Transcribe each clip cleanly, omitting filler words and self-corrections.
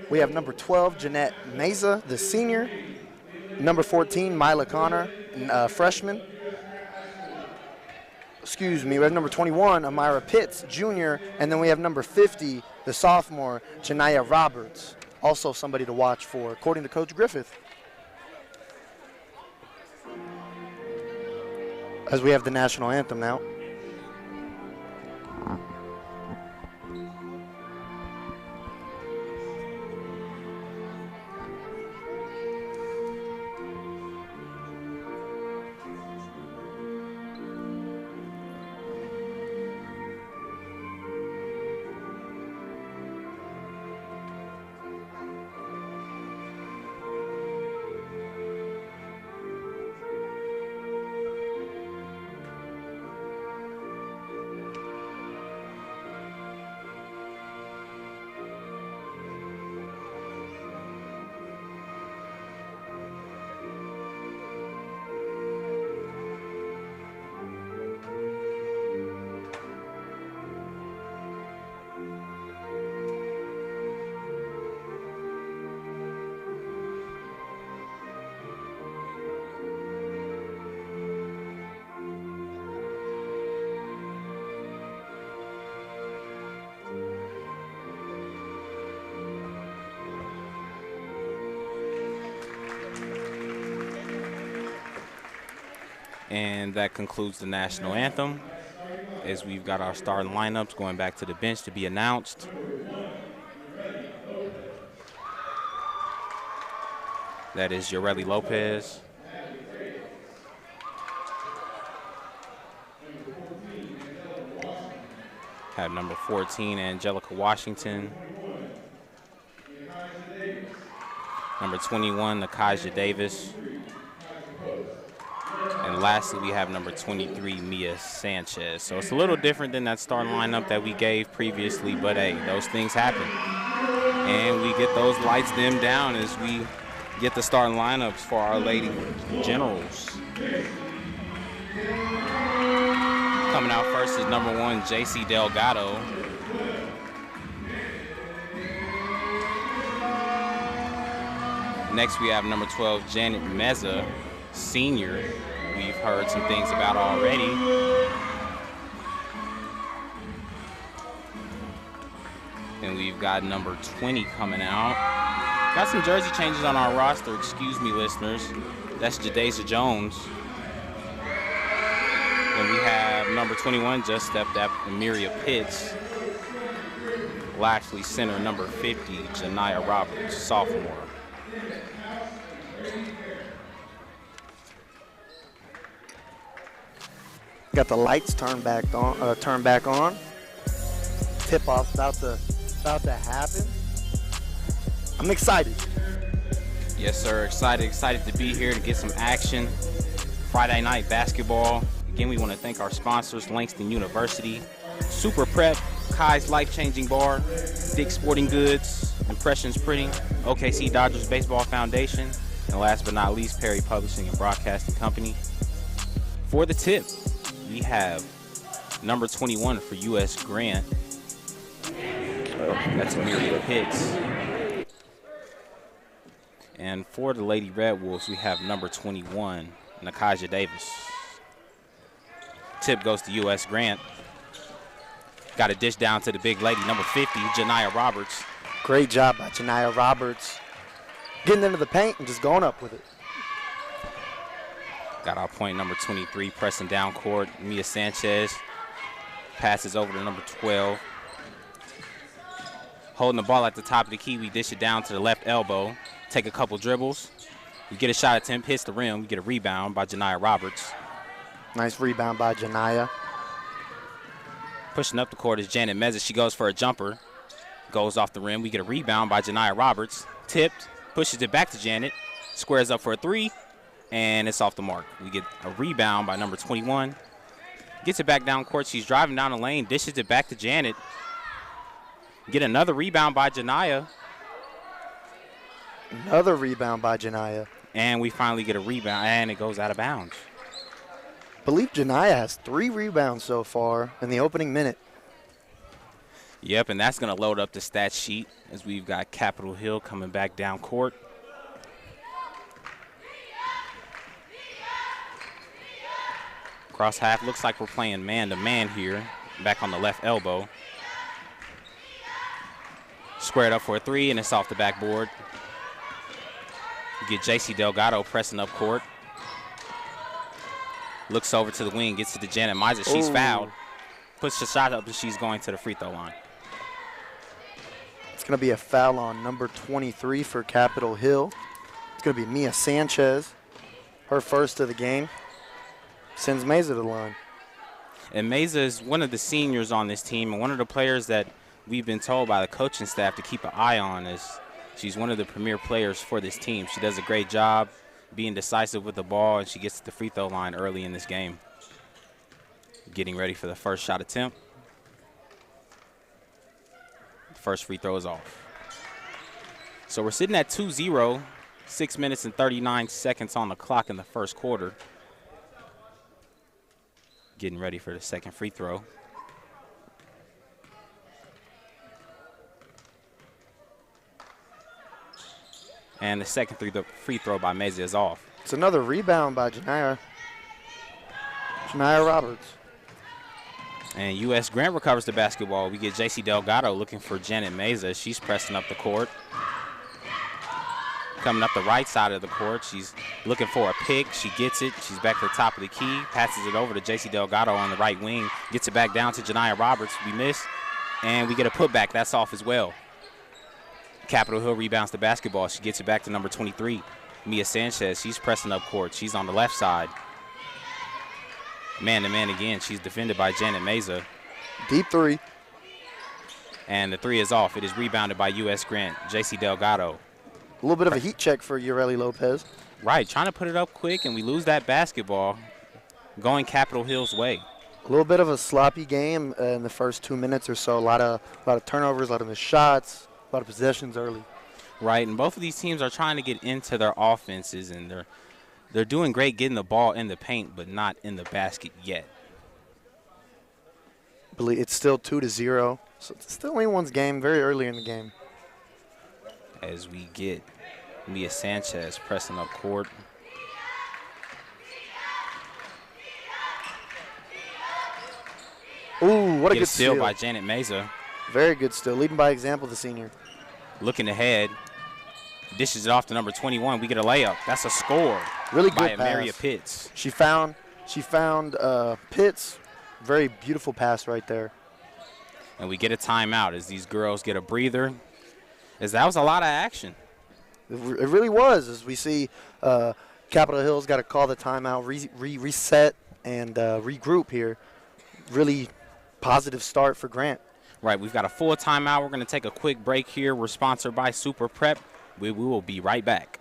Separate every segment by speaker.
Speaker 1: We have number 12, Jeanette Meza, the senior. Number 14, Mila Connor, freshman. Excuse me, we have number 21, Amira Pitts, junior. And then we have number 50, the sophomore, Janiyah Roberts. Also somebody to watch for, according to Coach Griffith. As we have the national anthem now.
Speaker 2: And that concludes the national anthem, as we've got our starting lineups going back to the bench to be announced. That is Yoreli Lopez. Have number 14, Angelica Washington. Number 21, Nakaja Davis. And lastly, we have number 23, Mia Sanchez. So it's a little different than that starting lineup that we gave previously, but hey, those things happen. And we get those lights dimmed down as we get the starting lineups for our Lady Generals. Coming out first is number 1, JC Delgado. Next, we have number 12, Janet Meza, senior. We've heard some things about already. And we've got number 20 coming out. Got some jersey changes on our roster, excuse me, listeners. That's Jadaisa Jones. And we have number 21 just stepped up, Amiria Pitts. Lastly, center number 50, Janiyah Roberts, sophomore.
Speaker 1: Got the lights turned back on. Tip-off's about to happen. I'm excited.
Speaker 2: Yes, sir. Excited to be here to get some action. Friday night basketball. Again, we want to thank our sponsors, Langston University, Super Prep, Kai's Life-Changing Bar, Dick's Sporting Goods, Impressions Printing, OKC Dodgers Baseball Foundation, and last but not least, Perry Publishing and Broadcasting Company. For the tip, we have number 21 for U.S. Grant. That's Amiria Pitts. And for the Lady Red Wolves, we have number 21, Nakaja Davis. Tip goes to U.S. Grant. Got a dish down to the big lady, number 50, Janiyah Roberts.
Speaker 1: Great job by Janiyah Roberts. Getting into the paint and just going up with it.
Speaker 2: Got our point, number 23, pressing down court. Mia Sanchez passes over to number 12. Holding the ball at the top of the key, we dish it down to the left elbow. Take a couple dribbles. We get a shot attempt, hits the rim. We get a rebound by Janiyah Roberts.
Speaker 1: Nice rebound by Janiyah.
Speaker 2: Pushing up the court is Janet Meza. She goes for a jumper. Goes off the rim. We get a rebound by Janiyah Roberts. Tipped. Pushes it back to Janet. Squares up for a three. And it's off the mark. We get a rebound by number 21. Gets it back down court. She's driving down the lane. Dishes it back to Janet. Get another rebound by Janiyah.
Speaker 1: Another rebound by Janiyah.
Speaker 2: And we finally get a rebound, and it goes out of bounds.
Speaker 1: I believe Janiyah has 3 rebounds so far in the opening minute.
Speaker 2: Yep, and that's going to load up the stat sheet as we've got Capitol Hill coming back down court. Cross half, looks like we're playing man-to-man here. Back on the left elbow. Squared up for a three, and it's off the backboard. You get JC Delgado pressing up court. Looks over to the wing, gets to the Janet Meiser. She's fouled. Puts the shot up, and she's going to the free throw line.
Speaker 1: It's going to be a foul on number 23 for Capitol Hill. It's going to be Mia Sanchez, her first of the game. Sends Meza to the line.
Speaker 2: And Meza is one of the seniors on this team, and one of the players that we've been told by the coaching staff to keep an eye on. Is she's one of the premier players for this team. She does a great job being decisive with the ball, and she gets to the free throw line early in this game. Getting ready for the first shot attempt. First free throw is off. So we're sitting at 2-0, 6 minutes and 39 seconds on the clock in the first quarter. Getting ready for the second free throw. And the second free throw by Meza is off.
Speaker 1: It's another rebound by Janiyah Roberts.
Speaker 2: And U.S. Grant recovers the basketball. We get JC Delgado looking for Janet Meza. She's pressing up the court. Coming up the right side of the court. She's looking for a pick. She gets it. She's back to the top of the key. Passes it over to JC Delgado on the right wing. Gets it back down to Janiyah Roberts. We miss. And we get a putback. That's off as well. Capitol Hill rebounds the basketball. She gets it back to number 23, Mia Sanchez. She's pressing up court. She's on the left side. Man-to-man again. She's defended by Janet Meza.
Speaker 1: Deep three.
Speaker 2: And the three is off. It is rebounded by U.S. Grant. JC Delgado.
Speaker 1: A little bit of a heat check for Ureli Lopez.
Speaker 2: Right, trying to put it up quick, and we lose that basketball going Capitol Hill's way.
Speaker 1: A little bit of a sloppy game in the first 2 minutes or so. A lot of turnovers, a lot of missed shots, a lot of possessions early.
Speaker 2: Right, and both of these teams are trying to get into their offenses, and they're doing great getting the ball in the paint, but not in the basket yet.
Speaker 1: It's still 2-0, so it's still anyone's game very early in the game.
Speaker 2: As we get Mia Sanchez pressing up court.
Speaker 1: Ooh, what a
Speaker 2: Get
Speaker 1: good
Speaker 2: steal
Speaker 1: steal
Speaker 2: by Janet Meza.
Speaker 1: Very good steal, leading by example, the senior.
Speaker 2: Looking ahead, dishes it off to number 21. We get a layup. That's a score.
Speaker 1: Really good
Speaker 2: by
Speaker 1: pass.
Speaker 2: Maria Pitts.
Speaker 1: She found Pitts. Very beautiful pass right there.
Speaker 2: And we get a timeout as these girls get a breather. As that was a lot of action.
Speaker 1: It really was. As we see, Capitol Hill's got to call the timeout, reset, and regroup here. Really positive start for Grant.
Speaker 2: Right, we've got a full timeout. We're going to take a quick break here. We're sponsored by Super Prep. We will be right back.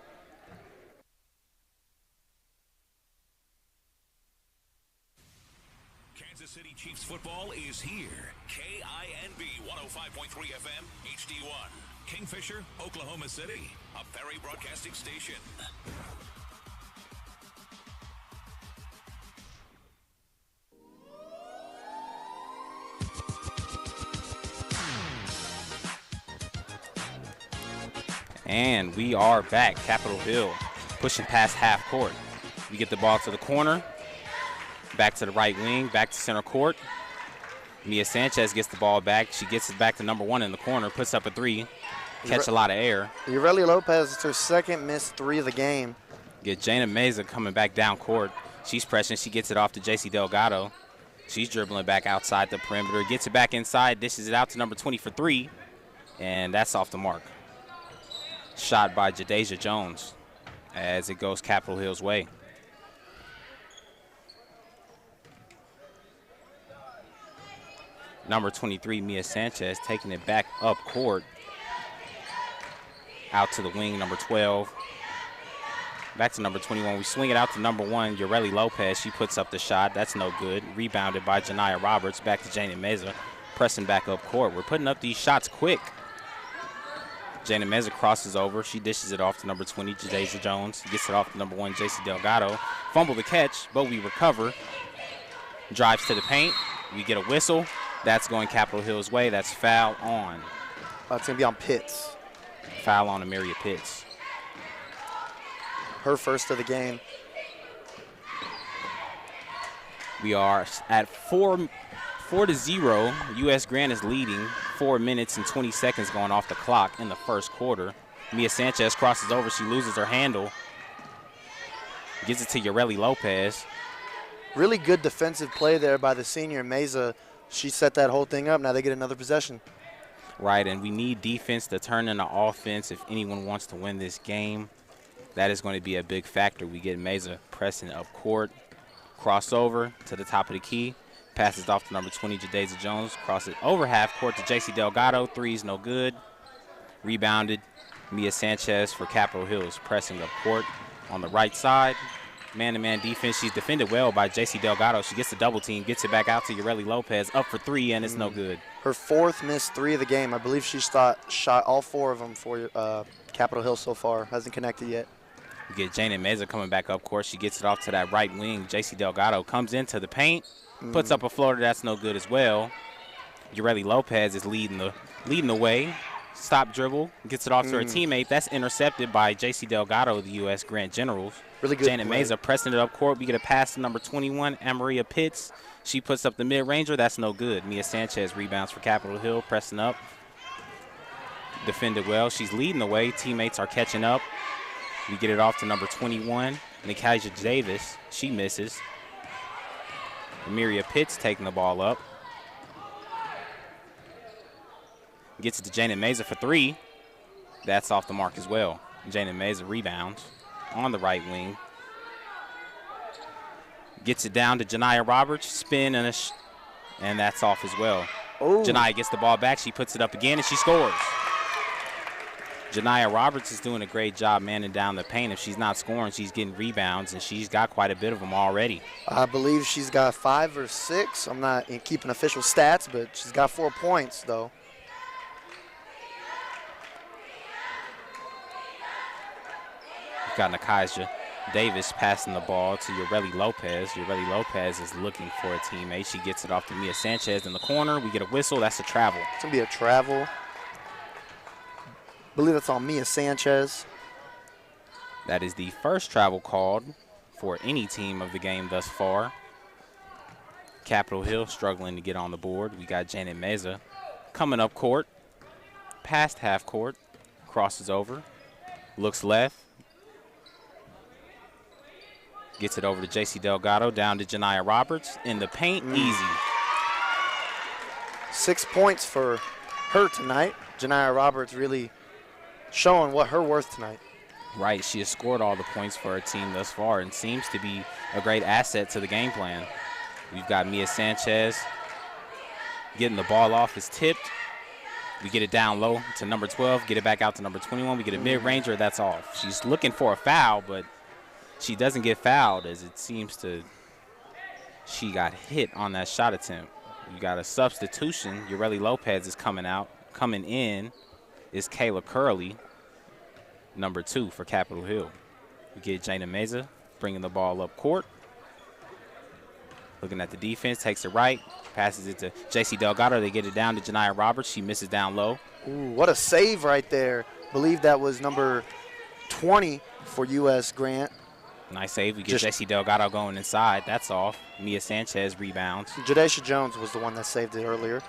Speaker 3: Kansas City Chiefs football is here. KINB 105.3 FM, HD1. Kingfisher, Oklahoma City, a Perry Broadcasting Station.
Speaker 2: And we are back. Capitol Hill pushing past half court. We get the ball to the corner, back to the right wing, back to center court. Mia Sanchez gets the ball back. She gets it back to number 1 in the corner, puts up a three, catch a lot of air.
Speaker 1: Ureli Lopez, it's her second missed three of the game.
Speaker 2: Get Janet Meza coming back down court. She's pressing. She gets it off to JC Delgado. She's dribbling back outside the perimeter, gets it back inside, dishes it out to number 20 for three, and that's off the mark. Shot by Jadasia Jones as it goes Capitol Hill's way. Number 23, Mia Sanchez, taking it back up court. Out to the wing, number 12. Back to number 21. We swing it out to number 1, Ureli Lopez. She puts up the shot. That's no good. Rebounded by Janiyah Roberts. Back to Janet Meza, pressing back up court. We're putting up these shots quick. Janet Meza crosses over. She dishes it off to number 20, Jadasia Jones. Gets it off to number 1, JC Delgado. Fumble the catch, but we recover. Drives to the paint. We get a whistle. That's going Capitol Hill's way. That's foul on.
Speaker 1: It's going to be on Pitts.
Speaker 2: Foul on Amelia Pitts.
Speaker 1: Her first of the game.
Speaker 2: We are at 4-0. U.S. Grant is leading. 4 minutes and 20 seconds going off the clock in the first quarter. Mia Sanchez crosses over. She loses her handle. Gives it to Yareli Lopez.
Speaker 1: Really good defensive play there by the senior, Meza. She set that whole thing up. Now they get another possession.
Speaker 2: Right, and we need defense to turn into offense if anyone wants to win this game. That is going to be a big factor. We get Meza pressing up court. Crossover to the top of the key. Passes off to number 20, Jadaza Jones. Crosses over half court to JC Delgado. Three's no good. Rebounded. Mia Sanchez for Capitol Hills pressing up court on the right side. Man-to-man defense. She's defended well by JC Delgado. She gets the double team, gets it back out to Yareli Lopez. Up for three, and it's no good.
Speaker 1: Her fourth missed three of the game. I believe she shot all four of them for Capitol Hill so far. Hasn't connected yet.
Speaker 2: We get Jana Meza coming back up court. She gets it off to that right wing. JC Delgado comes into the paint, puts up a floater. That's no good as well. Yareli Lopez is leading the way. Stop dribble, gets it off to her teammate. That's intercepted by JC Delgado of the U.S. Grant Generals.
Speaker 1: Really good
Speaker 2: Janet
Speaker 1: play.
Speaker 2: Meza pressing it up court. We get a pass to number 21, Amaria Pitts. She puts up the mid-ranger. That's no good. Mia Sanchez rebounds for Capitol Hill, pressing up. Defended well. She's leading the way. Teammates are catching up. We get it off to number 21, Nikaja Davis. She misses. Amaria Pitts taking the ball up. Gets it to Janet Meza for three. That's off the mark as well. Janet Meza rebounds on the right wing. Gets it down to Janiyah Roberts. Spin and that's off as well.
Speaker 1: Oh.
Speaker 2: Janiyah gets the ball back. She puts it up again and she scores. Janiyah Roberts is doing a great job manning down the paint. If she's not scoring, she's getting rebounds, and she's got quite a bit of them already.
Speaker 1: I believe she's got 5 or 6. I'm not keeping official stats, but she's got 4 points, though.
Speaker 2: We've got Nikaja Davis passing the ball to Yareli Lopez. Yareli Lopez is looking for a teammate. She gets it off to Mia Sanchez in the corner. We get a whistle. That's a travel.
Speaker 1: It's going to be a travel. I believe that's on Mia Sanchez.
Speaker 2: That is the first travel called for any team of the game thus far. Capitol Hill struggling to get on the board. We got Janet Meza coming up court, past half court, crosses over, looks left, gets it over to JC Delgado, down to Janiyah Roberts. In the paint, easy.
Speaker 1: 6 points for her tonight. Janiyah Roberts really showing what her worth tonight.
Speaker 2: Right, she has scored all the points for her team thus far and seems to be a great asset to the game plan. We've got Mia Sanchez getting the ball off, is tipped. We get it down low to number 12, get it back out to number 21. We get a mid-ranger, that's off. She's looking for a foul, but she doesn't get fouled, as it seems to she got hit on that shot attempt. You got a substitution. Yareli Lopez is coming out. Coming in is Kayla Curley, number 2 for Capitol Hill. We get Jana Meza bringing the ball up court. Looking at the defense, takes it right, passes it to JC Delgado. They get it down to Janiyah Roberts. She misses down low.
Speaker 1: Ooh, what a save right there. Believe that was number 20 for U.S. Grant.
Speaker 2: Nice save. We get JC Delgado going inside. That's off. Mia Sanchez rebounds.
Speaker 1: Jadacia Jones was the one that saved it earlier.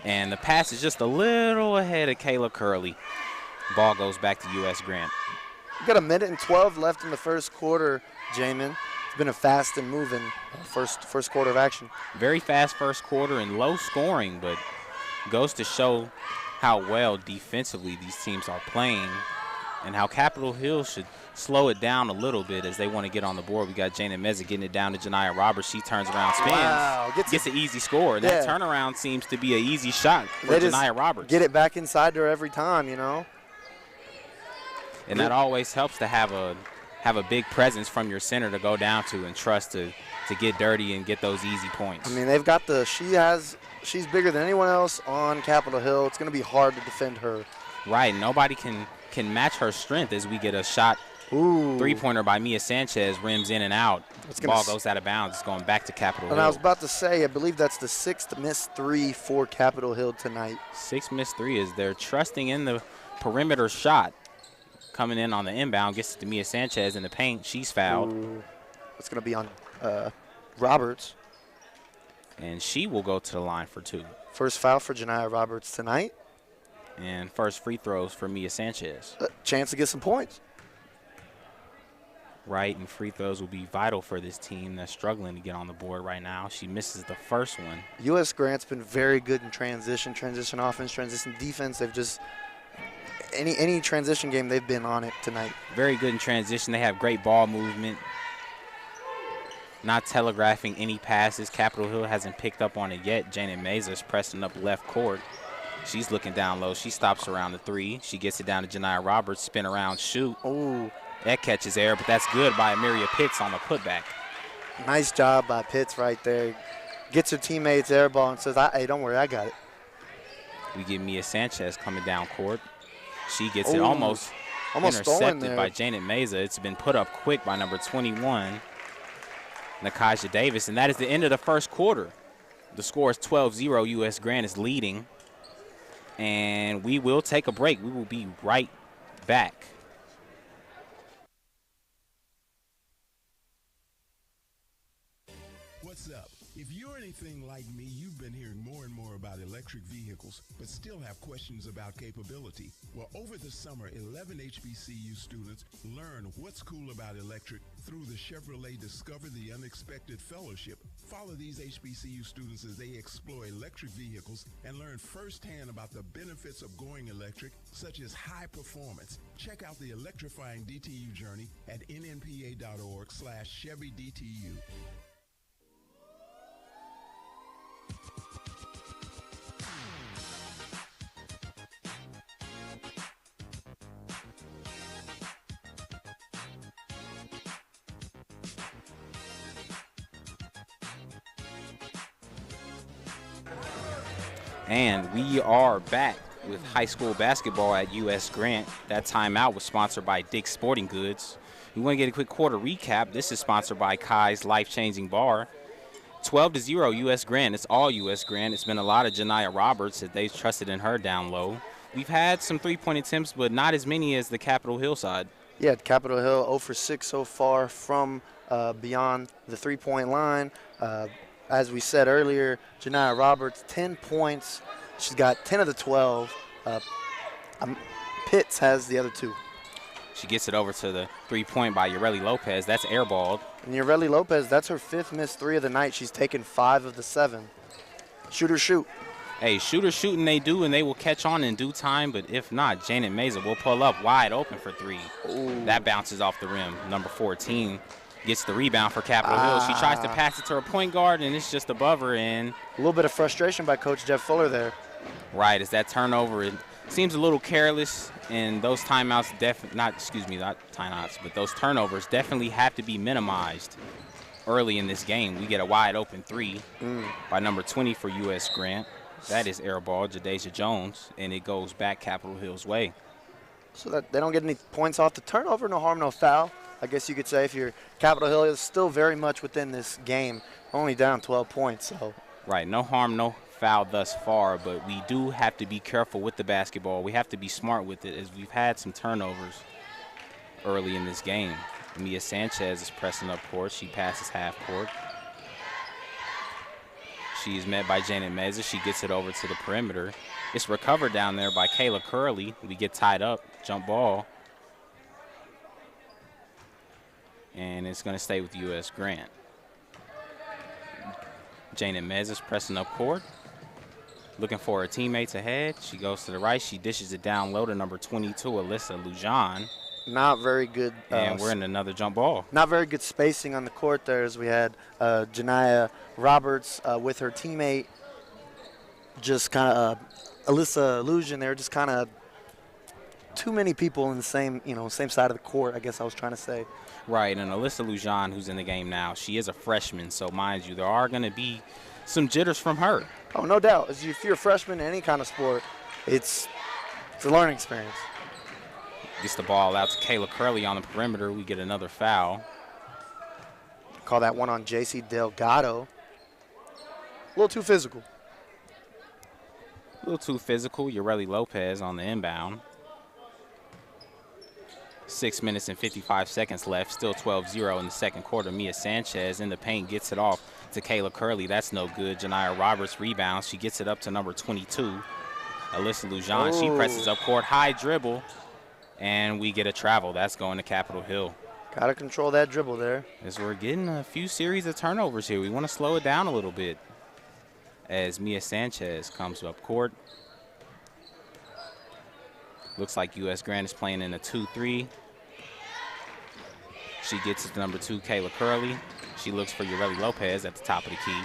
Speaker 2: And the pass is just a little ahead of Kayla Curley. Ball goes back to U.S. Grant.
Speaker 1: We got 1:12 left in the first quarter, Jamin. It's been a fast and moving first quarter of action.
Speaker 2: Very fast first quarter and low scoring, but goes to show how well defensively these teams are playing and how Capitol Hill should slow it down a little bit as they want to get on the board. We got Janet Meza getting it down to Janiyah Roberts. She turns around, spins,
Speaker 1: wow,
Speaker 2: gets an easy score.
Speaker 1: Yeah.
Speaker 2: That turnaround seems to be an easy shot for
Speaker 1: they
Speaker 2: Janiyah Roberts.
Speaker 1: Get it back inside her every time, you know.
Speaker 2: And that always helps to have a big presence from your center to go down to and trust to get dirty and get those easy points.
Speaker 1: I mean, they've got she's bigger than anyone else on Capitol Hill. It's going to be hard to defend her.
Speaker 2: Right, nobody can match her strength as we get a shot
Speaker 1: Ooh.
Speaker 2: Three-pointer by Mia Sanchez rims in and out. Ball goes out of bounds. It's going back to Capitol Hill.
Speaker 1: And I was about to say, I believe that's the 6th missed three for Capitol Hill tonight.
Speaker 2: 6 missed three is they're trusting in the perimeter shot. Coming in on the inbound, gets it to Mia Sanchez in the paint. She's fouled.
Speaker 1: Ooh. It's going to be on Roberts.
Speaker 2: And she will go to the line for 2.
Speaker 1: First foul for Janiyah Roberts tonight.
Speaker 2: And first free throws for Mia Sanchez.
Speaker 1: Chance to get some points.
Speaker 2: Right, and free throws will be vital for this team that's struggling to get on the board right now. She misses the first one.
Speaker 1: U.S. Grant's been very good in transition offense, transition defense. They've just any transition game, they've been on it tonight.
Speaker 2: Very good in transition. They have great ball movement. Not telegraphing any passes. Capitol Hill hasn't picked up on it yet. Janet Mazur's pressing up left court. She's looking down low. She stops around the 3. She gets it down to Janiyah Roberts. Spin around, shoot.
Speaker 1: Ooh.
Speaker 2: That catches air, but that's good by Amiria Pitts on the putback.
Speaker 1: Nice job by Pitts right there. Gets her teammates air ball and says, hey, don't worry, I got it.
Speaker 2: We get Mia Sanchez coming down court. She gets it almost
Speaker 1: intercepted
Speaker 2: by Janet Mazur. It's been put up quick by number 21, Nakaja Davis, and that is the end of the first quarter. The score is 12-0. U.S. Grant is leading, and we will take a break. We will be right back.
Speaker 4: What's up? If you're anything like me, you've been hearing more and more about electric vehicles, but still have questions about capability. Well, over the summer, 11 HBCU students learn what's cool about electric through the Chevrolet Discover the Unexpected Fellowship. Follow these HBCU students as they explore electric vehicles and learn firsthand about the benefits of going electric, such as high performance. Check out the electrifying DTU journey at nnpa.org/ChevyDTU.
Speaker 2: And we are back with high school basketball at U.S. Grant. That timeout was sponsored by Dick's Sporting Goods. We want to get a quick quarter recap. This is sponsored by Kai's Life-Changing Bar. 12-0 U.S. Grant. It's all U.S. Grant. It's been a lot of Janiyah Roberts that they've trusted in her down low. We've had some three-point attempts, but not as many as the Capitol Hill side.
Speaker 1: Yeah, Capitol Hill 0 for 6 so far from beyond the three-point line. As we said earlier, Janiyah Roberts, 10 points. She's got 10 of the 12. Pitts has the other 2.
Speaker 2: She gets it over to the three-point by Ureli Lopez. That's airballed.
Speaker 1: And Ureli Lopez, that's her 5th missed 3 of the night. She's taken 5 of the 7. Shooter shoot.
Speaker 2: Hey, shooters shooting they do, and they will catch on in due time. But if not, Janet Mazur will pull up wide open for 3.
Speaker 1: Ooh.
Speaker 2: That bounces off the rim. Number 14 gets the rebound for Capitol Hill. She tries to pass it to her point guard, and it's just above her. And
Speaker 1: a little bit of frustration by Coach Jeff Fuller there.
Speaker 2: Right, as that turnover, it seems a little careless, and those timeouts not timeouts, but those turnovers definitely have to be minimized early in this game. We get a wide open 3 by number 20 for U.S. Grant. That is air ball, Jadasia Jones, and it goes back Capitol Hill's way.
Speaker 1: So that they don't get any points off the turnover, no harm, no foul. I guess you could say if you're Capitol Hill is still very much within this game, only down 12 points. So.
Speaker 2: Right, no harm, no foul thus far, but we do have to be careful with the basketball. We have to be smart with it as we've had some turnovers early in this game. Mia Sanchez is pressing up court. She passes half court. She's met by Janet Mazur. She gets it over to the perimeter. It's recovered down there by Kayla Curley. We get tied up, jump ball. And it's going to stay with U.S. Grant. Janet Mazur's pressing up court, looking for her teammates ahead. She goes to the right. She dishes it down low to number 22, Alyssa Lujan.
Speaker 1: Not very good.
Speaker 2: And we're in another jump ball.
Speaker 1: Not very good spacing on the court there as we had Janiyah Roberts with her teammate. Just kind of Alyssa Lujan there, just kind of too many people in the same side of the court, I guess I was trying to say.
Speaker 2: Right, and Alyssa Lujan, who's in the game now, she is a freshman, so mind you, there are going to be some jitters from her.
Speaker 1: Oh, no doubt. If you're a freshman in any kind of sport, it's a learning experience.
Speaker 2: Gets the ball out to Kayla Curley on the perimeter. We get another foul.
Speaker 1: Call that one on J.C. Delgado. A little too physical.
Speaker 2: A little too physical. Ureli Lopez on the inbound. 6 minutes and 55 seconds left. Still 12-0 in the second quarter. Mia Sanchez in the paint gets it off to Kayla Curley. That's no good. Janiyah Roberts rebounds. She gets it up to number 22. Alyssa Lujan, she presses up court. High dribble. And we get a travel. That's going to Capitol Hill.
Speaker 1: Got to control that dribble there.
Speaker 2: As we're getting a few series of turnovers here. We want to slow it down a little bit. As Mia Sanchez comes up court. Looks like U.S. Grant is playing in a 2-3. She gets it to number 2, Kayla Curley. She looks for Ureli Lopez at the top of the key.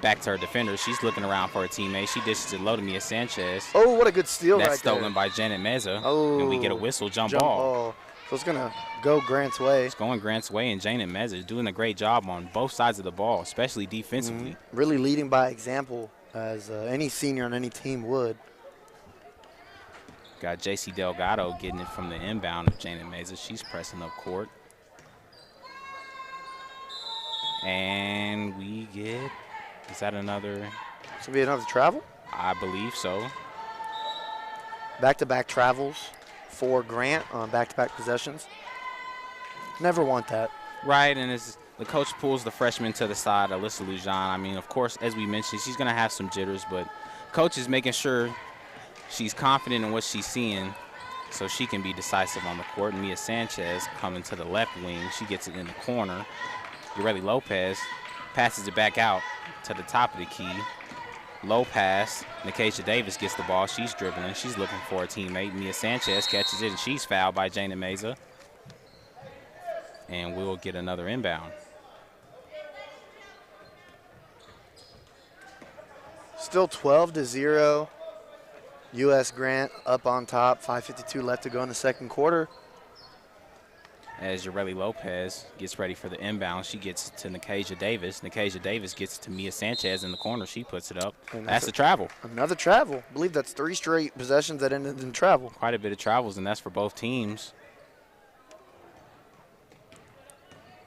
Speaker 2: Back to her defender. She's looking around for her teammate. She dishes it low to Mia Sanchez.
Speaker 1: Oh, what a good steal right there.
Speaker 2: That's stolen by Janet Meza.
Speaker 1: Oh.
Speaker 2: And we get a whistle, jump ball.
Speaker 1: So it's going to go Grant's way.
Speaker 2: It's going Grant's way, and Janet Meza is doing a great job on both sides of the ball, especially defensively.
Speaker 1: Really leading by example, as any senior on any team would.
Speaker 2: Got J.C. Delgado getting it from the inbound of Janet Meza. She's pressing up court. And we get, is that another?
Speaker 1: It's going to be another travel?
Speaker 2: I believe so.
Speaker 1: Back-to-back travels for Grant on back-to-back possessions. Never want that.
Speaker 2: Right, and as the coach pulls the freshman to the side, Alyssa Lujan, I mean, of course, as we mentioned, she's going to have some jitters, but coach is making sure she's confident in what she's seeing so she can be decisive on the court. Mia Sanchez coming to the left wing. She gets it in the corner. Ureli Lopez passes it back out to the top of the key. Low pass. Nikasia Davis gets the ball. She's dribbling. She's looking for a teammate. Mia Sanchez catches it, and she's fouled by Janet Meza. And we'll get another inbound.
Speaker 1: Still 12-0. U.S. Grant up on top. 5:52 left to go in the second quarter.
Speaker 2: As Ureli Lopez gets ready for the inbound, she gets to Nikasia Davis. Nikasia Davis gets to Mia Sanchez in the corner. She puts it up. That's a travel.
Speaker 1: Another travel. I believe that's 3 straight possessions that ended in travel.
Speaker 2: Quite a bit of travels, and that's for both teams.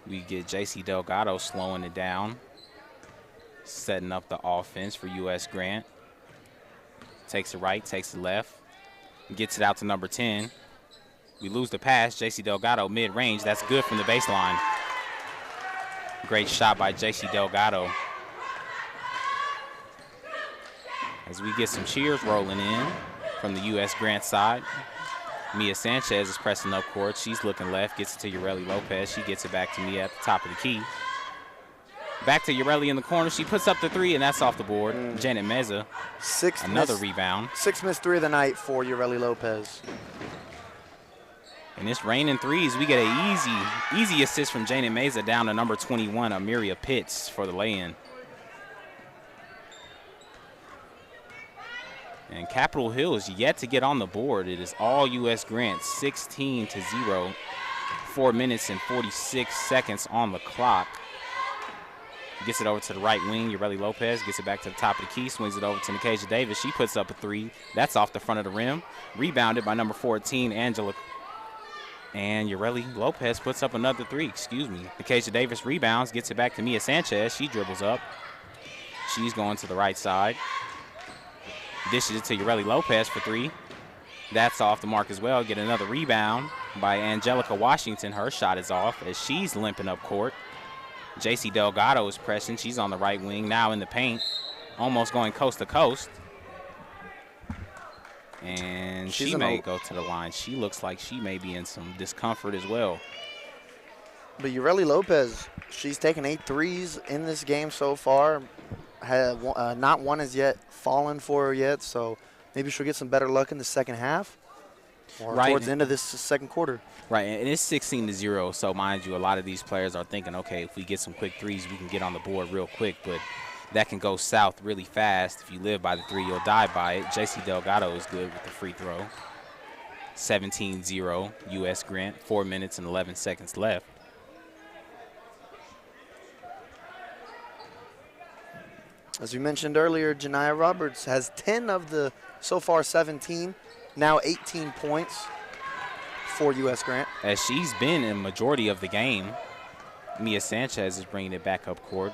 Speaker 2: We get J.C. Delgado slowing it down, setting up the offense for U.S. Grant. Takes it right, takes it left, gets it out to number 10. We lose the pass. J.C. Delgado mid-range. That's good from the baseline. Great shot by J.C. Delgado. As we get some cheers rolling in from the U.S. Grant side. Mia Sanchez is pressing up court. She's looking left, gets it to Ureli Lopez. She gets it back to Mia at the top of the key. Back to Ureli in the corner. She puts up the 3, and that's off the board. Janet Meza, another rebound.
Speaker 1: 6 missed 3 of the night for Ureli Lopez.
Speaker 2: And it's raining threes. We get an easy assist from Janet Meza down to number 21, Amiria Pitts, for the lay-in. And Capitol Hill is yet to get on the board. It is all U.S. Grant, 16-0. 4 minutes and 46 seconds on the clock. Gets it over to the right wing. Ureli Lopez gets it back to the top of the key, swings it over to Nikasia Davis. She puts up a 3. That's off the front of the rim. Rebounded by number 14, Angela. And Ureli Lopez puts up another 3, Nikasia Davis rebounds, gets it back to Mia Sanchez. She dribbles up. She's going to the right side. Dishes it to Ureli Lopez for 3. That's off the mark as well. Get another rebound by Angelica Washington. Her shot is off as she's limping up court. J.C. Delgado is pressing. She's on the right wing, now in the paint, almost going coast to coast. And she may go to the line. She looks like she may be in some discomfort as well.
Speaker 1: But Ureli Lopez, she's taken 8 threes in this game so far. Not one has yet fallen for her yet, so maybe she'll get some better luck in the second half or towards the end of this second quarter.
Speaker 2: Right, and it's 16-0, so mind you, a lot of these players are thinking, okay, if we get some quick threes, we can get on the board real quick, but that can go south really fast. If you live by the 3, you'll die by it. J.C. Delgado is good with the free throw. 17-0, U.S. Grant, 4 minutes and 11 seconds left.
Speaker 1: As we mentioned earlier, Janiyah Roberts has 10 of the so far 17, now 18 points. for U.S. Grant.
Speaker 2: As she's been in a majority of the game, Mia Sanchez is bringing it back up court.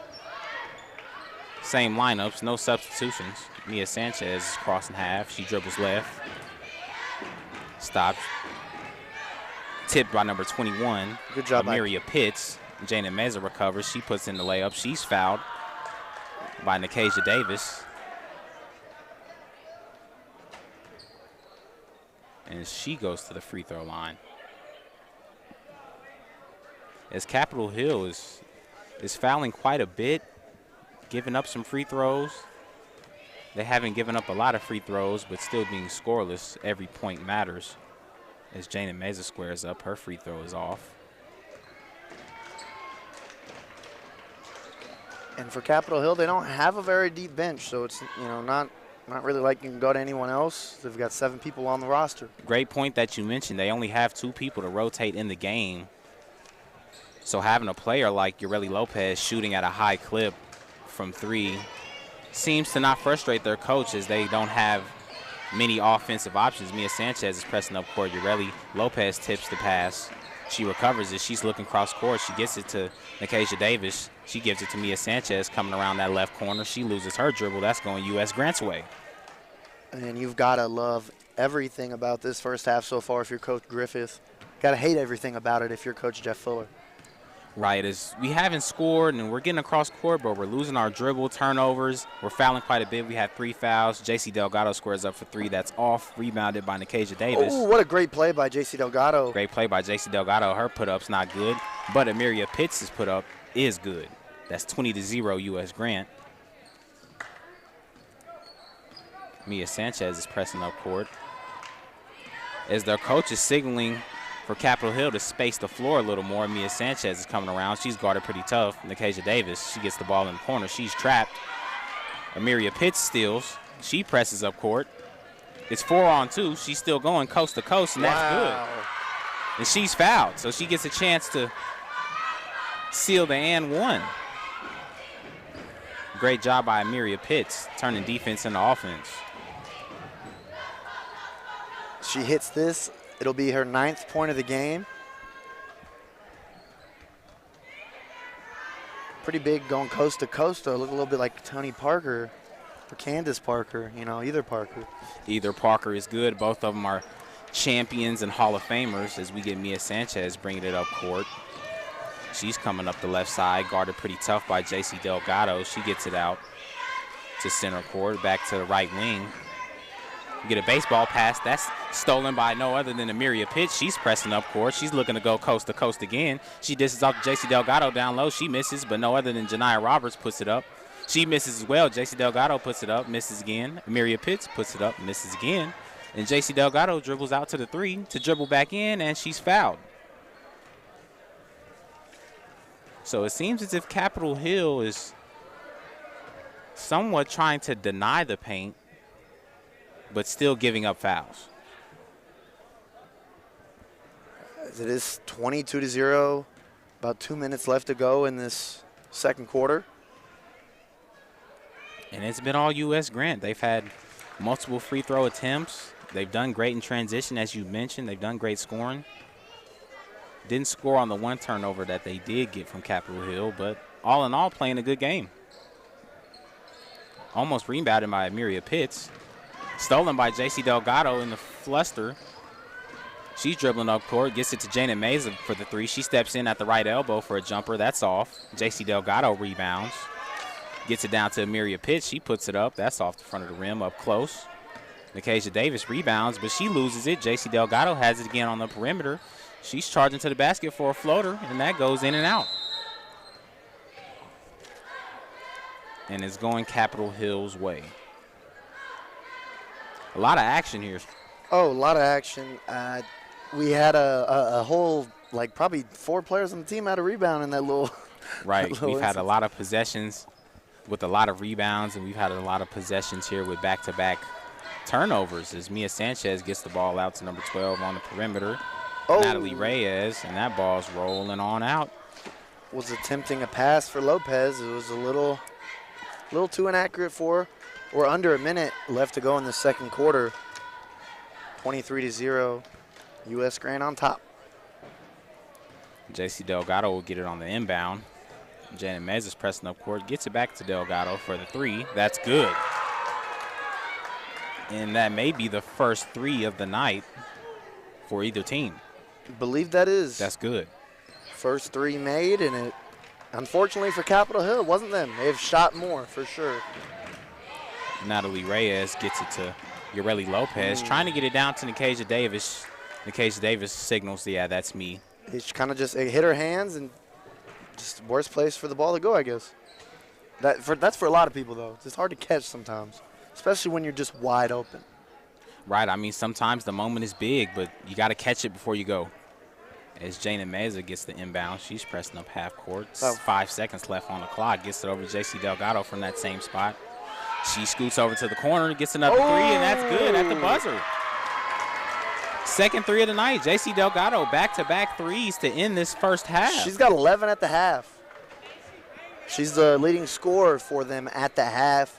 Speaker 2: Same lineups, no substitutions. Mia Sanchez is crossing half. She dribbles left. Stops. Tipped by number 21.
Speaker 1: Good job,
Speaker 2: Amiria Pitts. Jana Meza recovers. She puts in the layup. She's fouled by Nikasia Davis. And she goes to the free throw line. As Capitol Hill is fouling quite a bit, giving up some free throws. They haven't given up a lot of free throws, but still being scoreless. Every point matters. As Jana Meza squares up, her free throw is off.
Speaker 1: And for Capitol Hill, they don't have a very deep bench, so it's not really like you can go to anyone else. They've got 7 people on the roster.
Speaker 2: Great point that you mentioned. They only have 2 people to rotate in the game. So having a player like Ureli Lopez shooting at a high clip from 3 seems to not frustrate their coach, as they don't have many offensive options. Mia Sanchez is pressing up court. Ureli Lopez tips the pass. She recovers it. She's looking cross court. She gets it to Nikasia Davis. She gives it to Mia Sanchez coming around that left corner. She loses her dribble. That's going U.S. Grant's way.
Speaker 1: And you've got to love everything about this first half so far if you're Coach Griffith. Got to hate everything about it if you're Coach Jeff Fuller.
Speaker 2: Right, as we haven't scored and we're getting across court, but we're losing our dribble, turnovers. We're fouling quite a bit. We have 3 fouls. J.C. Delgado squares up for 3. That's off, rebounded by Nikasia Davis.
Speaker 1: Oh, what a great play by J.C. Delgado.
Speaker 2: Great play by J.C. Delgado. Her put-up's not good, but Amiria Pitts' put-up is good. That's 20-0 U.S. Grant. Mia Sanchez is pressing up court. As their coach is signaling for Capitol Hill to space the floor a little more, Mia Sanchez is coming around. She's guarded pretty tough. Nikasia Davis, she gets the ball in the corner. She's trapped. Amiria Pitts steals. She presses up court. It's 4-on-2. She's still going coast to coast, and that's good. And she's fouled, so she gets a chance to seal the and one. Great job by Amiria Pitts, turning defense into offense.
Speaker 1: She hits this. It'll be her 9th point of the game. Pretty big going coast to coast, though. Look a little bit like Tony Parker or Candace Parker, either Parker.
Speaker 2: Either Parker is good. Both of them are champions and Hall of Famers, as we get Mia Sanchez bringing it up court. She's coming up the left side, guarded pretty tough by J.C. Delgado. She gets it out to center court, back to the right wing. Get a baseball pass. That's stolen by no other than Amiria Pitts. She's pressing up court. She's looking to go coast to coast again. She dishes off J.C. Delgado down low. She misses, but no other than Janiyah Roberts puts it up. She misses as well. J.C. Delgado puts it up, misses again. Amiria Pitts puts it up, misses again. And J.C. Delgado dribbles out to the 3 to dribble back in, and she's fouled. So it seems as if Capitol Hill is somewhat trying to deny the paint, but still giving up fouls.
Speaker 1: It is 22-0, about 2 minutes left to go in this second quarter.
Speaker 2: And it's been all U.S. Grant. They've had multiple free throw attempts. They've done great in transition, as you mentioned. They've done great scoring. Didn't score on the 1 turnover that they did get from Capitol Hill, but all in all, playing a good game. Almost rebounded by Amiria Pitts. Stolen by J.C. Delgado in the fluster. She's dribbling up court, gets it to Jana Meza for the 3. She steps in at the right elbow for a jumper. That's off. J.C. Delgado rebounds. Gets it down to Amiria Pitts. She puts it up. That's off the front of the rim, up close. Nikasia Davis rebounds, but she loses it. J.C. Delgado has it again on the perimeter. She's charging to the basket for a floater, and that goes in and out. And it's going Capitol Hill's way. A lot of action here.
Speaker 1: Oh, a lot of action. We had a whole, probably 4 players on the team had a rebound in that little.
Speaker 2: Right.
Speaker 1: little
Speaker 2: We've had a
Speaker 1: instance.
Speaker 2: lot of possessions with a lot of rebounds, and we've had a lot of possessions here with back-to-back turnovers as Mia Sanchez gets the ball out to number 12 on the perimeter.
Speaker 1: Oh.
Speaker 2: Natalie Reyes, and that ball's rolling on out.
Speaker 1: Was attempting a pass for Lopez. It was a little too inaccurate for her. We're under a minute left to go in the second quarter. 23-0. U.S. Grant on top.
Speaker 2: JC Delgado will get it on the inbound. Janet Mez is pressing up court, gets it back to Delgado for the three. That's good. And that may be the first three of the night for either team.
Speaker 1: Believe that is.
Speaker 2: That's good.
Speaker 1: First three made, and it, unfortunately for Capitol Hill, it wasn't them. They've shot more for sure.
Speaker 2: Natalie Reyes gets it to Ureli Lopez, trying to get it down to Nikasia Davis. Nikasia Davis signals, yeah, that's me.
Speaker 1: It's kind of just it hit her hands, and just worst place for the ball to go, I guess. That's for a lot of people, though. It's hard to catch sometimes, especially when you're just wide open.
Speaker 2: Right, I mean, sometimes the moment is big, but you got to catch it before you go. As Jana Meza gets the inbound, she's pressing up half court. 5 seconds left on the clock. Gets it over to JC Delgado from that same spot. She scoots over to the corner, gets another three, and that's good at the buzzer. Second three of the night. JC Delgado back-to-back threes to end this first half.
Speaker 1: She's got 11 at the half. She's the leading scorer for them at the half.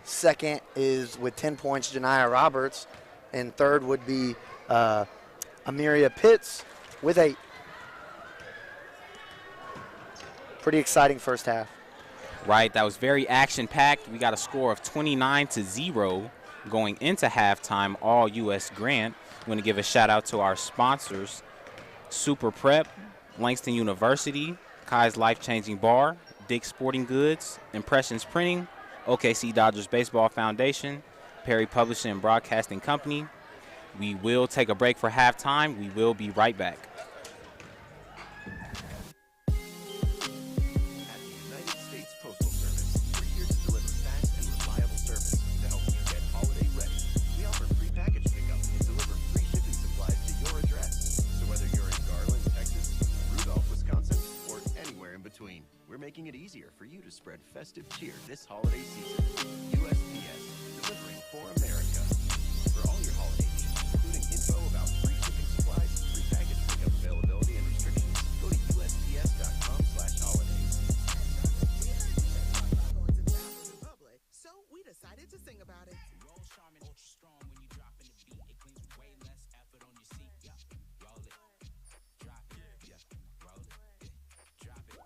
Speaker 1: Second is with 10 points, Janiyah Roberts. And third would be Amiria Pitts with 8. Pretty exciting first half.
Speaker 2: Right, that was very action-packed. We got a score of 29-0 going into halftime, all U.S. Grant. I'm going to give a shout-out to our sponsors, Super Prep, Langston University, Kai's Life-Changing Bar, Dick's Sporting Goods, Impressions Printing, OKC Dodgers Baseball Foundation, Perry Publishing and Broadcasting Company. We will take a break for halftime. We will be right back.
Speaker 5: At the United States Postal Service, we're here to deliver fast and reliable service to help you get holiday ready. We offer free package pickup and deliver free shipping supplies to your address. So whether you're in Garland, Texas, Rudolph, Wisconsin, or anywhere in between, we're making it easier for you to spread festive cheer this holiday season. USPS, delivering for America. For all your holiday needs, including info about free shipping supplies, free package pickup availability and restrictions, go to USPS.com/holidays.
Speaker 6: So we decided to sing about it.
Speaker 7: Roll Charmin ultra strong when you drop in the beat. It cleans with way less effort on your seat. Yeah, roll it, drop it, yeah, roll it, yeah, drop it.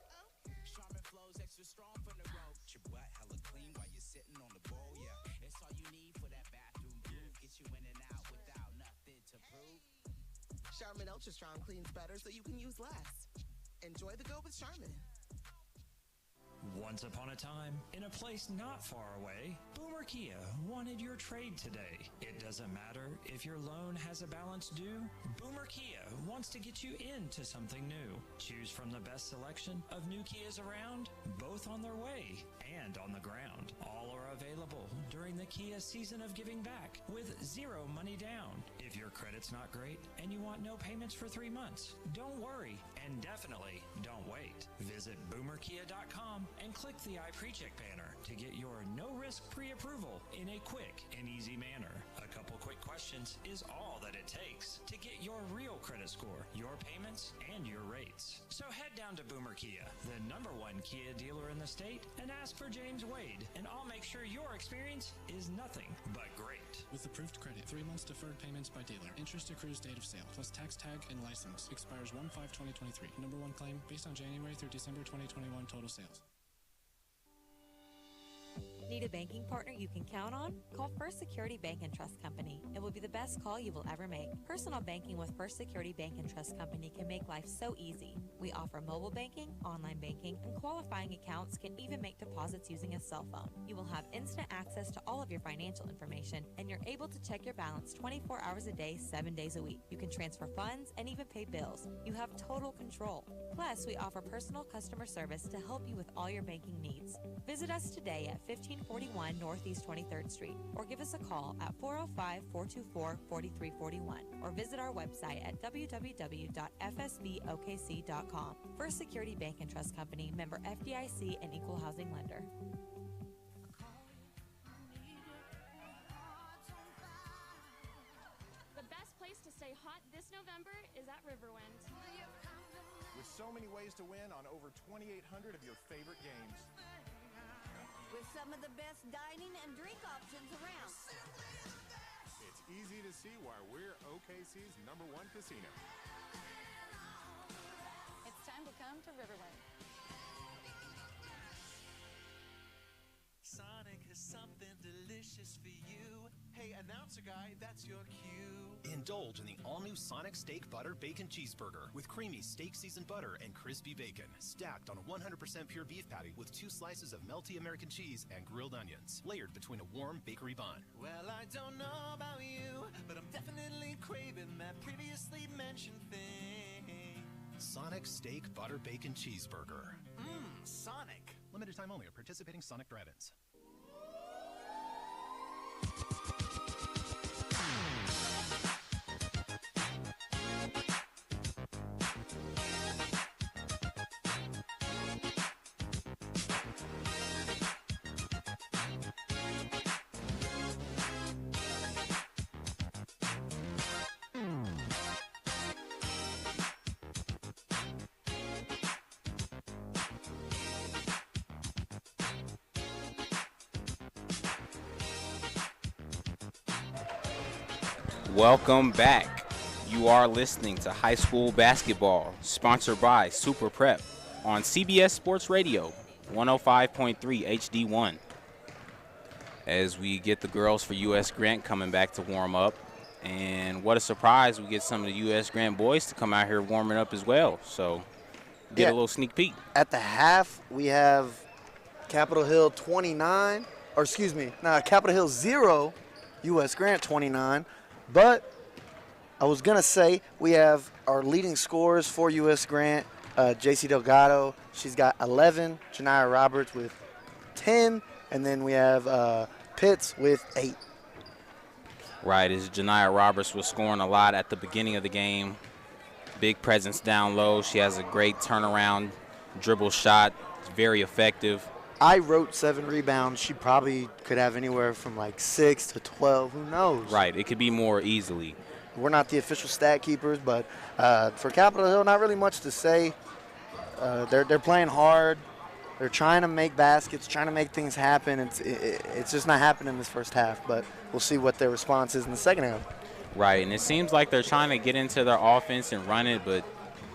Speaker 7: Charmin flows extra strong from the road. Your butt hella clean while you're sitting on the bowl. Yeah, it's all you need for that bathroom groove. Get you in and out without nothing to prove.
Speaker 6: Charmin Ultra Strong cleans better so you can use less. Enjoy the go with Charmin.
Speaker 8: Once upon a time, in a place not far away, Boomer Kia wanted your trade today. It doesn't matter if your loan has a balance due, Boomer Kia wants to get you into something new. Choose from the best selection of new Kias around, both on their way and on the ground. All are available during the Kia season of giving back with zero money down. If your credit's not great and you want no payments for 3 months, don't worry and definitely don't wait. Visit boomerkia.com and click the iPrecheck banner to get your no-risk pre-approval in a quick and easy manner. A couple quick questions is all that it takes to get your real credit score, your payments, and your rates. So head down to Boomer Kia, the #1 Kia dealer in the state, and ask for James Wade, and I'll make sure your experience is nothing but great.
Speaker 9: With approved credit, 3 months deferred payments by dealer. Interest accrues date of sale, plus tax tag and license. Expires 1/5/2023. #1 claim based on January through December 2021 total sales.
Speaker 10: Need a banking partner you can count on? Call First Security Bank and Trust Company. It will be the best call you will ever make. Personal banking with First Security Bank and Trust Company can make life so easy. We offer mobile banking, online banking, and qualifying accounts can even make deposits using a cell phone. You will have instant access to all of your financial information, and you're able to check your balance 24 hours a day, 7 days a week. You can transfer funds and even pay bills. You have total control. Plus, we offer personal customer service to help you with all your banking needs. Visit us today at 1541 Northeast 23rd Street, or give us a call at 405-424-4341, or visit our website at www.fsbokc.com. First Security Bank and Trust Company, member FDIC and equal housing lender.
Speaker 11: The best place to stay hot this November is at Riverwind.
Speaker 12: With so many ways to win on over 2,800 of your favorite games.
Speaker 13: With some of the best dining and drink options around.
Speaker 12: It's easy to see why we're OKC's #1 casino.
Speaker 13: It's time to come to Riverwind.
Speaker 14: Sonic has something delicious for you.
Speaker 5: Hey, announcer guy, that's your cue.
Speaker 15: Indulge in the all-new Sonic Steak Butter Bacon Cheeseburger with creamy steak seasoned butter and crispy bacon, stacked on a 100% pure beef patty with 2 slices of melty American cheese and grilled onions, layered between a warm bakery bun.
Speaker 14: Well, I don't know about you, but I'm definitely craving that previously mentioned thing.
Speaker 15: Sonic Steak Butter Bacon Cheeseburger.
Speaker 14: Sonic.
Speaker 15: Limited time only at participating Sonic drive-ins.
Speaker 2: Welcome back. You are listening to High School Basketball, sponsored by Super Prep on CBS Sports Radio, 105.3 HD1. As we get the girls for U.S. Grant coming back to warm up. And what a surprise, we get some of the U.S. Grant boys to come out here warming up as well. So get a little sneak peek.
Speaker 1: At the half, we have Capitol Hill 29, or excuse me, Capitol Hill 0, U.S. Grant 29. But I was going to say we have our leading scorers for U.S. Grant, JC Delgado. She's got 11. Janiyah Roberts with 10. And then we have Pitts with 8.
Speaker 2: Right, as Janiyah Roberts was scoring a lot at the beginning of the game. Big presence down low. She has a great turnaround dribble shot. It's very effective.
Speaker 1: I wrote 7 rebounds. She probably could have anywhere from like 6 to 12. Who knows?
Speaker 2: Right. It could be more easily.
Speaker 1: We're not the official stat keepers, but for Capitol Hill, not really much to say. They're playing hard. They're trying to make baskets, trying to make things happen. It's just not happening this first half, but we'll see what their response is in the second half.
Speaker 2: Right, and it seems like they're trying to get into their offense and run it, but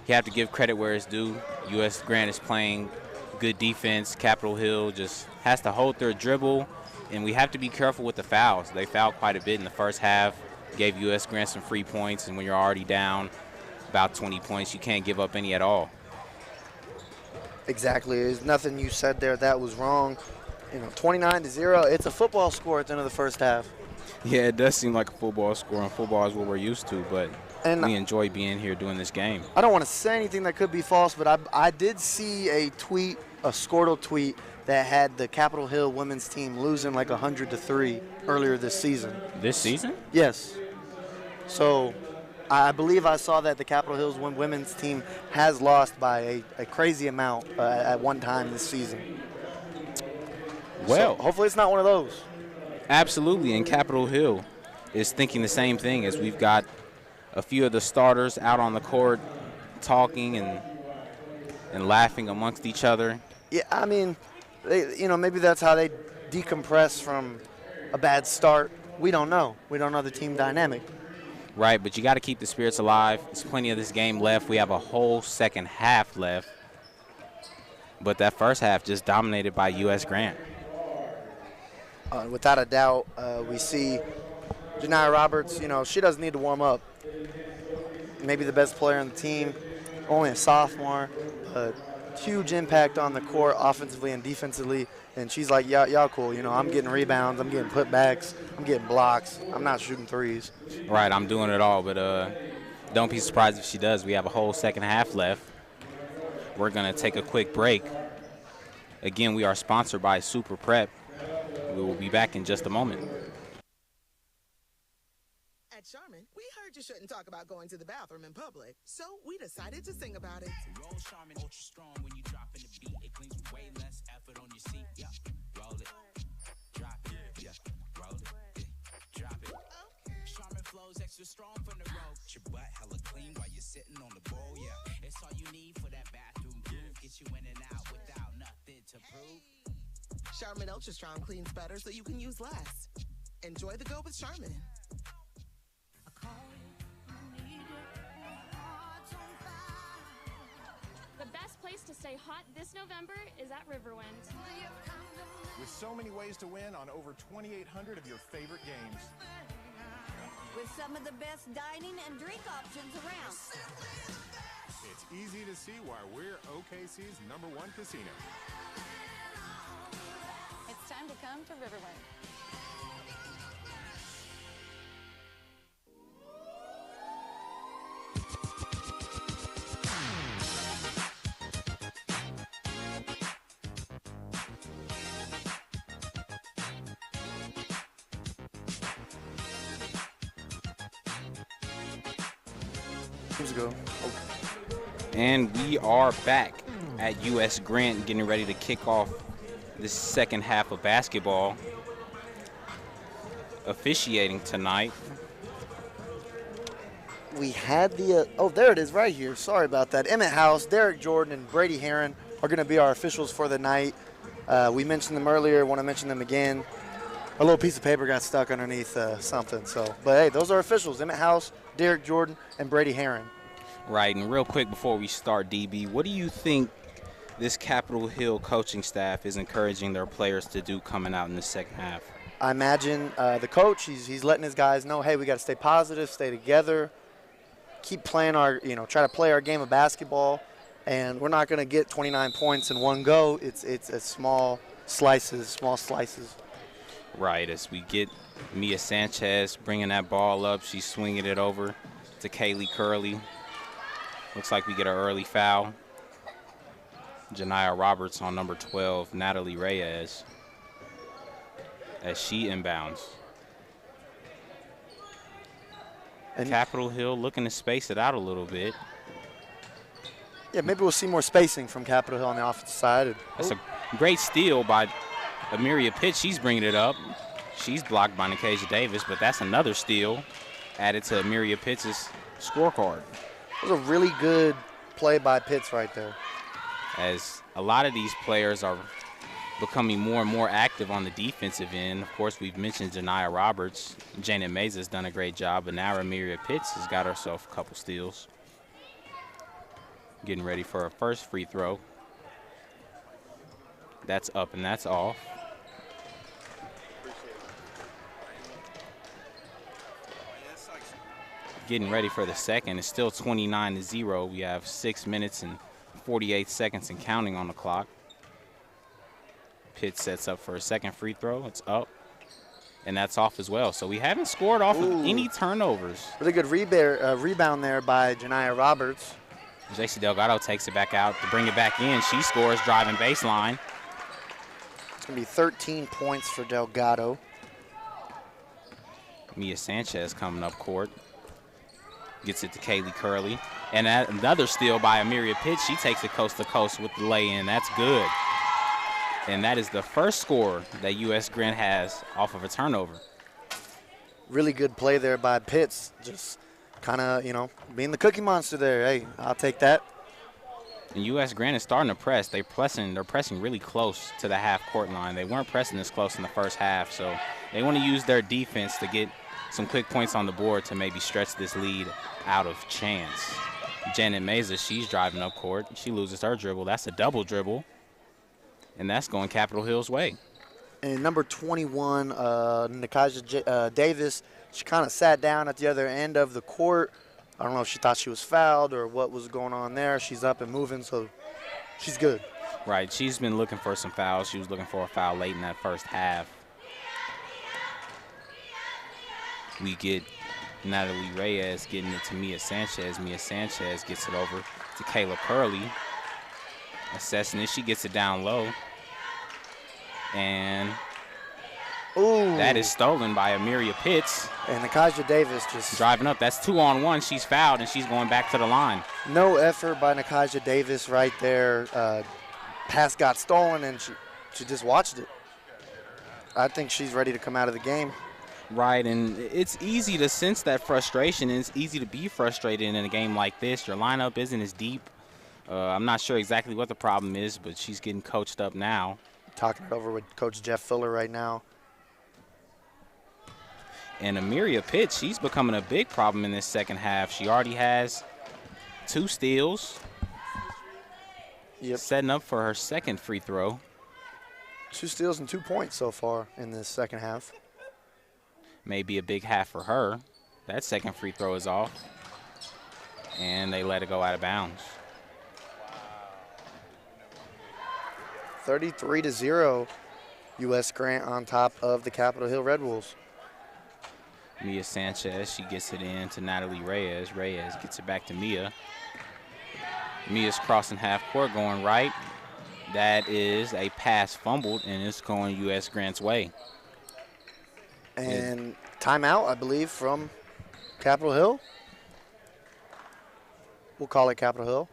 Speaker 2: you have to give credit where it's due. U.S. Grant is playing good defense. Capitol Hill just has to hold their dribble, and we have to be careful with the fouls. They fouled quite a bit in the first half, gave U.S. Grant some free points, and when you're already down about 20 points, you can't give up any at all.
Speaker 1: Exactly. There's nothing you said there that was wrong. 29-0, it's a football score at the end of the first half.
Speaker 2: Yeah, it does seem like a football score, and football is what we're used to, but we enjoy being here doing this game.
Speaker 1: I don't want to say anything that could be false, but I did see a tweet, a Squirtle tweet, that had the Capitol Hill women's team losing like 100-3 earlier this season.
Speaker 2: This season?
Speaker 1: Yes. So I believe I saw that the Capitol Hills women's team has lost by a crazy amount at one time this season.
Speaker 2: Well,
Speaker 1: so hopefully it's not one of those.
Speaker 2: Absolutely, and Capitol Hill is thinking the same thing, as we've got a few of the starters out on the court talking and laughing amongst each other.
Speaker 1: Yeah, I mean, maybe that's how they decompress from a bad start. We don't know. We don't know the team dynamic.
Speaker 2: Right, but you got to keep the spirits alive. There's plenty of this game left. We have a whole second half left. But that first half just dominated by U.S. Grant.
Speaker 1: Without a doubt, we see Janiyah Roberts, she doesn't need to warm up. Maybe the best player on the team, only a sophomore, but huge impact on the court offensively and defensively. And she's like, y'all cool. I'm getting rebounds, I'm getting putbacks, I'm getting blocks. I'm not shooting threes.
Speaker 2: Right, I'm doing it all, but don't be surprised if she does. We have a whole second half left. We're going to take a quick break. Again, we are sponsored by Super Prep. We will be back in just a moment.
Speaker 6: At Charmin, we heard you shouldn't talk about going to the bathroom in public, so we decided to sing about it.
Speaker 7: Roll Charmin ultra strong when you drop in the beat. It cleans with way less effort on your seat. Yeah, roll it, drop it, yeah, roll it, yeah, drop it. Charmin flows extra strong from the road. Your butt hella clean while you're sitting on the bowl. Yeah, it's all you need for that bathroom groove. Get you in and out without nothing to prove.
Speaker 6: Charmin Ultra Strong cleans better so you can use less. Enjoy the go with Charmin.
Speaker 11: stay hot this November is at Riverwind.
Speaker 12: With so many ways to win on over 2,800 of your favorite games.
Speaker 16: With some of the best dining and drink options around.
Speaker 17: It's easy to see why we're OKC's #1 casino.
Speaker 13: It's time to come to Riverwind.
Speaker 1: Go.
Speaker 2: And we are back at U.S. Grant, getting ready to kick off this second half of basketball. Officiating tonight,
Speaker 1: we had the, oh, there it is right here. Sorry about that. Emmett House, Derek Jordan, and Brady Heron are going to be our officials for the night. We mentioned them earlier. Want to mention them again. A little piece of paper got stuck underneath something. So, but hey, those are officials. Emmett House, Derek Jordan, and Brady Heron.
Speaker 2: Right, and real quick before we start, DB, what do you think this Capitol Hill coaching staff is encouraging their players to do coming out in the second half?
Speaker 1: I imagine the coach, he's letting his guys know, hey, we got to stay positive, stay together, keep playing our, try to play our game of basketball, and we're not going to get 29 points in one go. It's small slices.
Speaker 2: Right, as we get Mia Sanchez bringing that ball up, she's swinging it over to Kaylee Curley. Looks like we get an early foul. Janiyah Roberts on number 12, Natalie Reyes, as she inbounds. And Capitol Hill looking to space it out a little bit.
Speaker 1: Yeah, maybe we'll see more spacing from Capitol Hill on the offensive side.
Speaker 2: That's a great steal by Amiria Pitts. She's bringing it up. She's blocked by Nikasia Davis, but that's another steal added to Amiria Pitts' scorecard.
Speaker 1: It was a really good play by Pitts right there.
Speaker 2: As a lot of these players are becoming more and more active on the defensive end. Of course, we've mentioned Janiyah Roberts. Janet Mays has done a great job, but now Amiria Pitts has got herself a couple steals. Getting ready for her first free throw. That's up and that's off. Getting ready for the second. It's still 29-0. We have 6 minutes and 48 seconds and counting on the clock. Pitt sets up for a second free throw. It's up, and that's off as well. So we haven't scored off of any turnovers.
Speaker 1: Really good rebound there by Janiyah Roberts.
Speaker 2: JC Delgado takes it back out to bring it back in. She scores driving baseline.
Speaker 1: It's going to be 13 points for Delgado.
Speaker 2: Mia Sanchez coming up court. Gets it to Kaylee Curley. And another steal by Amiria Pitts. She takes it coast to coast with the lay-in. That's good. And that is the first score that U.S. Grant has off of a turnover.
Speaker 1: Really good play there by Pitts. Just kind of, being the cookie monster there. Hey, I'll take that.
Speaker 2: And U.S. Grant is starting to press. They're pressing really close to the half-court line. They weren't pressing this close in the first half, so they want to use their defense to get some quick points on the board to maybe stretch this lead out of chance. Janet Meza, she's driving up court. She loses her dribble. That's a double dribble, and that's going Capitol Hill's way.
Speaker 1: And number 21, Nikasia Davis, she kind of sat down at the other end of the court. I don't know if she thought she was fouled or what was going on there. She's up and moving, so she's good.
Speaker 2: Right, she's been looking for some fouls. She was looking for a foul late in that first half. We get Natalie Reyes getting it to Mia Sanchez. Mia Sanchez gets it over to Kayla Curley. Assessing it, she gets it down low. And that is stolen by Amiria Pitts.
Speaker 1: And Nikasia Davis just
Speaker 2: driving up. That's 2-on-1. She's fouled, and she's going back to the line.
Speaker 1: No effort by Nikasia Davis right there. Pass got stolen, and she just watched it. I think she's ready to come out of the game.
Speaker 2: Right, and it's easy to sense that frustration, and it's easy to be frustrated in a game like this. Your lineup isn't as deep. I'm not sure exactly what the problem is, but she's getting coached up now.
Speaker 1: Talking it over with Coach Jeff Fuller right now.
Speaker 2: And Amiria Pitts, she's becoming a big problem in this second half. She already has 2 steals.
Speaker 1: Yep.
Speaker 2: Setting up for her second free throw.
Speaker 1: 2 steals and 2 points so far in this second half.
Speaker 2: Maybe a big half for her. That second free throw is off. And they let it go out of bounds.
Speaker 1: 33-0, U.S. Grant on top of the Capitol Hill Red Wolves.
Speaker 2: Mia Sanchez, she gets it in to Natalie Reyes. Reyes gets it back to Mia. Mia's crossing half court, going right. That is a pass fumbled, and it's going U.S. Grant's way.
Speaker 1: And timeout, I believe, from Capitol Hill. We'll call it Capitol Hill.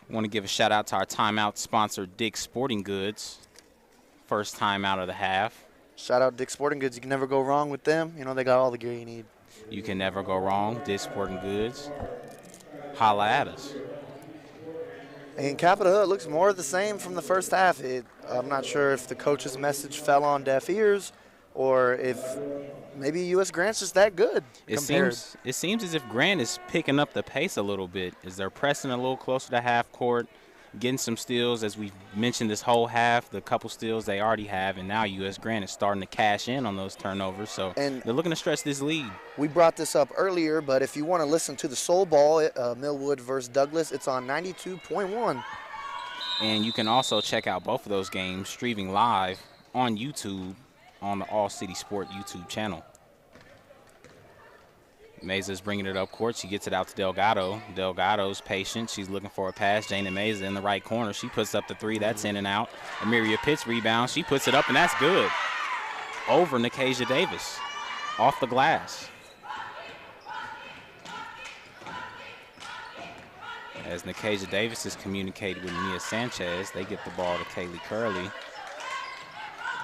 Speaker 2: I want to give a shout out to our timeout sponsor, Dick's Sporting Goods. First timeout of the half.
Speaker 1: Shout out Dick's Sporting Goods. You can never go wrong with them. You know, they got all the gear you need.
Speaker 2: You can never go wrong. Dick's Sporting Goods. Holla at us.
Speaker 1: And Capitol Hill, it looks more of the same from the first half. I'm not sure if the coach's message fell on deaf ears or if maybe U.S. Grant's just that good.
Speaker 2: It seems as if Grant is picking up the pace a little bit as they're pressing a little closer to half court, getting some steals. As we've mentioned this whole half, the couple steals they already have, and now U.S. Grant is starting to cash in on those turnovers. So they're looking to stretch this lead.
Speaker 1: We brought this up earlier, but if you want to listen to the Soul Ball, Millwood versus Douglas, it's on 92.1.
Speaker 2: And you can also check out both of those games streaming live on YouTube on the All City Sport YouTube channel. Meza's bringing it up court. She gets it out to Delgado. Delgado's patient. She's looking for a pass. Jana Meza in the right corner. She puts up the three. That's in and out. Amiria Pitts rebounds. She puts it up, and that's good. Over Nikasia Davis. Off the glass. As Nikasia Davis is communicated with Mia Sanchez, they get the ball to Kaylee Curley.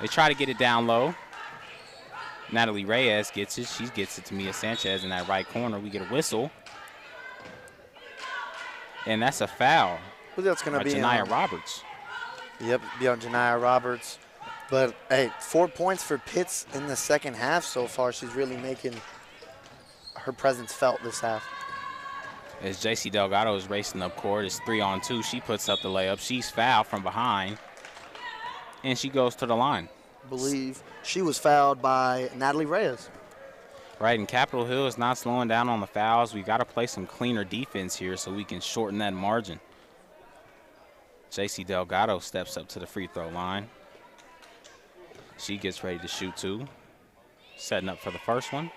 Speaker 2: They try to get it down low. Natalie Reyes gets it. She gets it to Mia Sanchez in that right corner. We get a whistle. And that's a foul.
Speaker 1: Well, that's going to be
Speaker 2: Janiyah Roberts.
Speaker 1: Yep, be on Janiyah Roberts. But, hey, 4 points for Pitts in the second half so far. She's really making her presence felt this half.
Speaker 2: As JC Delgado is racing up court, it's 3-on-2. She puts up the layup. She's fouled from behind. And she goes to the line.
Speaker 1: Believe she was fouled by Natalie Reyes.
Speaker 2: Right, and Capitol Hill is not slowing down on the fouls. We got to play some cleaner defense here so we can shorten that margin. JC Delgado steps up to the free throw line. She gets ready to shoot two. Setting up for the first one.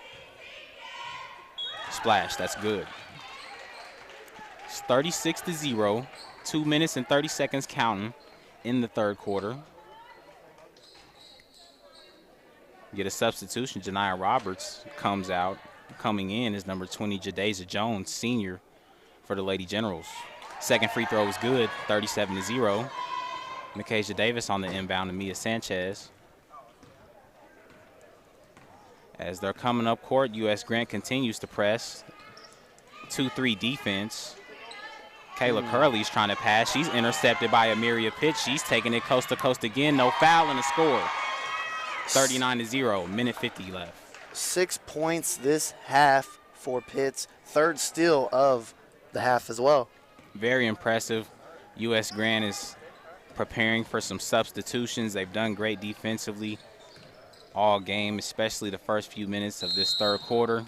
Speaker 2: Splash, that's good. It's 36-0, 2 minutes and 30 seconds counting in the third quarter. Get a substitution. Janiyah Roberts comes out. Coming in is number 20, Jadeja Jones, senior for the Lady Generals. Second free throw is good, 37-0. Nikasia Davis on the inbound to Mia Sanchez. As they're coming up court, U.S. Grant continues to press. 2-3 defense. Kayla Curley's trying to pass. She's intercepted by Amiria Pitts. She's taking it coast to coast again. No foul and a score. 39-0, minute 50 left.
Speaker 1: 6 points this half for Pitts. Third steal of the half as well.
Speaker 2: Very impressive. U.S. Grant is preparing for some substitutions. They've done great defensively all game, especially the first few minutes of this third quarter.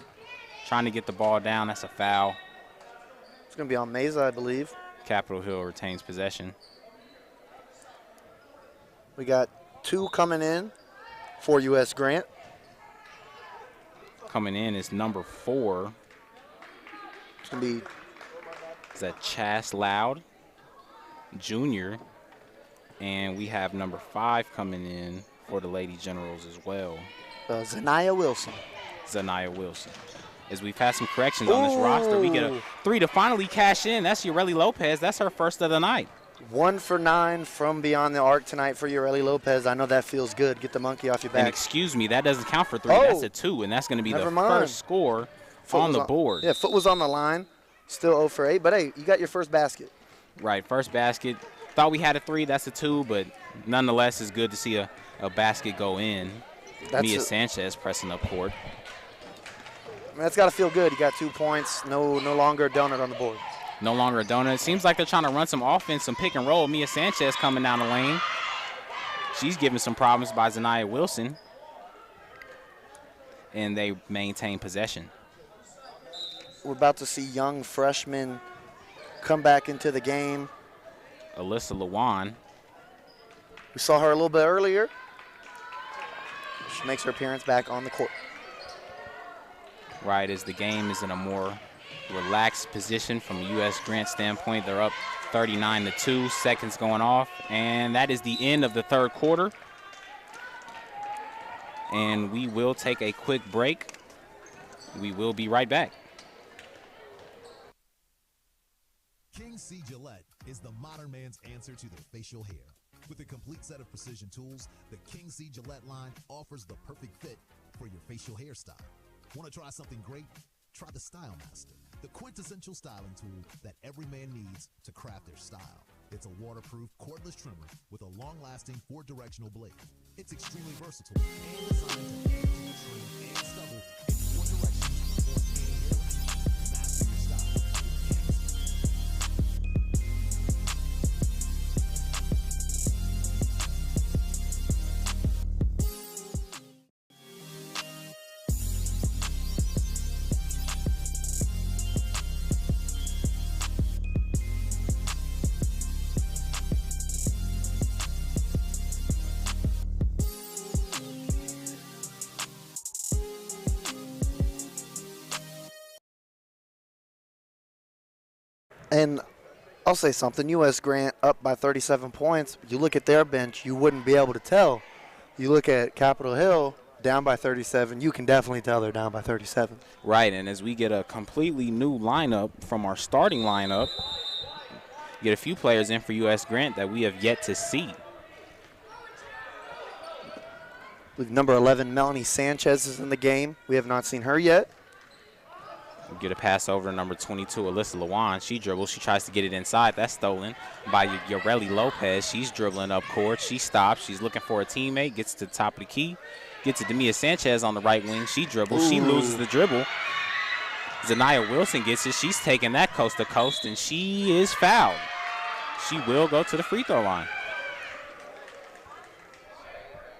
Speaker 2: Trying to get the ball down. That's a foul.
Speaker 1: It's going to be on Meza, I believe.
Speaker 2: Capitol Hill retains possession.
Speaker 1: We got 2 coming in for U.S. Grant.
Speaker 2: Coming in is number 4.
Speaker 1: It's going to be.
Speaker 2: Is that Chas Loud Jr. And we have number 5 coming in for the Lady Generals as well.
Speaker 1: Zaniyah Wilson.
Speaker 2: Zaniyah Wilson. As we've had some corrections on this roster, we get a 3 to finally cash in. That's Ureli Lopez. That's her first of the night.
Speaker 1: 1 for 9 from beyond the arc tonight for Ureli Lopez. I know that feels good. Get the monkey off your back.
Speaker 2: And excuse me, that doesn't count for 3. That's a 2, and that's going to be the first score on the board.
Speaker 1: Yeah, Foot was on the line. Still 0 for 8, but hey, you got your first basket.
Speaker 2: Right, first basket. Thought we had a 3. That's a 2, but nonetheless, it's good to see a basket go in. Mia Sanchez pressing up court.
Speaker 1: I mean, that's got to feel good. You got 2 points. No longer a donut on the board.
Speaker 2: No longer a donut. It seems like they're trying to run some offense, some pick and roll. Mia Sanchez coming down the lane. She's given some problems by Zanaya Wilson. And they maintain possession.
Speaker 1: We're about to see young freshmen come back into the game.
Speaker 2: Alyssa Lewan.
Speaker 1: We saw her a little bit earlier. She makes her appearance back on the court.
Speaker 2: Right, as the game is in a more relaxed position from a U.S. Grant standpoint. They're up 39-2, seconds going off, and that is the end of the third quarter. And we will take a quick break. We will be right back.
Speaker 18: King C. Gillette is the modern man's answer to their facial hair. With a complete set of precision tools, the King C. Gillette line offers the perfect fit for your facial hairstyle. Want to try something great? Try the Style Master, the quintessential styling tool that every man needs to craft their style. It's a waterproof, cordless trimmer with a long-lasting 4-directional blade. It's extremely versatile and designed to trim and stubble in 4 directions on any hairline. Master your style with King C.
Speaker 1: And I'll say something. U.S. Grant up by 37 points. You look at their bench, you wouldn't be able to tell. You look at Capitol Hill down by 37, you can definitely tell they're down by 37.
Speaker 2: Right, and as we get a completely new lineup from our starting lineup, get a few players in for U.S. Grant that we have yet to see.
Speaker 1: With number 11, Melanie Sanchez is in the game. We have not seen her yet.
Speaker 2: We get a pass over to number 22, Alyssa Lewan. She dribbles. She tries to get it inside. That's stolen by Yoreli Lopez. She's dribbling up court. She stops. She's looking for a teammate. Gets to the top of the key. Gets to Demia Sanchez on the right wing. She dribbles. Ooh. She loses the dribble. Zanaya Wilson gets it. She's taking that coast to coast, and she is fouled. She will go to the free throw line.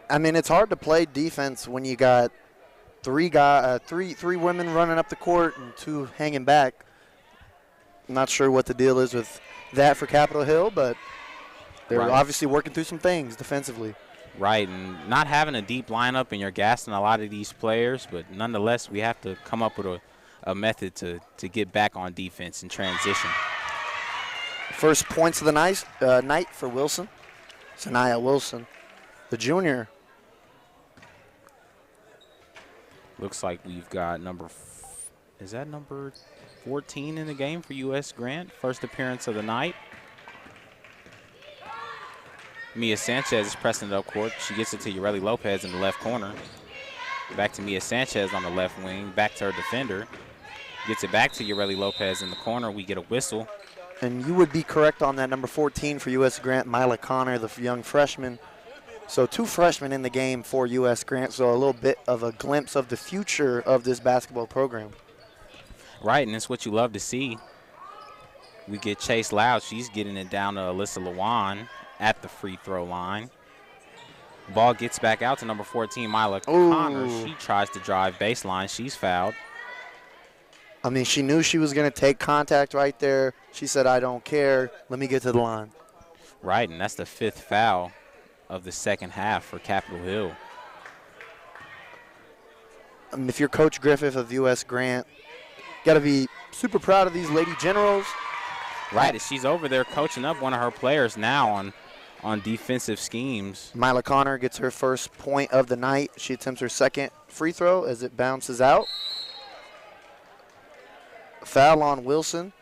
Speaker 1: I mean, it's hard to play defense when you got three women running up the court and 2 hanging back. I'm not sure what the deal is with that for Capitol Hill, but they're obviously working through some things defensively.
Speaker 2: Right, and not having a deep lineup, and you're gassing a lot of these players, but nonetheless, we have to come up with a method to get back on defense and transition.
Speaker 1: First points of the night for Wilson. Zanaya Wilson, the junior.
Speaker 2: Looks like we've got is that number 14 in the game for U.S. Grant? First appearance of the night. Mia Sanchez is pressing it up court. She gets it to Yoreli Lopez in the left corner. Back to Mia Sanchez on the left wing. Back to her defender. Gets it back to Yoreli Lopez in the corner. We get a whistle.
Speaker 1: And you would be correct on that. Number 14 for U.S. Grant, Mila Connor, the young freshman. So 2 freshmen in the game for U.S. Grant, so a little bit of a glimpse of the future of this basketball program.
Speaker 2: Right, and it's what you love to see. We get Chase Loud. She's getting it down to Alyssa Lewan at the free throw line. Ball gets back out to number 14, Mila Connor. She tries to drive baseline. She's fouled.
Speaker 1: I mean, she knew she was going to take contact right there. She said, I don't care. Let me get to the line.
Speaker 2: Right, and that's the 5th foul of the second half for Capitol Hill.
Speaker 1: I mean, if you're Coach Griffith of U.S. Grant, you got to be super proud of these Lady Generals.
Speaker 2: Right, she's over there coaching up one of her players now on defensive schemes.
Speaker 1: Mila Connor gets her first point of the night. She attempts her second free throw as it bounces out. Foul on Wilson.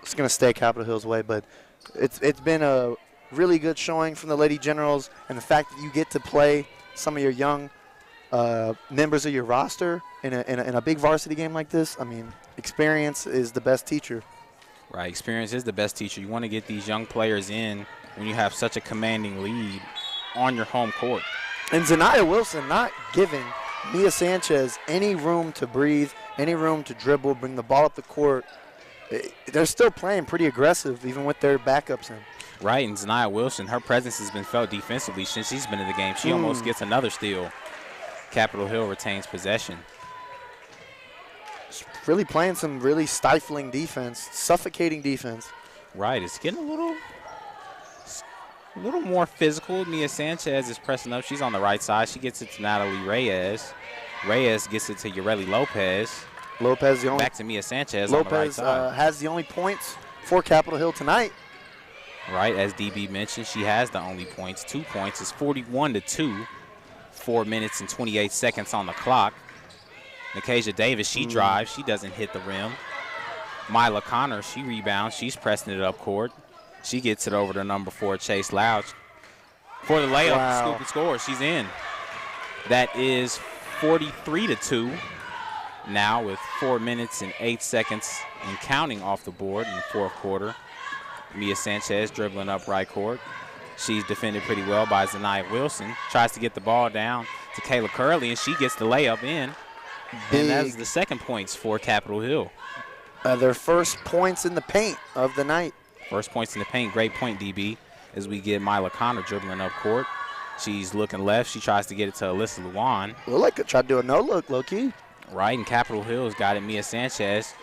Speaker 1: It's going to stay Capitol Hill's way, but it's been a really good showing from the Lady Generals, and the fact that you get to play some of your young members of your roster in a big varsity game like this. I mean, experience is the best teacher.
Speaker 2: Right, experience is the best teacher. You want to get these young players in when you have such a commanding lead on your home court.
Speaker 1: And Zanaya Wilson not giving Mia Sanchez any room to breathe, any room to dribble, bring the ball up the court. they're still playing pretty aggressive, even with their backups in.
Speaker 2: Right, and Zaniyah Wilson, her presence has been felt defensively since she's been in the game. She almost gets another steal. Capitol Hill retains possession.
Speaker 1: Really playing some really stifling defense, suffocating defense.
Speaker 2: Right, it's getting a little more physical. Mia Sanchez is pressing up. She's on the right side. She gets it to Natalie Reyes. Reyes gets it to Ureli Lopez.
Speaker 1: Lopez the only
Speaker 2: back to Mia Sanchez on the right side.
Speaker 1: Lopez has the only points for Capitol Hill tonight.
Speaker 2: Right, as DB mentioned, she has the only points. 2 points. It's 41-2. 4 minutes and 28 seconds on the clock. Nikasia Davis, she drives. She doesn't hit the rim. Mila Connor, she rebounds. She's pressing it up court. She gets it over to number 4, Chase Loud. For the layup, scoop and score. She's in. That is 43-2. Now with 4 minutes and 8 seconds and counting off the board in the fourth quarter. Mia Sanchez dribbling up right court. She's defended pretty well by Zaniyah Wilson. Tries to get the ball down to Kayla Curley, and she gets the layup in. And that's the second points for Capitol Hill.
Speaker 1: Their first points in the paint of the night.
Speaker 2: First points in the paint. Great point, DB, as we get Mila Connor dribbling up court. She's looking left. She tries to get it to Alyssa Luan.
Speaker 1: Look like it. Tried to do a no-look, low-key.
Speaker 2: Right, and Capitol Hill has got it. Mia Sanchez.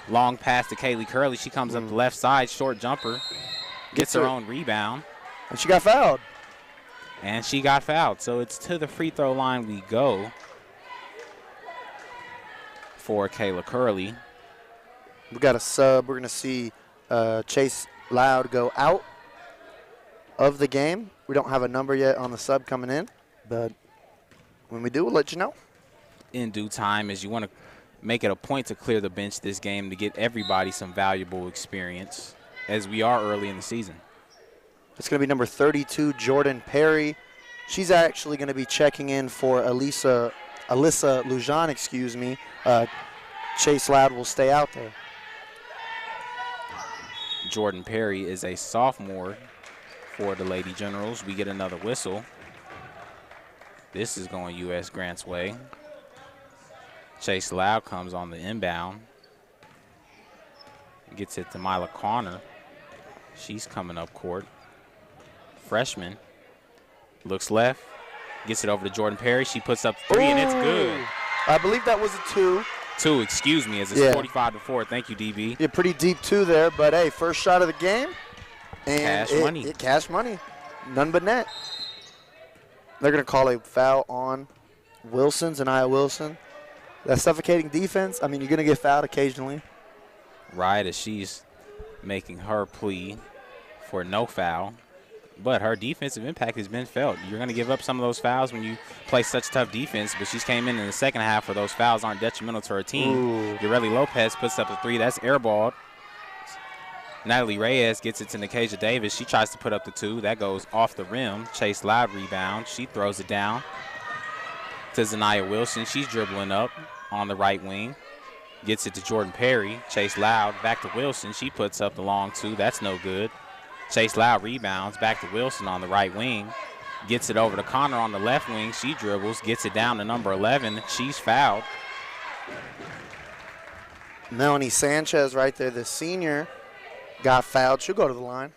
Speaker 2: Long pass to Kaylee Curley. She comes up the left side. Short jumper. Gets her own rebound.
Speaker 1: And she got fouled.
Speaker 2: And she got fouled. So it's to the free throw line we go for Kayla Curley.
Speaker 1: We got a sub. We're going to see Chase Loud go out of the game. We don't have a number yet on the sub coming in, but when we do, we'll let you know.
Speaker 2: In due time, as you want to make it a point to clear the bench this game to get everybody some valuable experience, as we are early in the season.
Speaker 1: It's going to be number 32, Jordan Perry. She's actually going to be checking in for Alyssa Lujan, Chase Loud will stay out there.
Speaker 2: Jordan Perry is a sophomore for the Lady Generals. We get another whistle. This is going U.S. Grant's way. Chase Loud comes on the inbound. Gets it to Mila Connor. She's coming up court. Freshman. Looks left. Gets it over to Jordan Perry. She puts up 3, and it's good.
Speaker 1: I believe that was a 2.
Speaker 2: 2, excuse me, as it's 45-4. Thank you, DB.
Speaker 1: Yeah, pretty deep 2 there, but hey, first shot of the game. And
Speaker 2: cash money.
Speaker 1: Cash money. None but net. They're going to call a foul on Wilson, Zaniyah Wilson. That suffocating defense, I mean, you're going to get fouled occasionally.
Speaker 2: Right, as she's making her plea for no foul. But her defensive impact has been felt. You're going to give up some of those fouls when you play such tough defense, but she's came in the second half where those fouls aren't detrimental to her team. Ureli Lopez puts up a 3. That's airballed. Natalie Reyes gets it to Nikasia Davis. She tries to put up the 2. That goes off the rim. Chase Loud rebound. She throws it down to Zaniyah Wilson. She's dribbling up on the right wing. Gets it to Jordan Perry. Chase Loud back to Wilson. She puts up the long 2. That's no good. Chase Loud rebounds back to Wilson on the right wing. Gets it over to Connor on the left wing. She dribbles. Gets it down to number 11. She's fouled.
Speaker 1: Melanie Sanchez right there, the senior, got fouled. She'll go to the line.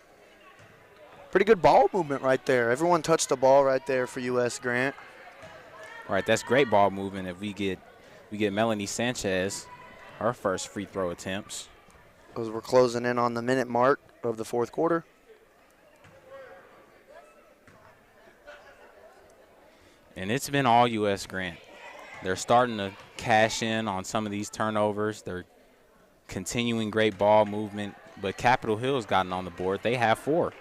Speaker 1: Pretty good ball movement right there. Everyone touched the ball right there for U.S. Grant.
Speaker 2: All right, that's great ball movement. If we get Melanie Sanchez her first free throw attempts.
Speaker 1: As we're closing in on the minute mark of the fourth quarter.
Speaker 2: And it's been all U.S. Grant. They're starting to cash in on some of these turnovers. They're continuing great ball movement, but Capitol Hill has gotten on the board. They have 4.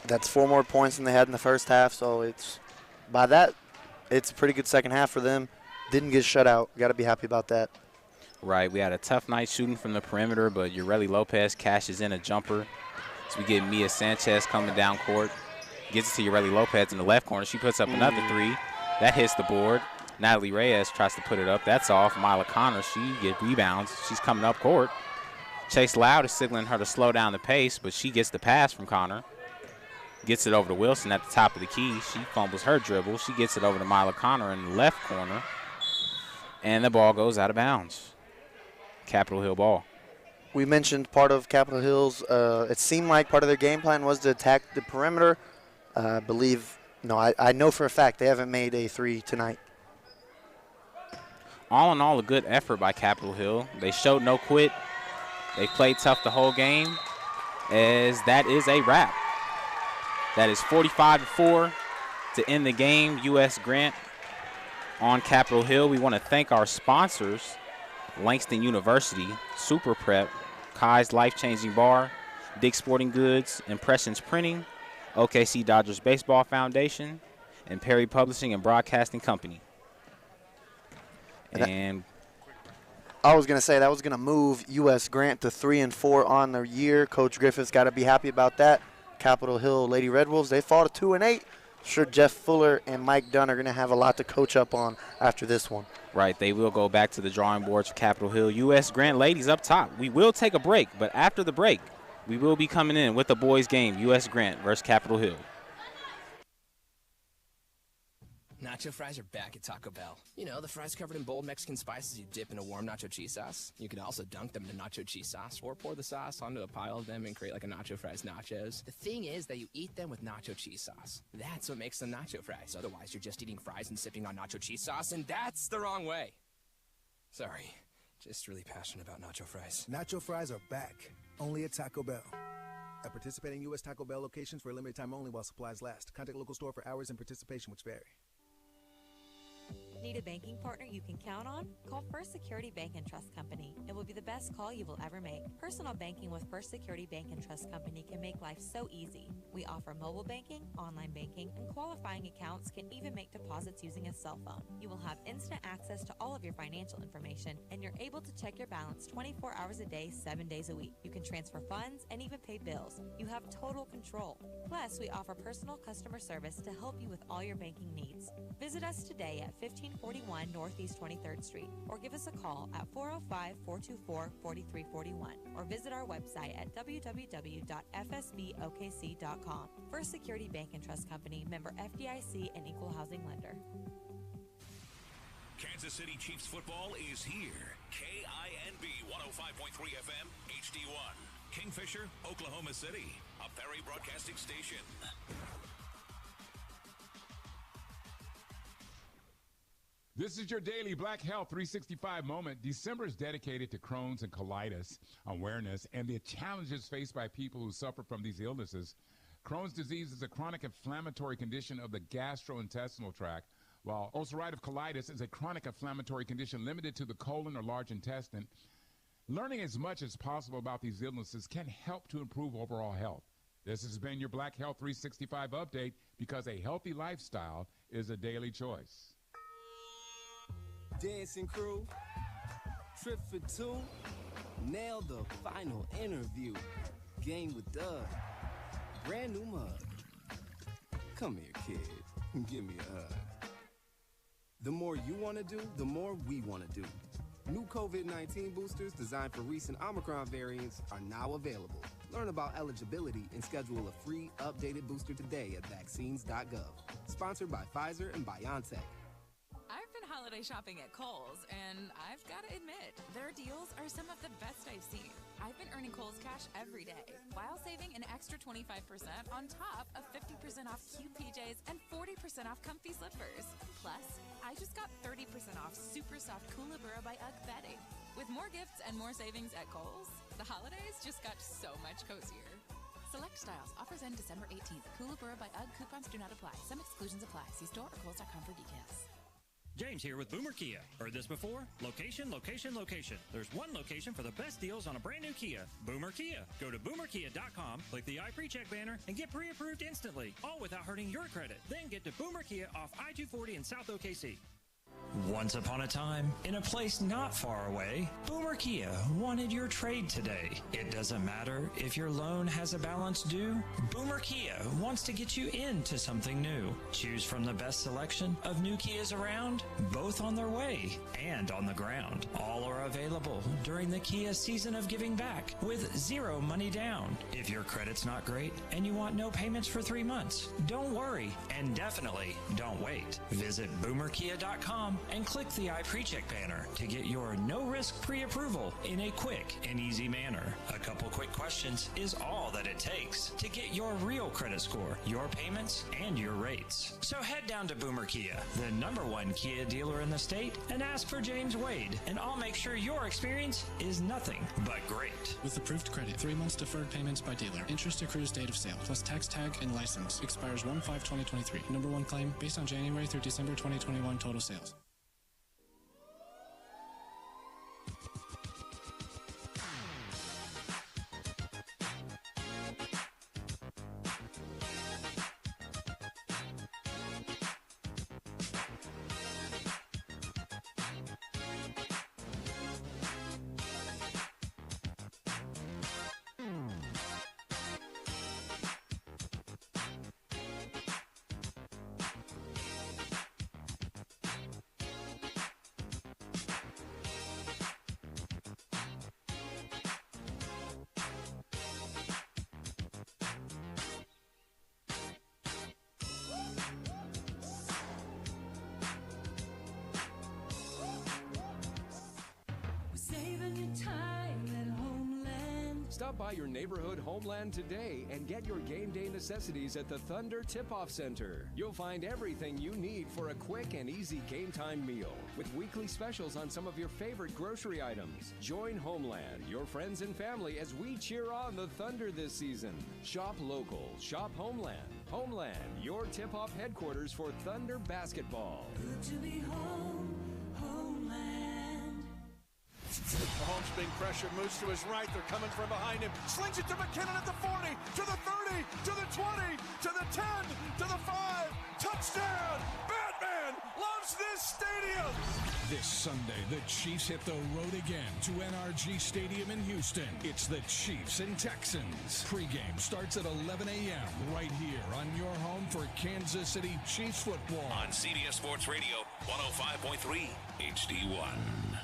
Speaker 1: That's 4 more points than they had in the first half, so it's by that, it's a pretty good second half for them. Didn't get shut out. Got to be happy about that.
Speaker 2: Right, we had a tough night shooting from the perimeter, but Ureli Lopez cashes in a jumper. So we get Mia Sanchez coming down court. Gets it to Ureli Lopez in the left corner. She puts up another 3. That hits the board. Natalie Reyes tries to put it up. That's off. Mila Connor, she gets rebounds. She's coming up court. Chase Loud is signaling her to slow down the pace, but she gets the pass from Connor. Gets it over to Wilson at the top of the key. She fumbles her dribble. She gets it over to Mila Connor in the left corner. And the ball goes out of bounds. Capitol Hill ball.
Speaker 1: we mentioned part of Capitol Hill's, it seemed like part of their game plan was to attack the perimeter. I know for a fact they haven't made a three tonight.
Speaker 2: All in all, a good effort by Capitol Hill. They showed no quit. They played tough the whole game, as that is a wrap. That is 45-4 to end the game. U.S. Grant on Capitol Hill. We want to thank our sponsors, Langston University, Super Prep, Kai's Life-Changing Bar, Dick's Sporting Goods, Impressions Printing, OKC Dodgers Baseball Foundation, and Perry Publishing and Broadcasting Company. And
Speaker 1: I was going to say that was going to move U.S. Grant to 3-4 on the year. Coach Griffith's got to be happy about that. Capitol Hill Lady Red Wolves, they fall to 2-8. Sure, Jeff Fuller and Mike Dunn are going to have a lot to coach up on after this one.
Speaker 2: Right, they will go back to the drawing boards for Capitol Hill. U.S. Grant ladies up top. We will take a break, but after the break, we will be coming in with the boys' game, U.S. Grant versus Capitol Hill.
Speaker 19: Nacho fries are back at Taco Bell. You know, the fries covered in bold Mexican spices you dip in a warm nacho cheese sauce. You can also dunk them in nacho cheese sauce or pour the sauce onto a pile of them and create like a nacho fries nachos. The thing is that you eat them with nacho cheese sauce. That's what makes them nacho fries. Otherwise, you're just eating fries and sipping on nacho cheese sauce, and that's the wrong way. Sorry, just really passionate about nacho fries.
Speaker 20: Nacho fries are back, only at Taco Bell. At participating U.S. Taco Bell locations for a limited time only while supplies last. Contact local store for hours and participation which vary.
Speaker 10: Need a banking partner you can count on? Call First Security Bank and Trust Company. It will be the best call you will ever make. Personal banking with First Security Bank and Trust Company can make life so easy. We offer mobile banking, online banking, and qualifying accounts can even make deposits using a cell phone. You will have instant access to all of your financial information, and you're able to check your balance 24 hours a day, 7 days a week. You can transfer funds and even pay bills. You have total control. Plus, we offer personal customer service to help you with all your banking needs. Visit us today at 1541 Northeast 23rd Street, or give us a call at 405-424-4341, or visit our website at www.fsbokc.com. First Security Bank and Trust Company, member FDIC and equal housing lender.
Speaker 3: Kansas City Chiefs football is here. KINB 105.3 FM, HD1. Kingfisher, Oklahoma City, a Perry Broadcasting Station.
Speaker 17: This is your daily Black Health 365 moment. December is dedicated to Crohn's and colitis awareness and the challenges faced by people who suffer from these illnesses. Crohn's disease is a chronic inflammatory condition of the gastrointestinal tract, while ulcerative colitis is a chronic inflammatory condition limited to the colon or large intestine. Learning as much as possible about these illnesses can help to improve overall health. This has been your Black Health 365 update, because a healthy lifestyle is a daily choice.
Speaker 21: Dancing crew, trip for two, nail the final interview. Game with Doug, brand new mug. Come here, kid, give me a hug. The more you want to do, the more we want to do. New COVID-19 boosters designed for recent Omicron variants are now available. Learn about eligibility and schedule a free updated booster today at vaccines.gov. Sponsored by Pfizer and BioNTech.
Speaker 22: I've been holiday shopping at Kohl's, and I've got to admit, their deals are some of the best I've seen. I've been earning Kohl's Cash every day, while saving an extra 25% on top of 50% off cute PJs and 40% off comfy slippers. Plus, I just got 30% off super soft Koolyburra by UGG bedding. With more gifts and more savings at Kohl's, the holidays just got so much cozier. Select styles. Offers end December 18th. Koolyburra by UGG. Coupons do not apply. Some exclusions apply. See store or Kohls.com for details.
Speaker 8: James here with Boomer Kia. Heard this before? Location, location, location. There's one location for the best deals on a brand new Kia. Boomer Kia. Go to boomerkia.com, click the iPrecheck banner, and get pre-approved instantly. All without hurting your credit. Then get to Boomer Kia off I-240 in South OKC. Once upon a time, in a place not far away, Boomer Kia wanted your trade today. It doesn't matter if your loan has a balance due. Boomer Kia wants to get you into something new. Choose from the best selection of new Kias around, both on their way and on the ground. All are available during the Kia season of giving back with zero money down. If your credit's not great and you want no payments for 3 months, don't worry and definitely don't wait. Visit boomerkia.com and click the iPreCheck banner to get your no-risk pre-approval in a quick and easy manner. A couple quick questions is all that it takes to get your real credit score, your payments, and your rates. So head down to Boomer Kia, the #1 Kia dealer in the state, and ask for James Wade, and I'll make sure your experience is nothing but great.
Speaker 4: With approved credit, 3 months deferred payments by dealer. Interest accrues date of sale, plus tax tag and license. Expires 1/5/2023. #1 claim based on January through December 2021 total sales.
Speaker 9: Stop by your neighborhood Homeland today and get your game day necessities at the Thunder Tip-Off Center. You'll find everything you need for a quick and easy game time meal with weekly specials on some of your favorite grocery items. Join Homeland, your friends and family, as we cheer on the Thunder this season. Shop local, shop Homeland. Homeland, your tip-off headquarters for Thunder basketball.
Speaker 23: Good to be home, Homeland.
Speaker 12: Mahomes being pressured, moves to his right. They're coming from behind him. Slings it to McKinnon at the 40, to the 30, to the 20, to the 10, to the 5. Touchdown! Batman loves this stadium!
Speaker 3: This Sunday, the Chiefs hit the road again to NRG Stadium in Houston. It's the Chiefs and Texans. Pre-game starts at 11 a.m. right here on your home for Kansas City Chiefs football.
Speaker 24: On CBS Sports Radio, 105.3 HD1.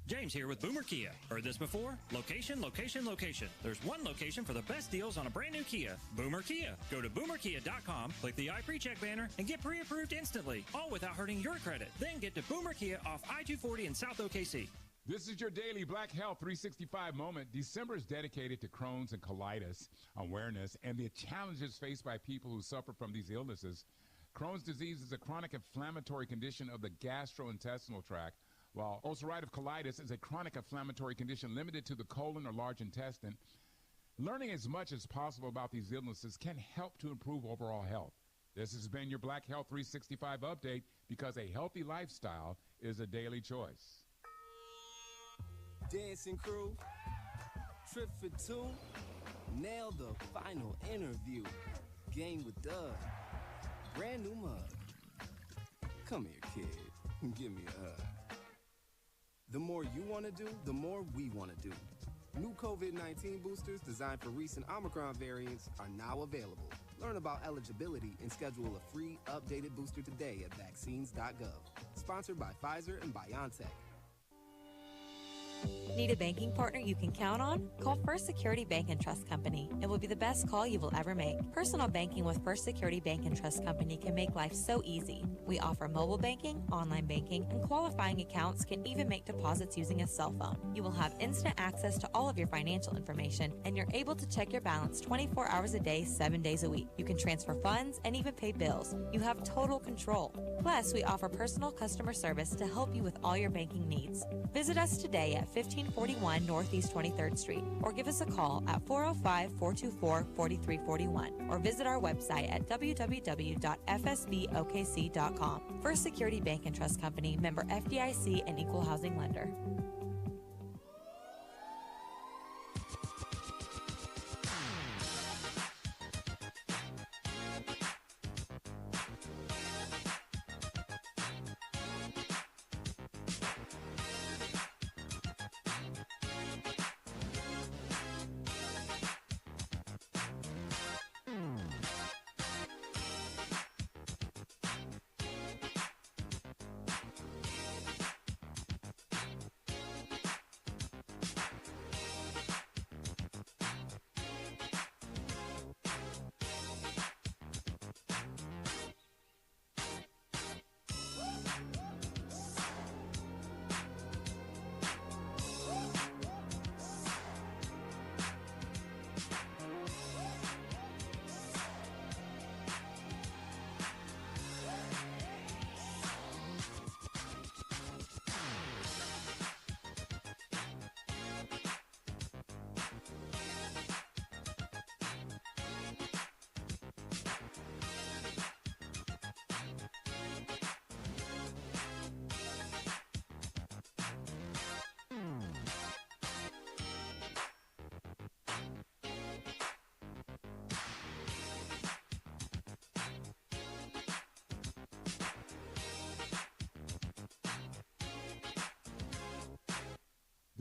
Speaker 8: James here with Boomer Kia. Heard this before? Location, location, location. There's one location for the best deals on a brand new Kia. Boomer Kia. Go to boomerkia.com, click the iPreCheck banner, and get pre-approved instantly, all without hurting your credit. Then get to Boomer Kia off I-240 in South OKC.
Speaker 17: This is your daily Black Health 365 moment. December is dedicated to Crohn's and colitis awareness and the challenges faced by people who suffer from these illnesses. Crohn's disease is a chronic inflammatory condition of the gastrointestinal tract, while ulcerative colitis is a chronic inflammatory condition limited to the colon or large intestine. Learning as much as possible about these illnesses can help to improve overall health. This has been your Black Health 365 update, because a healthy lifestyle is a daily choice.
Speaker 21: Dancing crew, trip for two, nail the final interview. Game with Doug, brand new mug. Come here, kid, give me a hug. The more you want to do, the more we want to do. New COVID-19 boosters designed for recent Omicron variants are now available. Learn about eligibility and schedule a free updated booster today at vaccines.gov. Sponsored by Pfizer and BioNTech.
Speaker 10: Need a banking partner you can count on? Call First Security Bank and Trust Company. It will be the best call you will ever make. Personal banking with First Security Bank and Trust Company can make life so easy. We offer mobile banking, online banking, and qualifying accounts can even make deposits using a cell phone. You will have instant access to all of your financial information, and you're able to check your balance 24 hours a day, 7 days a week. You can transfer funds and even pay bills. You have total control. Plus, we offer personal customer service to help you with all your banking needs. Visit us today at 1541 Northeast 23rd Street, or give us a call at 405-424-4341, or visit our website at www.fsbokc.com. First Security Bank and Trust Company, member FDIC and equal housing lender.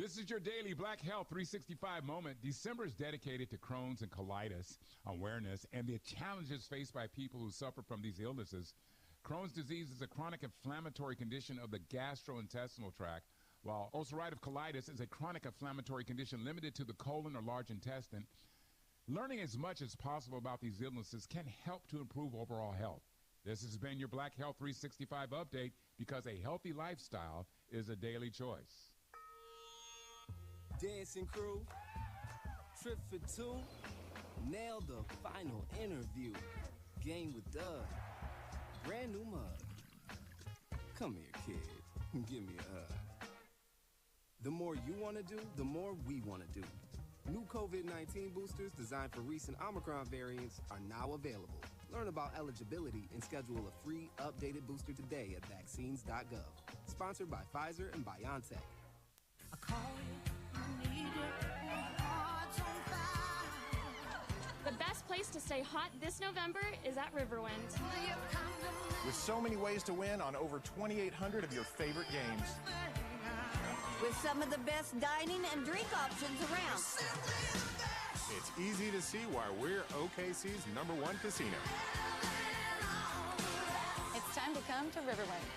Speaker 17: This is your daily Black Health 365 moment. December is dedicated to Crohn's and colitis awareness and the challenges faced by people who suffer from these illnesses. Crohn's disease is a chronic inflammatory condition of the gastrointestinal tract, while ulcerative colitis is a chronic inflammatory condition limited to the colon or large intestine. Learning as much as possible about these illnesses can help to improve overall health. This has been your Black Health 365 update, because a healthy lifestyle is a daily choice.
Speaker 21: Dancing crew, trip for two, nailed the final interview. Game with Doug, brand new mug. Come here, kid, give me a hug. The more you want to do, the more we want to do. New COVID-19 boosters designed for recent Omicron variants are now available. Learn about eligibility and schedule a free updated booster today at vaccines.gov. Sponsored by Pfizer and BioNTech.
Speaker 11: The best place to stay hot this November is at Riverwind.
Speaker 12: With so many ways to win on over 2,800 of your favorite games.
Speaker 16: With some of the best dining and drink options around.
Speaker 12: It's easy to see why we're OKC's #1 casino.
Speaker 13: It's time to come to Riverwind.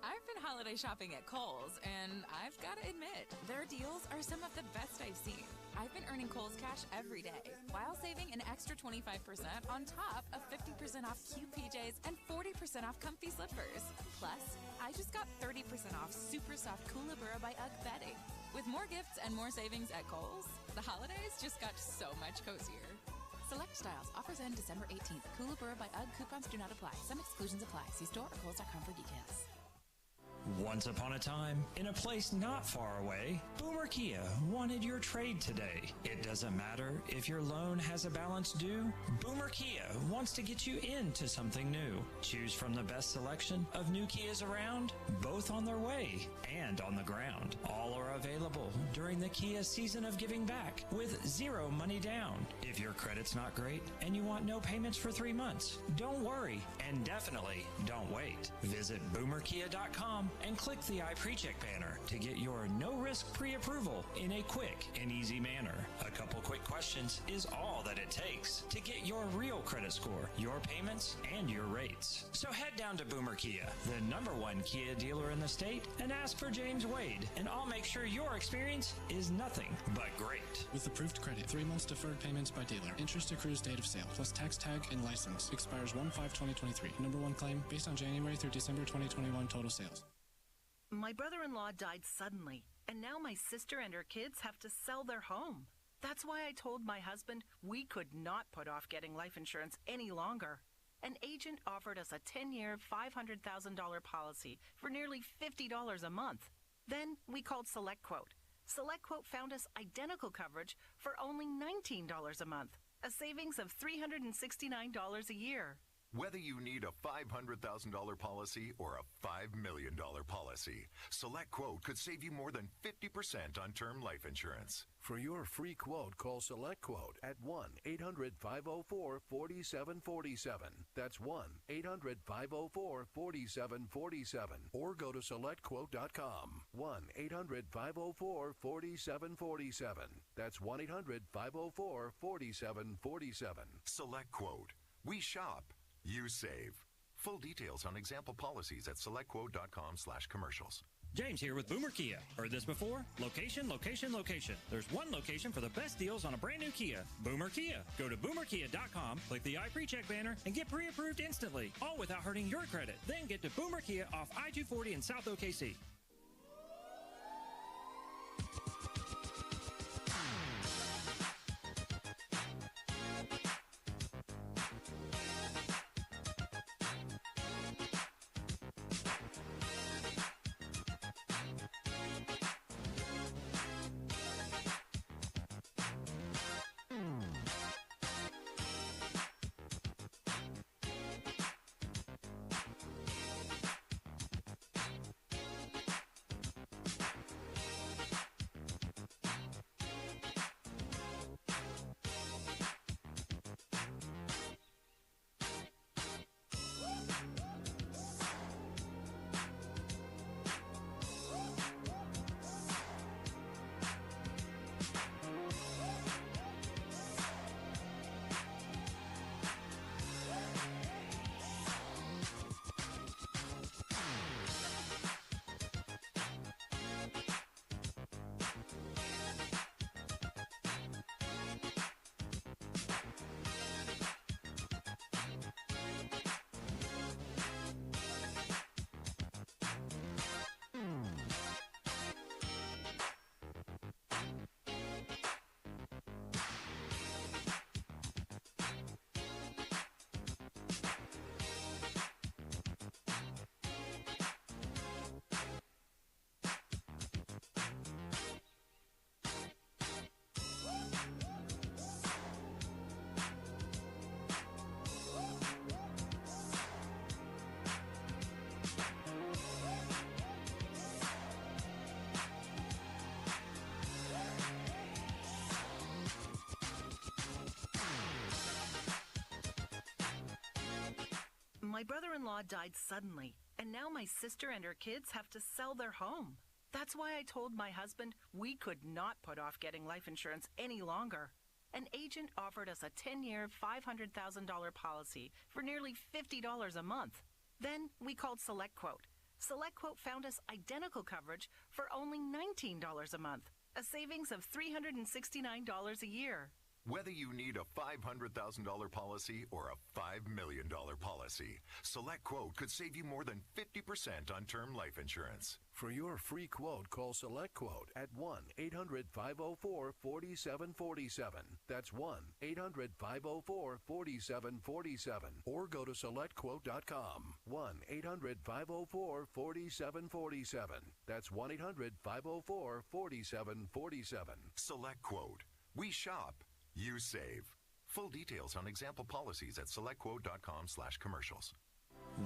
Speaker 22: I've been holiday shopping at Kohl's, and I've got to admit, their deals are some of the best I've seen. I've been earning Kohl's Cash every day, while saving an extra 25% on top of 50% off cute PJs and 40% off comfy slippers. Plus, I just got 30% off super soft Koolyburra by UGG bedding. With more gifts and more savings at Kohl's, the holidays just got so much cozier. Select styles. Offers end December 18th. Koolyburra by UGG. Coupons do not apply. Some exclusions apply. See store or kohls.com for details.
Speaker 8: Once upon a time, in a place not far away, Boomer Kia wanted your trade today. It doesn't matter if your loan has a balance due, Boomer Kia wants to get you into something new. Choose from the best selection of new Kias around, both on their way and on the ground. All are available during the Kia season of giving back with zero money down. If your credit's not great and you want no payments for 3 months, don't worry, and definitely don't wait. Visit boomerkia.com and click the iPrecheck banner to get your no-risk pre-approval in a quick and easy manner. A couple quick questions is all that it takes to get your real credit score, your payments, and your rates. So head down to Boomer Kia, the #1 Kia dealer in the state, and ask for James Wade, and I'll make sure your experience is nothing but great.
Speaker 4: With approved credit, 3 months deferred payments by dealer. Interest accrues date of sale, plus tax tag and license. Expires 1/5/2023. #1 claim based on January through December 2021 total sales.
Speaker 5: My brother-in-law died suddenly, and now my sister and her kids have to sell their home. That's why I told my husband we could not put off getting life insurance any longer. An agent offered us a 10-year, $500,000 policy for nearly $50 a month. Then we called SelectQuote. SelectQuote found us identical coverage for only $19 a month, a savings of $369 a year.
Speaker 7: Whether you need a $500,000 policy or a $5 million policy, SelectQuote could save you more than 50% on term life insurance.
Speaker 14: For your free quote, call SelectQuote at 1-800-504-4747. That's 1-800-504-4747. Or go to SelectQuote.com. 1-800-504-4747. That's 1-800-504-4747.
Speaker 7: SelectQuote. We shop. You save. Full details on example policies at selectquote.com/commercials.
Speaker 15: James here with Boomer Kia. Heard this before? Location, location, location. There's one location for the best deals on a brand new Kia. Boomer Kia. Go to boomerkia.com, click the iPrecheck banner, and get pre-approved instantly, all without hurting your credit. Then get to Boomer Kia off I-240 in South OKC.
Speaker 5: My brother-in-law died suddenly, and now my sister and her kids have to sell their home. That's why I told my husband we could not put off getting life insurance any longer. An agent offered us a 10-year, $500,000 policy for nearly $50 a month. Then we called SelectQuote. SelectQuote found us identical coverage for only $19 a month, a savings of $369 a year.
Speaker 7: Whether you need a $500,000 policy or a $5 million policy, SelectQuote could save you more than 50% on term life insurance.
Speaker 14: For your free quote, call SelectQuote at 1-800-504-4747. That's 1-800-504-4747. Or go to SelectQuote.com. 1-800-504-4747. That's 1-800-504-4747.
Speaker 7: SelectQuote. We shop. You save. Full details on example policies at SelectQuote.com/commercials.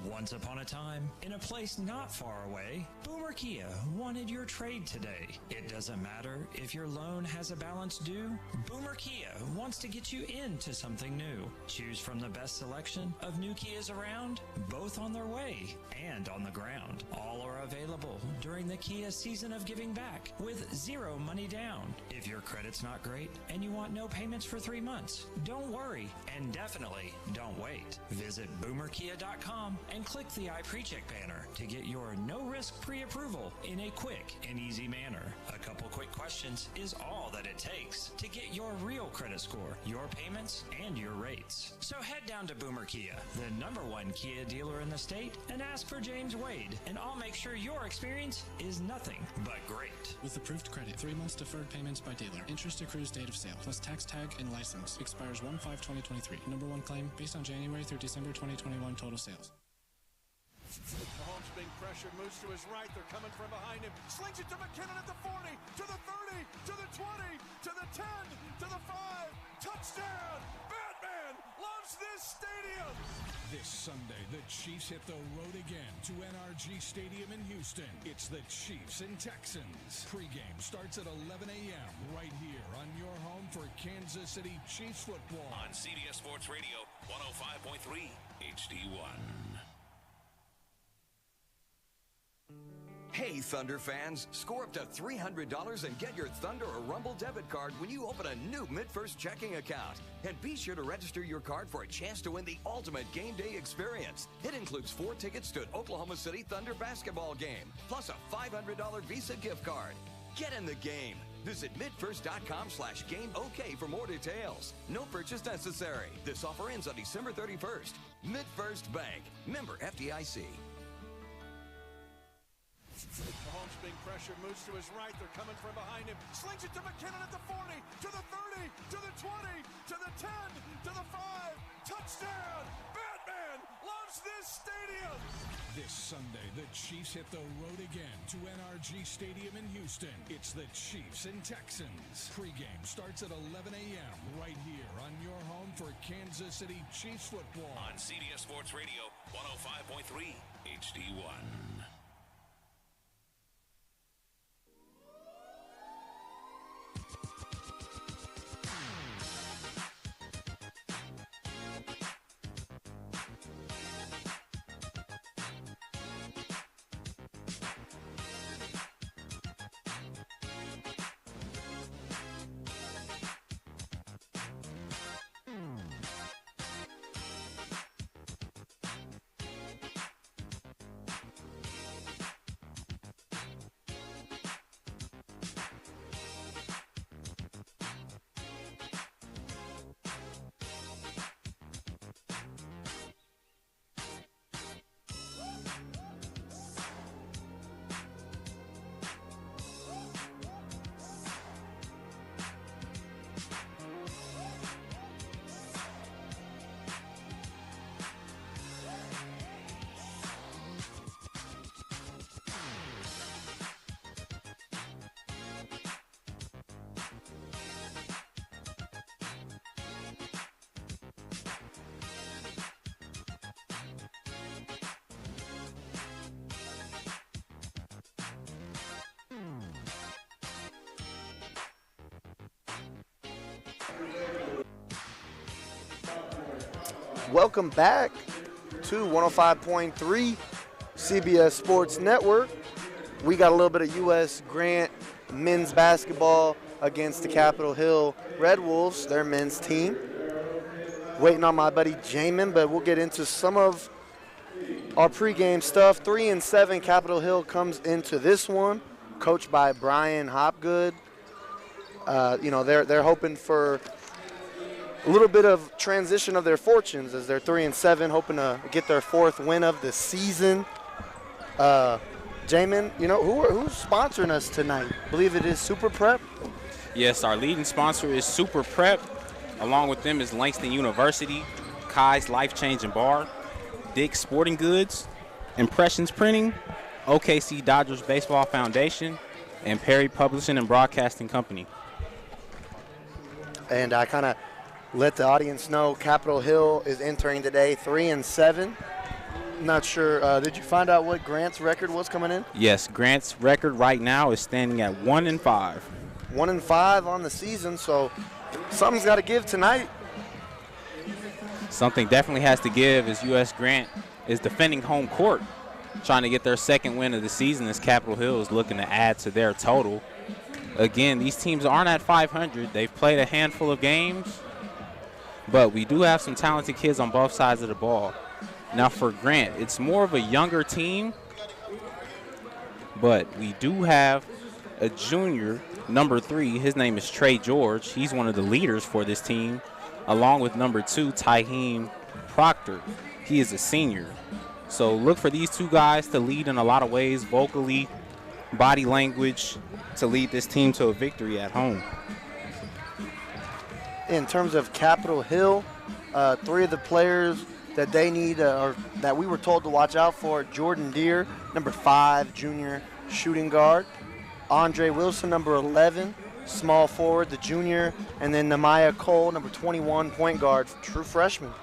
Speaker 8: Once upon a time, in a place not far away, Boomer Kia wanted your trade today. It doesn't matter if your loan has a balance due. Boomer Kia wants to get you into something new. Choose from the best selection of new Kias around, both on their way and on the ground. All are available during the Kia season of giving back with zero money down. If your credit's not great and you want no payments for 3 months, don't worry and definitely don't wait. Visit boomerkia.com and click the iPrecheck banner to get your no-risk pre-approval in a quick and easy manner. A couple quick questions is all that it takes to get your real credit score, your payments, and your rates. So head down to Boomer Kia, the #1 Kia dealer in the state, and ask for James Wade, and I'll make sure your experience is nothing but great.
Speaker 4: With approved credit, 3 months deferred payments by dealer. Interest accrues date of sale, plus tax tag and license. Expires 1/5/2023. #1 claim based on January through December 2021 total sales.
Speaker 12: Mahomes being pressured, moves to his right. They're coming from behind him. Slings it to McKinnon at the 40, to the 30, to the 20, to the 10, to the 5. Touchdown! Batman loves this stadium!
Speaker 3: This Sunday, the Chiefs hit the road again to NRG Stadium in Houston. It's the Chiefs and Texans. Pre-game starts at 11 a.m. right here on your home for Kansas City Chiefs football.
Speaker 24: On CBS Sports Radio, 105.3 HD1.
Speaker 1: Hey, Thunder fans, score up to $300 and get your Thunder or Rumble debit card when you open a new MidFirst checking account. And be sure to register your card for a chance to win the ultimate game day experience. It includes 4 tickets to an Oklahoma City Thunder basketball game, plus a $500 Visa gift card. Get in the game. Visit midfirst.com/GameOK for more details. No purchase necessary. This offer ends on December 31st. MidFirst Bank. Member FDIC.
Speaker 12: Mahomes being pressured, moves to his right. They're coming from behind him. Slings it to McKinnon at the 40, to the 30, to the 20, to the 10, to the 5. Touchdown! Batman loves this stadium!
Speaker 3: This Sunday, the Chiefs hit the road again to NRG Stadium in Houston. It's the Chiefs and Texans. Pre-game starts at 11 a.m. right here on your home for Kansas City Chiefs football.
Speaker 24: On CBS Sports Radio, 105.3 HD1.
Speaker 2: Welcome back to 105.3 CBS Sports Network. We got a little bit of U.S. Grant men's basketball against the Capitol Hill Red Wolves, their men's team. Waiting on my buddy Jamin, but we'll get into some of our pregame stuff. 3-7, Capitol Hill comes into this one, coached by Brian Hopgood. They're hoping for a little bit of transition of their fortunes as they're 3-7, hoping to get their 4th win of the season. Jamin, who's sponsoring us tonight? I believe it is Super Prep.
Speaker 6: Yes, our leading sponsor is Super Prep. Along with them is Langston University, Kai's Life Changing Bar, Dick's Sporting Goods, Impressions Printing, OKC Dodgers Baseball Foundation, and Perry Publishing and Broadcasting Company.
Speaker 2: And I kind of let the audience know Capitol Hill is entering today 3-7. Not sure. Did you find out what Grant's record was coming in?
Speaker 6: Yes, Grant's record right now is standing at 1-5.
Speaker 2: 1-5 on the season, so something's got to give tonight.
Speaker 6: Something definitely has to give as U.S. Grant is defending home court, trying to get their 2nd win of the season as Capitol Hill is looking to add to their total. Again, these teams aren't at 500. They've played a handful of games, but we do have some talented kids on both sides of the ball. Now for Grant, it's more of a younger team, but we do have a junior, number 3. His name is Trey George. He's one of the leaders for this team, along with number 2, Tyheem Proctor. He is a senior. So look for these two guys to lead in a lot of ways, vocally, body language, to lead this team to a victory at home.
Speaker 2: In terms of Capitol Hill, 3 of the players that they need or that we were told to watch out for: Jordan Deere, number 5, junior shooting guard; Andre Wilson, number 11, small forward, the junior; and then Nehemiah Cole, number 21, point guard, true freshman.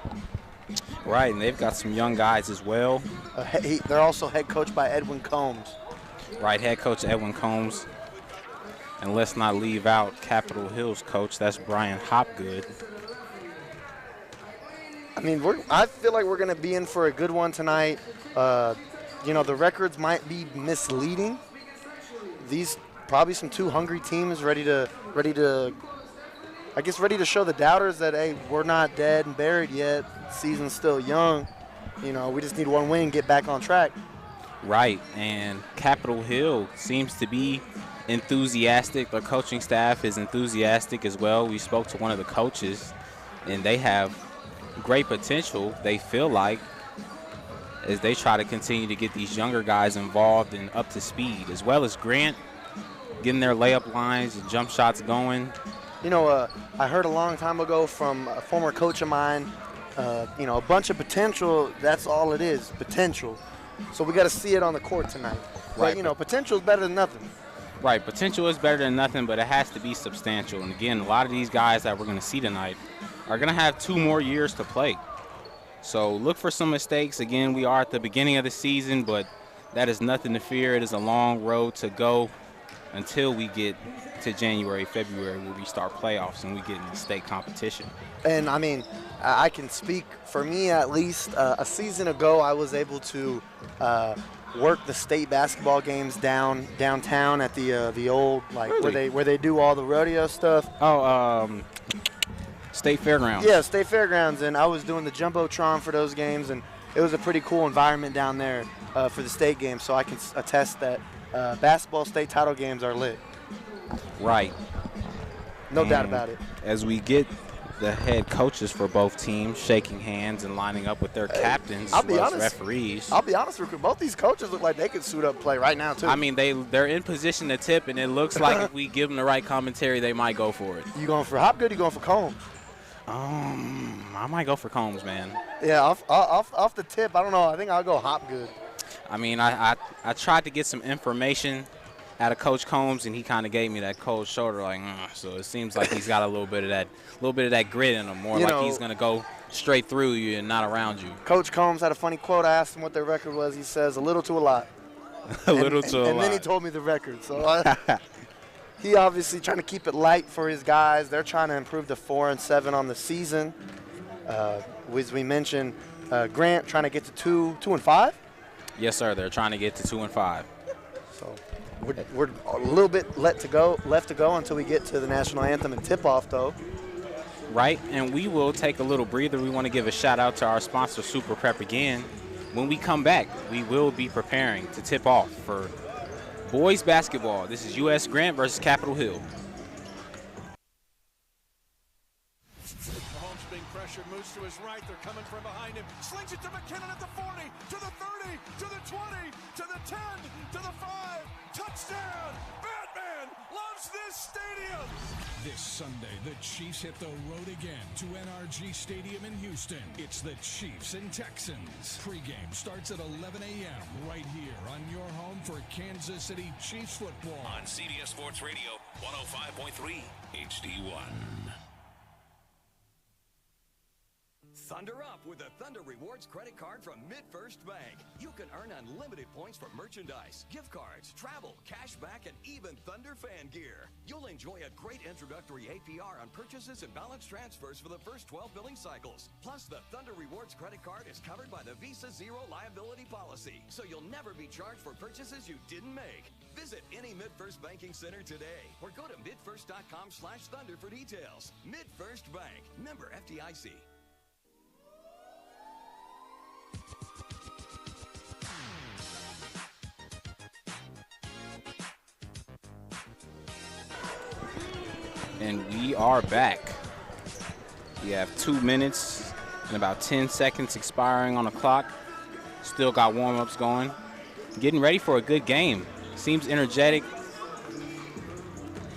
Speaker 6: Right, and they've got some young guys as well.
Speaker 2: They're also head coached by Edwin Combs.
Speaker 6: Right, head coach Edwin Combs. And let's not leave out Capitol Hill's coach. That's Brian Hopgood.
Speaker 2: I mean, I feel like we're going to be in for a good one tonight. The records might be misleading. These probably some 2 hungry teams ready to show the doubters that, hey, we're not dead and buried yet. Season's still young. We just need 1 win and get back on track.
Speaker 6: Right, and Capitol Hill seems to be enthusiastic. Their coaching staff is enthusiastic as well. We spoke to one of the coaches, and they have great potential, they feel like, as they try to continue to get these younger guys involved and up to speed, as well as Grant getting their layup lines and jump shots going.
Speaker 2: I heard a long time ago from a former coach of mine, a bunch of potential, that's all it is, potential. So we got to see it on the court tonight.
Speaker 6: Right.
Speaker 2: But, potential is better than nothing.
Speaker 6: Right, potential is better than nothing, but it has to be substantial. And again, a lot of these guys that we're going to see tonight are going to have 2 more years to play. So look for some mistakes. Again, we are at the beginning of the season, but that is nothing to fear. It is a long road to go until we get to January, February, where we start playoffs and we get into state competition.
Speaker 2: And, I mean, I can speak for me at least. A season ago, I was able to work the state basketball games downtown at the old, like,
Speaker 6: really?
Speaker 2: where they do all the rodeo stuff.
Speaker 6: State Fairgrounds.
Speaker 2: Yeah, State Fairgrounds, and I was doing the Jumbotron for those games, and it was a pretty cool environment down there for the state games, so I can attest that basketball state title games are lit.
Speaker 6: Right.
Speaker 2: No doubt about it.
Speaker 6: As we get the head coaches for both teams shaking hands and lining up with their captains as referees.
Speaker 2: I'll be honest, Rick, both these coaches look like they could suit up and play right now, too.
Speaker 6: I mean, they're in position to tip, and it looks like if we give them the right commentary, they might go for it.
Speaker 2: You going for Hopgood or you going for Combs?
Speaker 6: I might go for Combs, man.
Speaker 2: Yeah, off the tip, I don't know. I think I'll go Hopgood.
Speaker 6: I mean, I tried to get some information out of Coach Combs, and he kind of gave me that cold shoulder, like, so it seems like he's got a little bit of that grit in him, more like he's gonna go straight through you and not around you.
Speaker 2: Coach Combs had a funny quote. I asked him what their record was. He says, a little to a lot.
Speaker 6: a little to a lot.
Speaker 2: And then he told me the record. So he obviously trying to keep it light for his guys. They're trying to improve to 4-7 on the season. As we mentioned, Grant trying to get to 2-5.
Speaker 6: Yes, sir. They're trying to get to 2-5.
Speaker 2: So we're a little bit left to go until we get to the national anthem and tip-off, though.
Speaker 6: Right, and we will take a little breather. We want to give a shout-out to our sponsor, Super Prep, again. When we come back, we will be preparing to tip off for boys basketball. This is U.S. Grant versus Capitol Hill.
Speaker 12: Mahomes being pressured, moves to his right. They're coming from behind him. Slings it to McKinnon at the 40, to the 30, to the 20, to the 10, to the 5. Touchdown! Batman loves this stadium!
Speaker 3: This Sunday, the Chiefs hit the road again to NRG Stadium in Houston. It's the Chiefs and Texans. Pre-game starts at 11 a.m. right here on your home for Kansas City Chiefs football.
Speaker 24: On CBS Sports Radio, 105.3 HD1.
Speaker 1: Thunder up with the Thunder Rewards credit card from MidFirst Bank. You can earn unlimited points for merchandise, gift cards, travel, cashback, and even Thunder fan gear. You'll enjoy a great introductory APR on purchases and balance transfers for the first 12 billing cycles. Plus, the Thunder Rewards credit card is covered by the Visa Zero liability policy, so you'll never be charged for purchases you didn't make. Visit any MidFirst banking center today or go to midfirst.com/thunder for details. MidFirst Bank, member FDIC.
Speaker 6: And we are back. We have 2 minutes and about 10 seconds expiring on the clock. Still got warm-ups going. Getting ready for a good game. Seems energetic.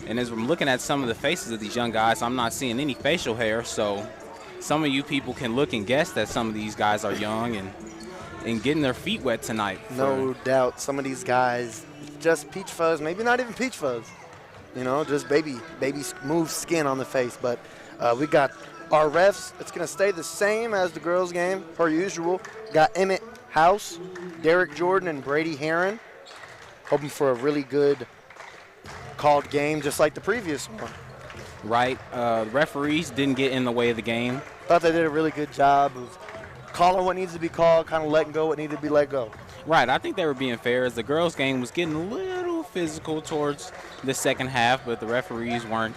Speaker 6: And as I'm looking at some of the faces of these young guys, I'm not seeing any facial hair. So some of you people can look and guess that some of these guys are young and getting their feet wet tonight.
Speaker 2: No doubt. Some of these guys, just peach fuzz, maybe not even peach fuzz. You know, just baby smooth skin on the face. But we got our refs. It's going to stay the same as the girls' game, per usual. Got Emmett House, Derek Jordan, and Brady Heron. Hoping for a really good called game, just like the previous one.
Speaker 6: Right. The referees didn't get in the way of the game.
Speaker 2: Thought they did a really good job of calling what needs to be called, kind of letting go what needed to be let go.
Speaker 6: Right. I think they were being fair, as the girls' game was getting a little physical towards the second half, but the referees weren't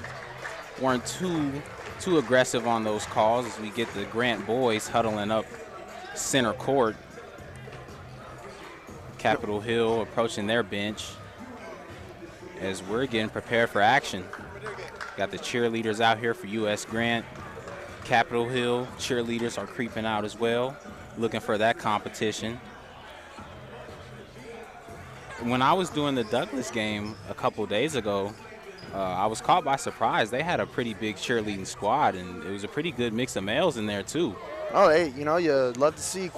Speaker 6: too aggressive on those calls as we get the Grant boys huddling up center court. Capitol Hill approaching their bench as we're getting prepared for action. Got the cheerleaders out here for U.S. Grant. Capitol Hill cheerleaders are creeping out as well, looking for that competition. When I was doing the Douglas game a couple days ago, I was caught by surprise. They had a pretty big cheerleading squad, and it was a pretty good mix of males in there too.
Speaker 2: Oh, hey, you know, you love to see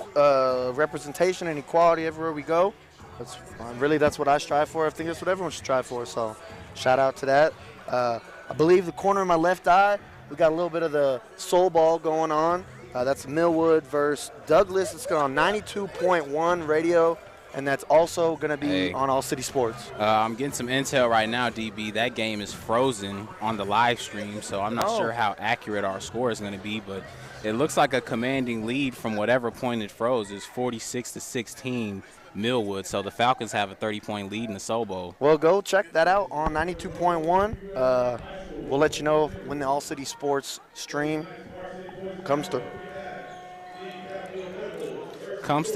Speaker 2: representation and equality everywhere we go. That's what I strive for. I think that's what everyone should strive for, so shout out to that. I believe the corner of my left eye, we got a little bit of the soul ball going on. That's Millwood versus Douglas. It's going on 92.1 radio, and that's also going to be on All City Sports.
Speaker 6: I'm getting some intel right now, DB. That game is frozen on the live stream, so I'm not sure how accurate our score is going to be, but it looks like a commanding lead from whatever point it froze. It's 46-16 Millwood, so the Falcons have a 30-point lead in the Soul Bowl.
Speaker 2: Well, go check that out on 92.1. We'll let you know when the All City Sports stream comes to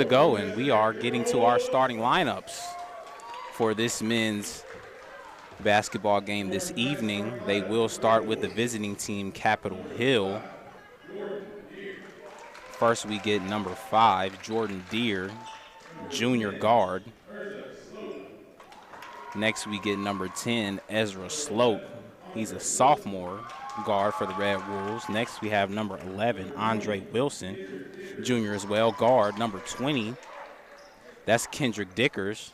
Speaker 6: go, and we are getting to our starting lineups for this men's basketball game this evening. They will start with the visiting team, Capitol Hill. First, we get number 5, Jordan Deere, junior guard. Next, we get number 10, Ezra Slope. He's a sophomore guard for the Red Wolves. Next, we have number 11, Andre Wilson, junior as well, guard. Number 20, that's Kendrick Dickers.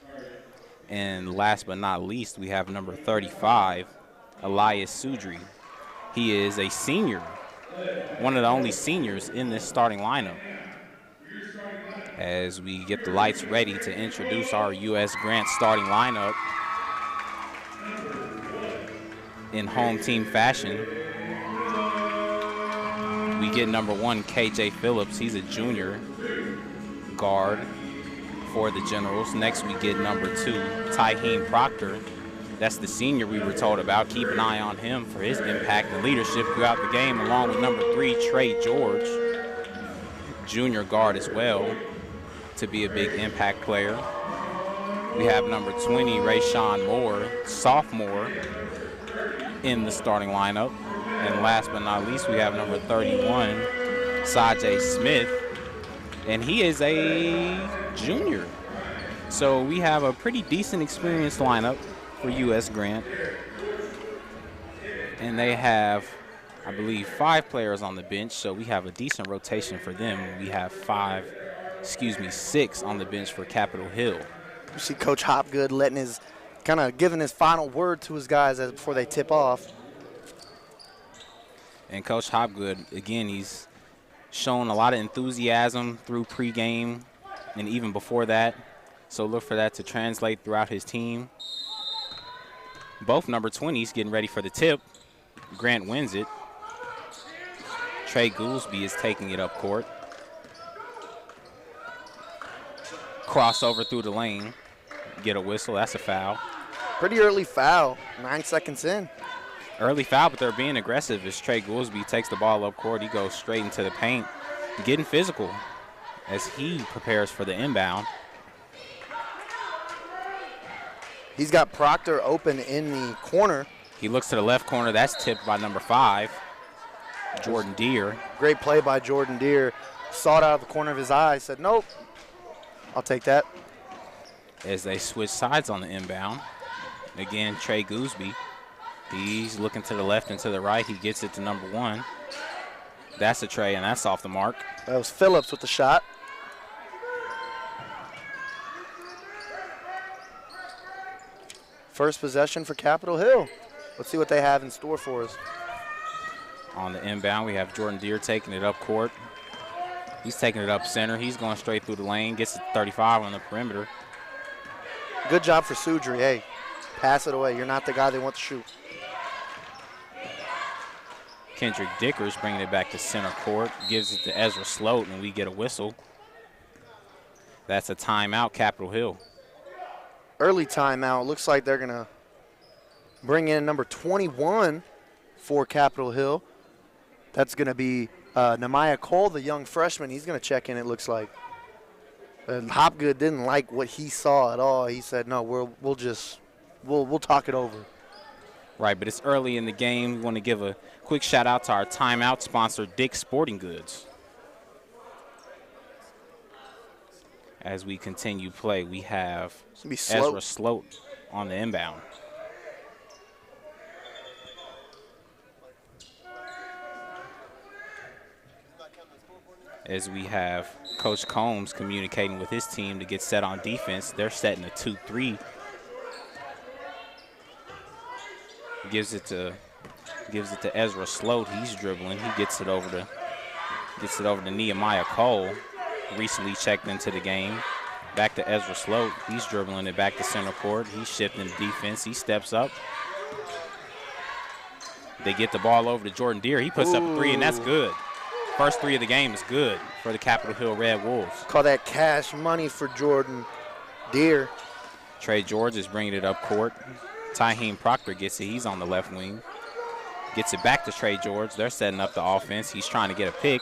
Speaker 6: And last but not least, we have number 35, Elias Sudri. He is a senior, one of the only seniors in this starting lineup. As we get the lights ready to introduce our U.S. Grant starting lineup in home team fashion. We get number 1, KJ Phillips. He's a junior guard for the Generals. Next, we get number 2, Tyheem Proctor. That's the senior we were told about. Keep an eye on him for his impact and leadership throughout the game, along with number 3, Trey George, junior guard as well, to be a big impact player. We have number 20, Rayshawn Moore, sophomore, in the starting lineup. And last but not least, we have number 31, Sajay Smith, and he is a junior. So we have a pretty decent experienced lineup for U.S. Grant. And they have, I believe, 5 players on the bench, so we have a decent rotation for them. We have 6 on the bench for Capitol Hill.
Speaker 2: You see Coach Hopgood giving his final word to his guys before they tip off.
Speaker 6: And Coach Hopgood, again, he's shown a lot of enthusiasm through pregame and even before that. So look for that to translate throughout his team. Both number 20s getting ready for the tip. Grant wins it. Trey Goolsby is taking it up court. Crossover through the lane. Get a whistle. That's a foul.
Speaker 2: Pretty early foul, 9 seconds in.
Speaker 6: Early foul, but they're being aggressive as Trey Goolsby takes the ball up court. He goes straight into the paint, getting physical as he prepares for the inbound.
Speaker 2: He's got Proctor open in the corner.
Speaker 6: He looks to the left corner. That's tipped by number 5, Jordan Deere.
Speaker 2: Great play by Jordan Deere. Saw it out of the corner of his eye. Said, nope, I'll take that.
Speaker 6: As they switch sides on the inbound. Again, Trey Goolsby. He's looking to the left and to the right. He gets it to number 1. That's a tray, and that's off the mark.
Speaker 2: That was Phillips with the shot. First possession for Capitol Hill. Let's see what they have in store for us.
Speaker 6: On the inbound, we have Jordan Deere taking it up court. He's taking it up center. He's going straight through the lane, gets it to 35 on the perimeter.
Speaker 2: Good job for Sudri. Hey, pass it away. You're not the guy they want to shoot.
Speaker 6: Kendrick Dickers bringing it back to center court, gives it to Ezra Sloat, and we get a whistle. That's a timeout, Capitol Hill.
Speaker 2: Early timeout. Looks like they're going to bring in number 21 for Capitol Hill. That's going to be Nehemiah Cole, the young freshman. He's going to check in, it looks like. And Hopgood didn't like what he saw at all. He said, no, we'll talk it over.
Speaker 6: Right, but it's early in the game. We want to give a quick shout out to our timeout sponsor, Dick's Sporting Goods. As we continue play, we have Ezra Sloat on the inbound. As we have Coach Combs communicating with his team to get set on defense. They're setting a 2-3. Gives it to Ezra Sloat. He's dribbling. He gets it over to Nehemiah Cole. Recently checked into the game. Back to Ezra Sloat. He's dribbling it back to center court. He's shifting the defense. He steps up. They get the ball over to Jordan Deere. He puts up a 3, and that's good. First 3 of the game is good for the Capitol Hill Red Wolves.
Speaker 2: Call that cash money for Jordan Deere.
Speaker 6: Trey George is bringing it up court. Tyheem Proctor gets it. He's on the left wing. Gets it back to Trey George. They're setting up the offense. He's trying to get a pick.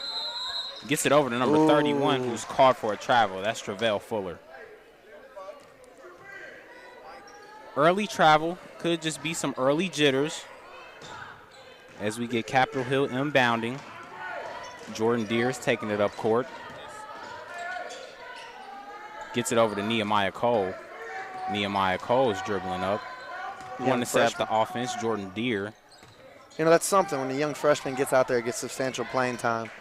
Speaker 6: Gets it over to number 31, who's called for a travel. That's Travell Fuller. Early travel. Could just be some early jitters as we get Capitol Hill inbounding. Jordan Deere is taking it up court. Gets it over to Nehemiah Cole. Nehemiah Cole is dribbling up. Wanting to set up the offense, Jordan Deere.
Speaker 2: You know, that's something when the young freshman gets out there, gets substantial playing time.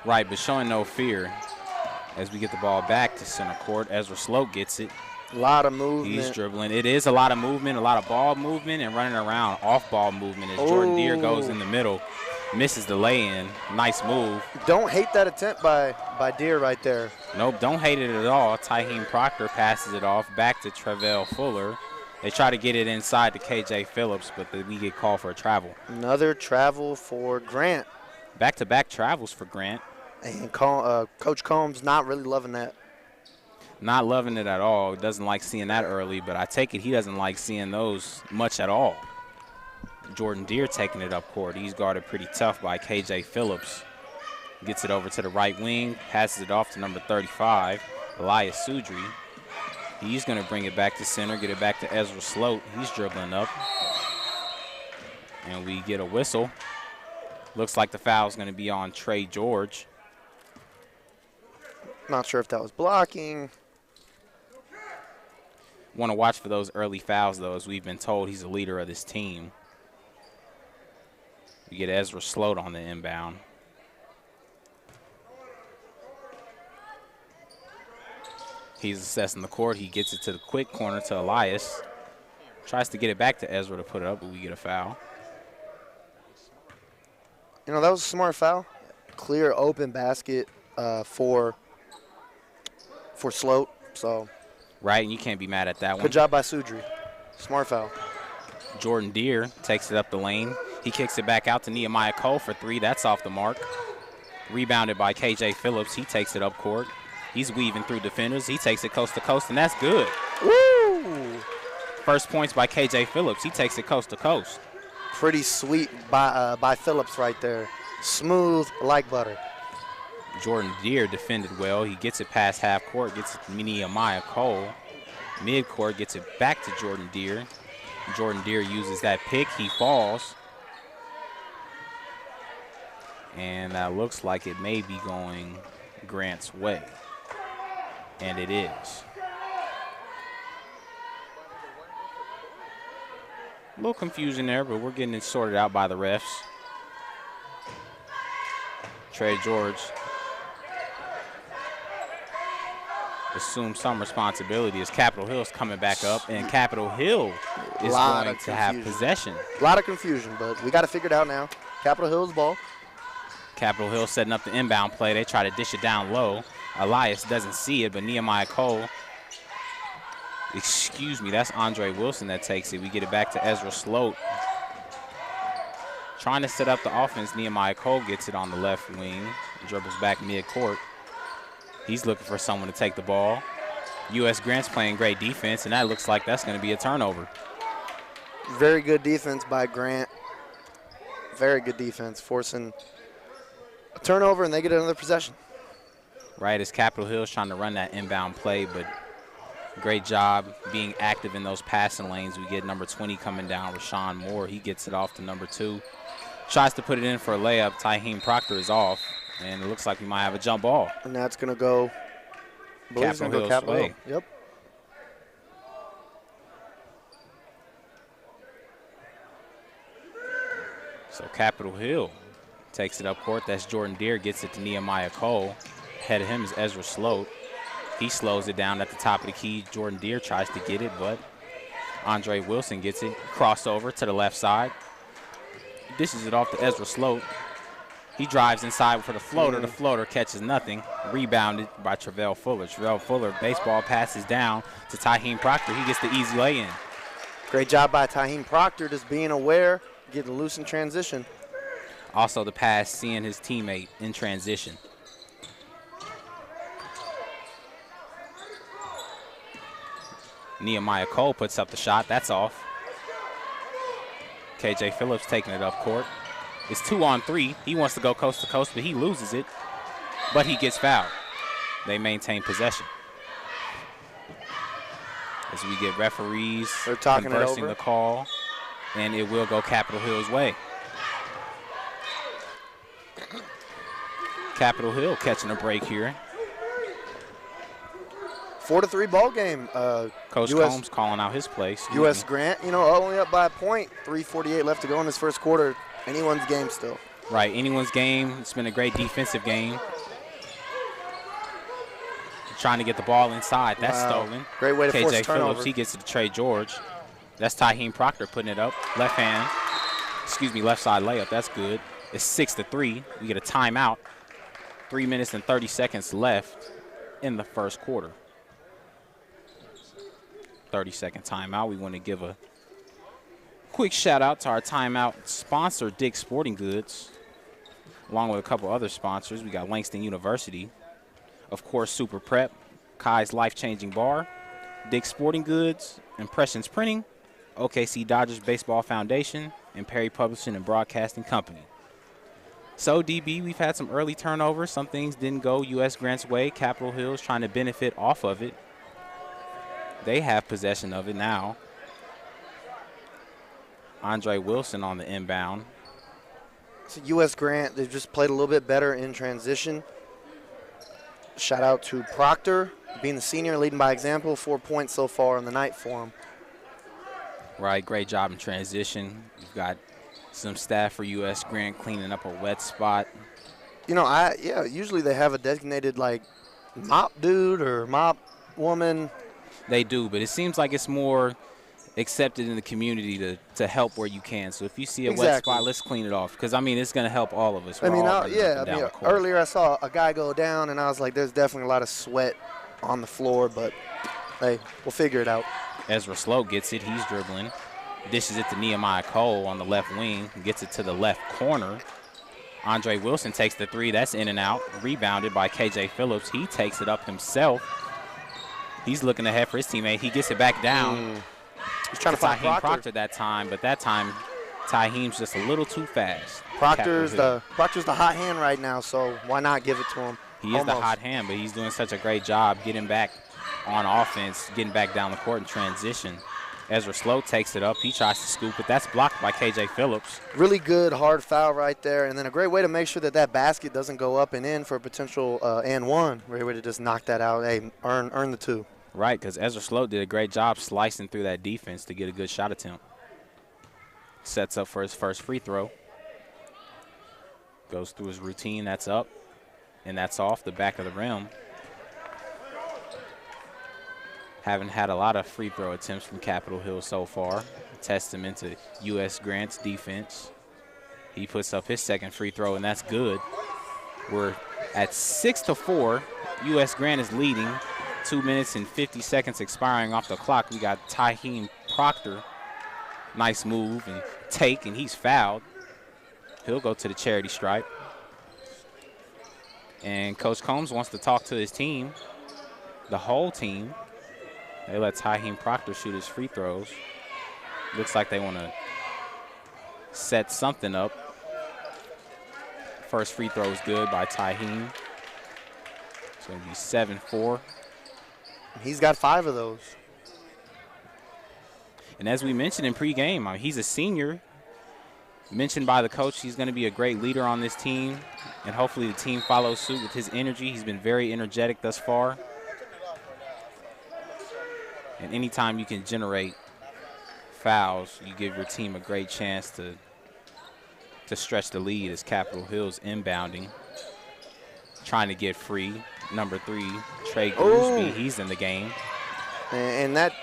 Speaker 6: Right, but showing no fear as we get the ball back to center court. Ezra Sloat gets it.
Speaker 2: A lot of movement.
Speaker 6: He's dribbling. It is a lot of movement, a lot of ball movement, and running around off-ball movement as Jordan Deere goes in the middle. Misses the lay-in. Nice move.
Speaker 2: Don't hate that attempt by Deere right there.
Speaker 6: Nope, don't hate it at all. Tyheem Proctor passes it off back to Travell Fuller. They try to get it inside to KJ Phillips, but we get called for a travel.
Speaker 2: Another travel for Grant.
Speaker 6: Back-to-back travels for Grant.
Speaker 2: And Coach Combs not really loving that.
Speaker 6: Not loving it at all. Doesn't like seeing that early, but I take it he doesn't like seeing those much at all. Jordan Deere taking it up court. He's guarded pretty tough by KJ Phillips. Gets it over to the right wing, passes it off to number 35, Elias Sudri. He's going to bring it back to center, get it back to Ezra Sloat. He's dribbling up. And we get a whistle. Looks like the foul's going to be on Trey George.
Speaker 2: Not sure if that was blocking.
Speaker 6: Want to watch for those early fouls, though, as we've been told he's the leader of this team. We get Ezra Sloat on the inbound. He's assessing the court. He gets it to the quick corner to Elias. Tries to get it back to Ezra to put it up, but we get a foul.
Speaker 2: You know, that was a smart foul. Clear open basket for Sloat. So.
Speaker 6: Right, and you can't be mad at that one.
Speaker 2: Good job by Sudri. Smart foul.
Speaker 6: Jordan Deere takes it up the lane. He kicks it back out to Nehemiah Cole for three. That's off the mark. Rebounded by KJ Phillips. He takes it up court. He's weaving through defenders. He takes it coast to coast, and that's good.
Speaker 2: Woo!
Speaker 6: First points by KJ Phillips. He takes it coast to coast.
Speaker 2: Pretty sweet by Phillips right there. Smooth like butter.
Speaker 6: Jordan Deere defended well. He gets it past half court, gets it to Nehemiah Cole. Mid-court gets it back to Jordan Deere. Jordan Deere uses that pick. He falls. And that looks like it may be going Grant's way. And it is. A little confusion there, but we're getting it sorted out by the refs. Trey George assumes some responsibility as Capitol Hill's coming back up, and Capitol Hill is going to have possession.
Speaker 2: A lot of confusion, but we got to figure it out now. Capitol Hill's ball.
Speaker 6: Capitol Hill setting up the inbound play. They try to dish it down low. Elias doesn't see it, but Nehemiah Cole, excuse me, that's Andre Wilson that takes it. We get it back to Ezra Sloat. Trying to set up the offense, Nehemiah Cole gets it on the left wing, dribbles back mid-court. He's looking for someone to take the ball. U.S. Grant's playing great defense, and that looks like that's going to be a turnover.
Speaker 2: Very good defense by Grant. Very good defense, forcing a turnover, and they get another possession.
Speaker 6: Right, as Capitol Hill's trying to run that inbound play, but great job being active in those passing lanes. We get number 20 coming down, Rashawn Moore. He gets it off to number 2. Tries to put it in for a layup. Tyheem Proctor is off, and it looks like we might have a jump ball.
Speaker 2: And that's going to go, Capitol Hill. Yep.
Speaker 6: So Capitol Hill takes it up court. That's Jordan Deere, gets it to Nehemiah Cole. Ahead of him is Ezra Sloat. He slows it down at the top of the key. Jordan Deere tries to get it, but Andre Wilson gets it. Crossover to the left side. Dishes it off to Ezra Sloat. He drives inside for the floater. The floater catches nothing. Rebounded by Travell Fuller. Travell Fuller, baseball passes down to Tyheem Proctor. He gets the easy lay-in.
Speaker 2: Great job by Tyheem Proctor, just being aware, getting loose in transition.
Speaker 6: Also the pass, seeing his teammate in transition. Nehemiah Cole puts up the shot. That's off. KJ Phillips taking it up court. It's 2-on-3. He wants to go coast to coast, but he loses it. But he gets fouled. They maintain possession. As we get referees conversing the call, and it will go Capitol Hill's way. Capitol Hill catching a break here.
Speaker 2: 4-3 ball game.
Speaker 6: Coach Combs calling out his place.
Speaker 2: U.S. Grant, only up by a point. 3:48 left to go in this first quarter. Anyone's game still.
Speaker 6: Right, anyone's game. It's been a great defensive game. Trying to get the ball inside. That's stolen.
Speaker 2: Great way to force a
Speaker 6: KJ
Speaker 2: turnover.
Speaker 6: Phillips, he gets it to Trey George. That's Tyheem Proctor putting it up. Left side layup. That's good. It's 6-3. We get a timeout. 3 minutes and 30 seconds left in the first quarter. 30-second timeout. We want to give a quick shout-out to our timeout sponsor, Dick's Sporting Goods, along with a couple other sponsors. We got Langston University, of course, Super Prep, Kai's Life-Changing Bar, Dick's Sporting Goods, Impressions Printing, OKC Dodgers Baseball Foundation, and Perry Publishing and Broadcasting Company. So, DB, we've had some early turnovers. Some things didn't go U.S. Grant's way. Capitol Hill is trying to benefit off of it. They have possession of it now. Andre Wilson on the inbound.
Speaker 2: So U.S. Grant, they've just played a little bit better in transition. Shout out to Proctor, being the senior, leading by example. 4 points so far on the night for him.
Speaker 6: Right, great job in transition. You've got some staff for U.S. Grant cleaning up a wet spot.
Speaker 2: You know, usually they have a designated, like, mop dude or mop woman.
Speaker 6: They do, but it seems like it's more accepted in the community to help where you can. So if you see a wet spot, let's clean it off. Because, I mean, it's going to help all of us.
Speaker 2: Earlier I saw a guy go down, and I was like, there's definitely a lot of sweat on the floor, but, hey, we'll figure it out.
Speaker 6: Ezra Sloat gets it. He's dribbling. Dishes it to Nehemiah Cole on the left wing. Gets it to the left corner. Andre Wilson takes the three. That's in and out. Rebounded by K.J. Phillips. He takes it up himself. He's looking ahead for his teammate. He gets it back down.
Speaker 2: He's trying to find
Speaker 6: Proctor that time, but that time Taheem's just a little too fast.
Speaker 2: Proctor's the hot hand right now, so why not give it to him?
Speaker 6: He is the hot hand, but he's doing such a great job getting back on offense, getting back down the court in transition. Ezra Sloat takes it up. He tries to scoop, but that's blocked by K.J. Phillips.
Speaker 2: Really good hard foul right there, and then a great way to make sure that basket doesn't go up and in for a potential and one. Great way to just knock that out. Hey, earn the two.
Speaker 6: Right, because Ezra Sloat did a great job slicing through that defense to get a good shot attempt. Sets up for his first free throw. Goes through his routine. That's up, and that's off the back of the rim. Haven't had a lot of free throw attempts from Capitol Hill so far. A testament to U.S. Grant's defense. He puts up his second free throw, and that's good. We're at 6-4. U.S. Grant is leading. 2 minutes and 50 seconds expiring off the clock. We got Taheem Proctor. Nice move and take, and he's fouled. He'll go to the charity stripe. And Coach Combs wants to talk to his team, the whole team. They let Taheem Proctor shoot his free throws. Looks like they want to set something up. First free throw is good by Taheem. It's going to be 7-4.
Speaker 2: He's got 5 of those.
Speaker 6: And as we mentioned in pregame, he's a senior. Mentioned by the coach, he's going to be a great leader on this team. And hopefully the team follows suit with his energy. He's been very energetic thus far. And anytime you can generate fouls, you give your team a great chance to stretch the lead as Capitol Hill's inbounding. Trying to get free. Number 3, Trey Gooseby, he's in the game.
Speaker 2: And that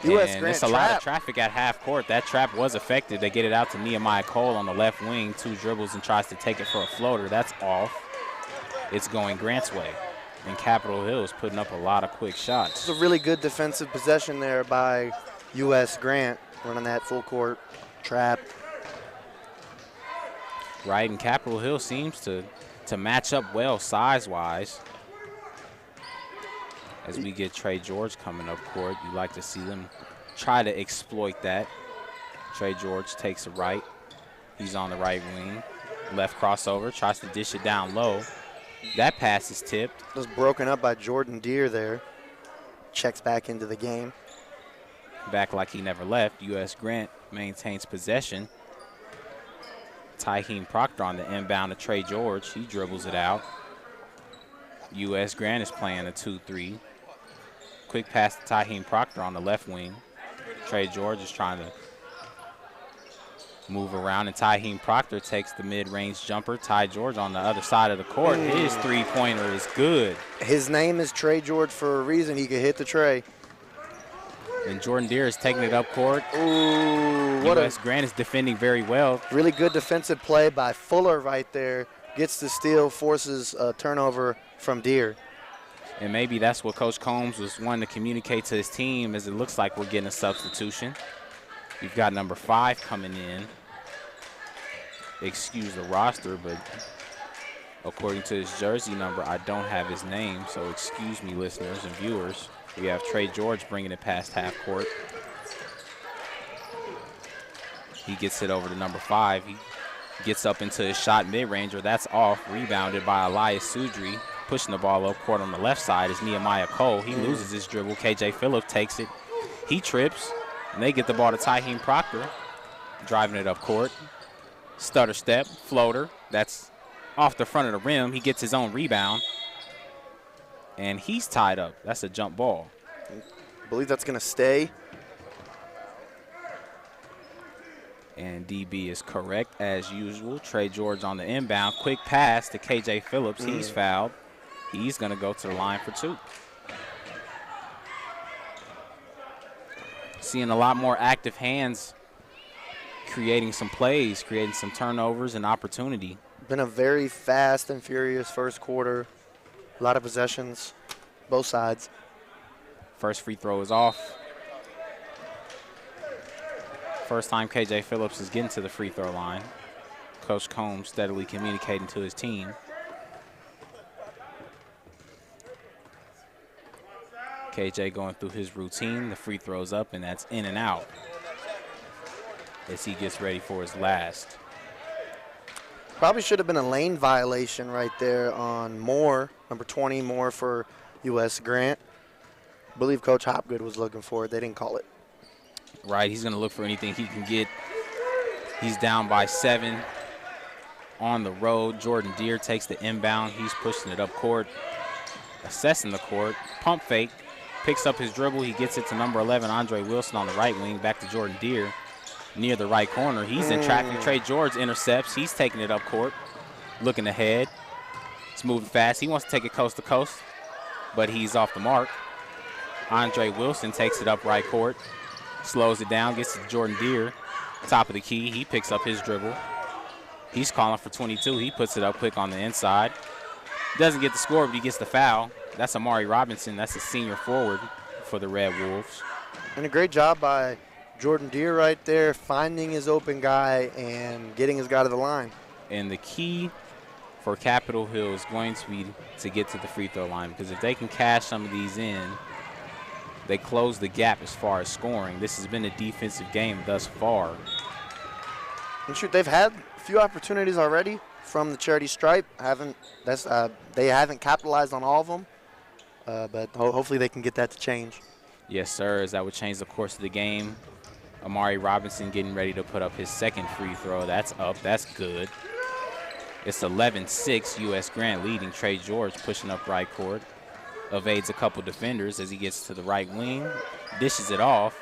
Speaker 2: U.S. Grant
Speaker 6: There's a lot of traffic at half court. That trap was effective. They get it out to Nehemiah Cole on the left wing. 2 dribbles and tries to take it for a floater. That's off. It's going Grant's way. And Capitol Hill is putting up a lot of quick shots.
Speaker 2: It's a really good defensive possession there by U.S. Grant, running that full court trap.
Speaker 6: Right, and Capitol Hill seems to match up well size-wise. As we get Trey George coming up court, you like to see them try to exploit that. Trey George takes a right. He's on the right wing. Left crossover, tries to dish it down low. That pass is tipped.
Speaker 2: It was broken up by Jordan Deere there. Checks back into the game.
Speaker 6: Back like he never left. U.S. Grant maintains possession. Taheem Proctor on the inbound to Trey George. He dribbles it out. U.S. Grant is playing a 2-3. Quick pass to Taheem Proctor on the left wing. Trey George is trying to move around, and Taheem Proctor takes the mid-range jumper. Ty George on the other side of the court. His three-pointer is good.
Speaker 2: His name is Trey George for a reason. He could hit the tray.
Speaker 6: And Jordan Deere is taking it up court.
Speaker 2: Ooh,
Speaker 6: U.S. Grant is defending very well.
Speaker 2: Really good defensive play by Fuller right there. Gets the steal, forces a turnover from Deere.
Speaker 6: And maybe that's what Coach Combs was wanting to communicate to his team, as it looks like we're getting a substitution. We've got number 5 coming in. Excuse the roster, but according to his jersey number, I don't have his name, so excuse me, listeners and viewers. We have Trey George bringing it past half court. He gets it over to number 5. He gets up into his shot mid-ranger. That's off, rebounded by Elias Sudri. Pushing the ball up court on the left side is Nehemiah Cole. He loses his dribble. KJ Phillips takes it. He trips, and they get the ball to Tyheem Proctor, driving it up court. Stutter step, floater. That's off the front of the rim. He gets his own rebound, and he's tied up. That's a jump ball.
Speaker 2: I believe that's going to stay.
Speaker 6: And DB is correct as usual. Trey George on the inbound. Quick pass to KJ Phillips. He's fouled. He's going to go to the line for 2. Seeing a lot more active hands, creating some plays, creating some turnovers and opportunity.
Speaker 2: Been a very fast and furious first quarter. A lot of possessions, both sides.
Speaker 6: First free throw is off. First time KJ Phillips is getting to the free throw line. Coach Combs steadily communicating to his team. KJ going through his routine. The free throw's up, and that's in and out as he gets ready for his last.
Speaker 2: Probably should have been a lane violation right there on Moore, number 20, Moore for U.S. Grant. I believe Coach Hopgood was looking for it. They didn't call it.
Speaker 6: Right, he's going to look for anything he can get. He's down by 7 on the road. Jordan Deere takes the inbound. He's pushing it up court, assessing the court. Pump fake, picks up his dribble. He gets it to number 11, Andre Wilson on the right wing. Back to Jordan Deere near the right corner. He's in traffic. Trey George intercepts. He's taking it up court, looking ahead. It's moving fast. He wants to take it coast to coast, but he's off the mark. Andre Wilson takes it up right court, slows it down, gets to Jordan Deere, top of the key. He picks up his dribble. He's calling for 22. He puts it up quick on the inside. Doesn't get the score, but he gets the foul. That's Amari Robinson. That's a senior forward for the Red Wolves.
Speaker 2: And a great job by Jordan Deere right there, finding his open guy and getting his guy to the line.
Speaker 6: And the key for Capitol Hill is going to be to get to the free throw line, because if they can cash some of these in, they close the gap as far as scoring. This has been a defensive game thus far.
Speaker 2: And shoot, they've had a few opportunities already from the charity stripe. They haven't capitalized on all of them, but hopefully they can get that to change.
Speaker 6: Yes, sir, as that would change the course of the game. Amari Robinson getting ready to put up his second free throw. That's up. That's good. It's 11-6, U.S. Grant leading. Trey George pushing up right court. Evades a couple defenders as he gets to the right wing. Dishes it off.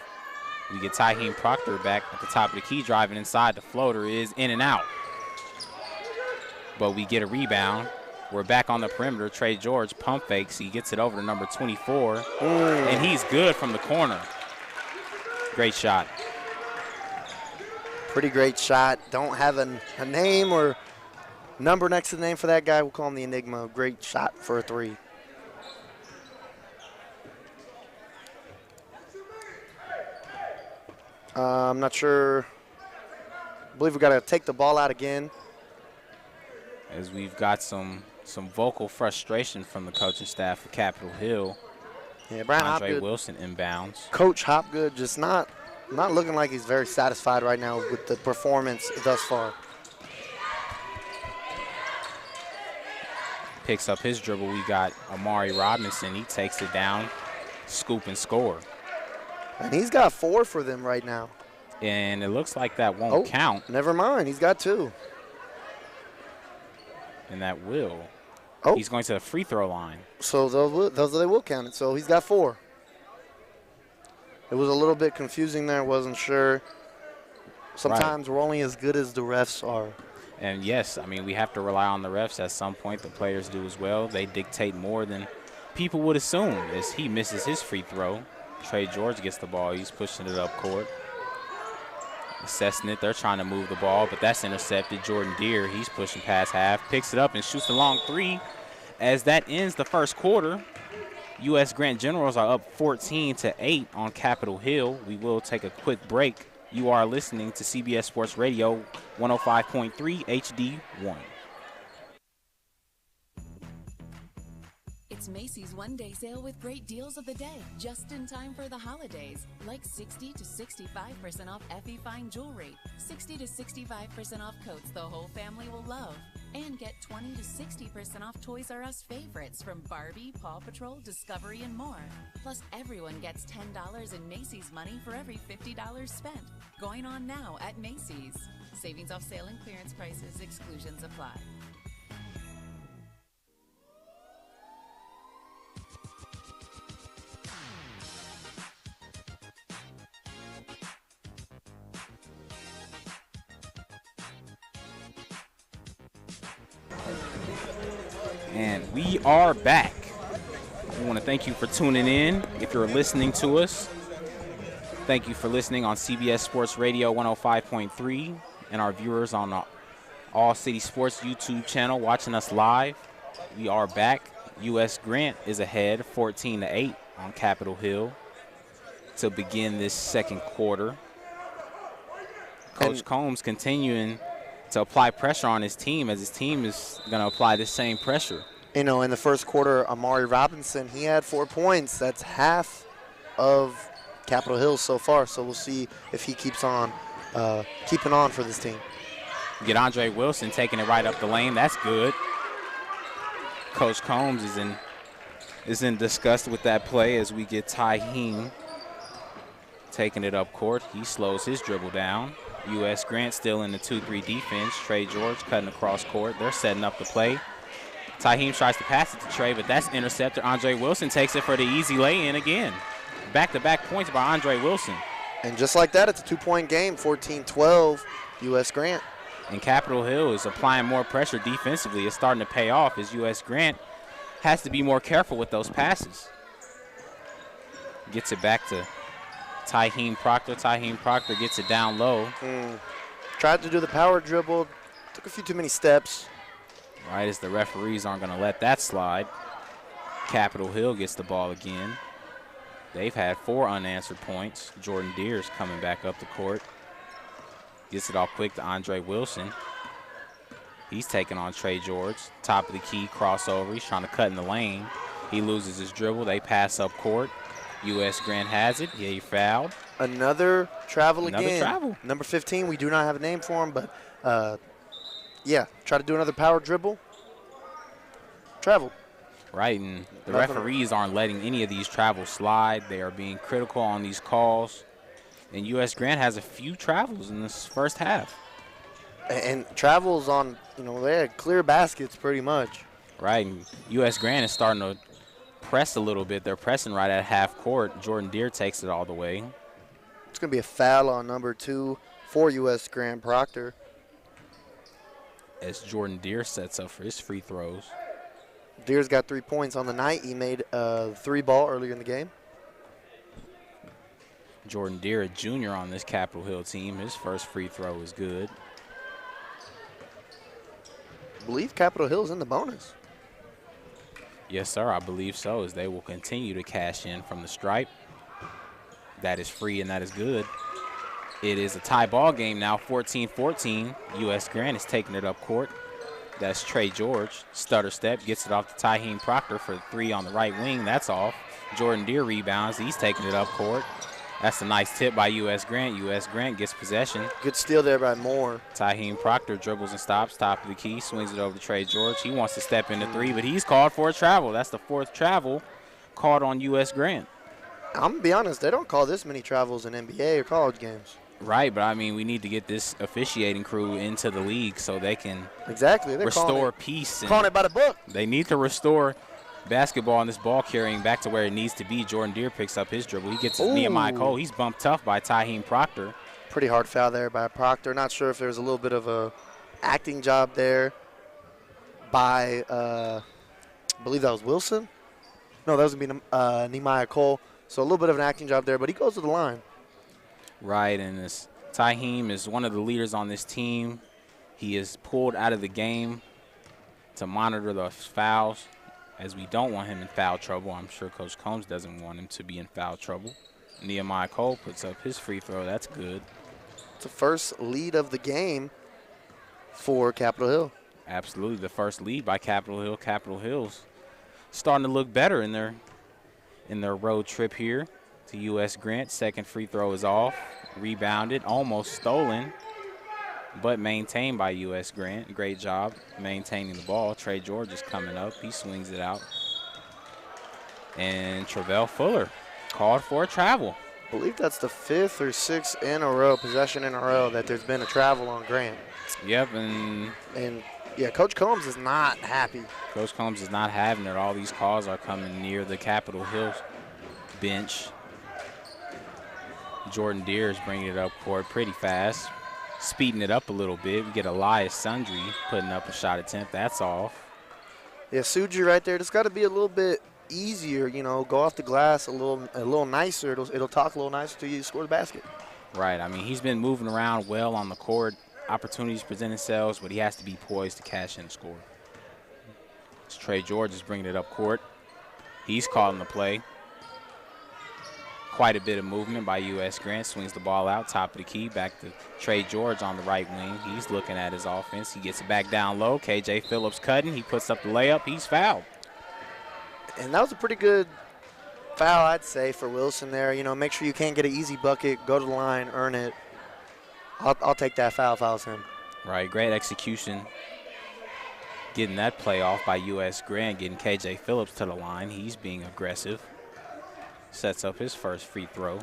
Speaker 6: We get Tyheem Proctor back at the top of the key, driving inside. The floater is in and out. But we get a rebound. We're back on the perimeter. Trey George pump fakes. He gets it over to number 24. And he's good from the corner. Great shot.
Speaker 2: Pretty great shot. Don't have a name or number next to the name for that guy. We'll call him the Enigma. Great shot for a 3. I'm not sure. I believe we got to take the ball out again.
Speaker 6: As we've got some vocal frustration from the coaching staff for Capitol Hill.
Speaker 2: Yeah, Brian
Speaker 6: Andre
Speaker 2: Hopgood,
Speaker 6: Wilson inbounds.
Speaker 2: Coach Hopgood just not looking like he's very satisfied right now with the performance thus far.
Speaker 6: Picks up his dribble. We got Amari Robinson. He takes it down, scoop and score.
Speaker 2: And he's got 4 for them right now.
Speaker 6: And it looks like that won't count.
Speaker 2: Never mind. He's got 2.
Speaker 6: And that will.
Speaker 2: Oh.
Speaker 6: He's going to the free throw line.
Speaker 2: So they will count it. So he's got 4. It was a little bit confusing there. Wasn't sure. Sometimes we're only as good as the refs are.
Speaker 6: And, yes, I mean, we have to rely on the refs at some point. The players do as well. They dictate more than people would assume as he misses his free throw. Trey George gets the ball. He's pushing it up court. Assessing it. They're trying to move the ball, but that's intercepted. Jordan Deere, he's pushing past half. Picks it up and shoots a long 3 as that ends the first quarter. U.S. Grant Generals are up 14-8 on Capitol Hill. We will take a quick break. You are listening to CBS Sports Radio 105.3 HD1.
Speaker 9: It's Macy's one-day sale with great deals of the day, just in time for the holidays. Like 60 to 65% off Effie Fine jewelry, 60 to 65% off coats the whole family will love. And get 20 to 60% off Toys R Us favorites from Barbie, Paw Patrol, Discovery, and more. Plus, everyone gets $10 in Macy's money for every $50 spent. Going on now at Macy's. Savings off sale and clearance prices, exclusions apply.
Speaker 6: And we are back. We want to thank you for tuning in. If you're listening to us, thank you for listening on CBS Sports Radio 105.3 and our viewers on the All City Sports YouTube channel watching us live. We are back. U.S. Grant is ahead 14-8 on Capitol Hill to begin this second quarter. Coach Combs continuing to apply pressure on his team, as his team is going to apply the same pressure.
Speaker 2: You know, in the first quarter, Amari Robinson, he had 4 points. That's half of Capitol Hill so far. So we'll see if he keeps on keeping on for this team.
Speaker 6: Get Andre Wilson taking it right up the lane. That's good. Coach Combs is in disgust with that play as we get Tyheem taking it up court. He slows his dribble down. U.S. Grant still in the 2-3 defense. Trey George cutting across court. They're setting up the play. Tyheem tries to pass it to Trey, but that's intercepted. Andre Wilson takes it for the easy lay-in again. Back-to-back points by Andre Wilson.
Speaker 2: And just like that, it's a 2-point game, 14-12, U.S. Grant.
Speaker 6: And Capitol Hill is applying more pressure defensively. It's starting to pay off as U.S. Grant has to be more careful with those passes. Gets it back to Tyheem Proctor. Tyheem Proctor gets it down low.
Speaker 2: Tried to do the power dribble, took a few too many steps.
Speaker 6: Right, as the referees aren't going to let that slide. Capitol Hill gets the ball again. They've had 4 unanswered points. Jordan Deers coming back up the court. Gets it off quick to Andre Wilson. He's taking on Trey George. Top of the key, crossover. He's trying to cut in the lane. He loses his dribble. They pass up court. U.S. Grant has it. Yeah, he fouled.
Speaker 2: Another travel
Speaker 6: Another
Speaker 2: again.
Speaker 6: travel.
Speaker 2: Number 15, we do not have a name for him, but yeah, try to do another power dribble. Travel.
Speaker 6: Right, and the referees aren't letting any of these travels slide. They are being critical on these calls. And U.S. Grant has a few travels in this first half.
Speaker 2: And travels on, you know, they had clear baskets pretty much.
Speaker 6: Right, and U.S. Grant is starting to press a little bit. They're pressing right at half court. Jordan Deere takes it all the way.
Speaker 2: It's going to be a foul on number 2 for U.S. Grant Proctor.
Speaker 6: As Jordan Deere sets up for his free throws.
Speaker 2: Deere's got 3 points on the night. He made a 3-ball earlier in the game.
Speaker 6: Jordan Deere, a junior on this Capitol Hill team. His first free throw is good.
Speaker 2: I believe Capitol Hill's in the bonus.
Speaker 6: Yes, sir, I believe so, as they will continue to cash in from the stripe. That is free and that is good. It is a tie ball game now, 14-14. U.S. Grant is taking it up court. That's Trey George. Stutter step, gets it off to Tyheem Proctor for 3 on the right wing. That's off. Jordan Deere rebounds. He's taking it up court. That's a nice tip by U.S. Grant. U.S. Grant gets possession.
Speaker 2: Good steal there by Moore.
Speaker 6: Tyheem Proctor dribbles and stops, top of the key, swings it over to Trey George. He wants to step into 3, but he's called for a travel. That's the 4th travel called on U.S. Grant.
Speaker 2: I'm going to be honest, they don't call this many travels in NBA or college games.
Speaker 6: Right, but I mean, we need to get this officiating crew into the league so they can restore peace.
Speaker 2: Calling it by the book.
Speaker 6: They need to restore basketball and this ball carrying back to where it needs to be. Jordan Deere picks up his dribble. He gets Nehemiah Cole. He's bumped tough by Tyheem Proctor.
Speaker 2: Pretty hard foul there by Proctor. Not sure if there's a little bit of a acting job there by, I believe that was Wilson. No, that was going to be Nehemiah Cole. So a little bit of an acting job there, but he goes to the line.
Speaker 6: Right, and this Tyheem is one of the leaders on this team. He is pulled out of the game to monitor the fouls as we don't want him in foul trouble. I'm sure Coach Combs doesn't want him to be in foul trouble. Nehemiah Cole puts up his free throw. That's good.
Speaker 2: It's the first lead of the game for Capitol Hill.
Speaker 6: Absolutely, the first lead by Capitol Hill. Capitol Hill's starting to look better in their road trip here to U.S. Grant. Second free throw is off, rebounded, almost stolen, but maintained by U.S. Grant. Great job maintaining the ball. Trey George is coming up. He swings it out. And Travell Fuller called for a travel.
Speaker 2: I believe that's the 5th or 6th in a row, possession in a row, that there's been a travel on Grant.
Speaker 6: Yep, and
Speaker 2: yeah, Coach Combs is not happy.
Speaker 6: Coach Combs is not having it. All these calls are coming near the Capitol Hill bench. Jordan Deere is bringing it up court pretty fast, speeding it up a little bit. We get Elias Sundry putting up a shot attempt. That's off.
Speaker 2: Yeah, Suji right there. It's got to be a little bit easier, you know, go off the glass a little nicer. It'll talk a little nicer till you score the basket.
Speaker 6: Right. I mean, he's been moving around well on the court. Opportunities present themselves, but he has to be poised to cash in and score. It's Trey George is bringing it up court. He's calling the play. Quite a bit of movement by U.S. Grant. Swings the ball out, top of the key, back to Trey George on the right wing. He's looking at his offense. He gets it back down low. KJ Phillips cutting. He puts up the layup. He's fouled.
Speaker 2: And that was a pretty good foul, I'd say, for Wilson there. You know, make sure you can't get an easy bucket. Go to the line, earn it. I'll take that foul if I was him.
Speaker 6: Right, great execution. Getting that play off by U.S. Grant, getting KJ Phillips to the line. He's being aggressive. Sets up his first free throw.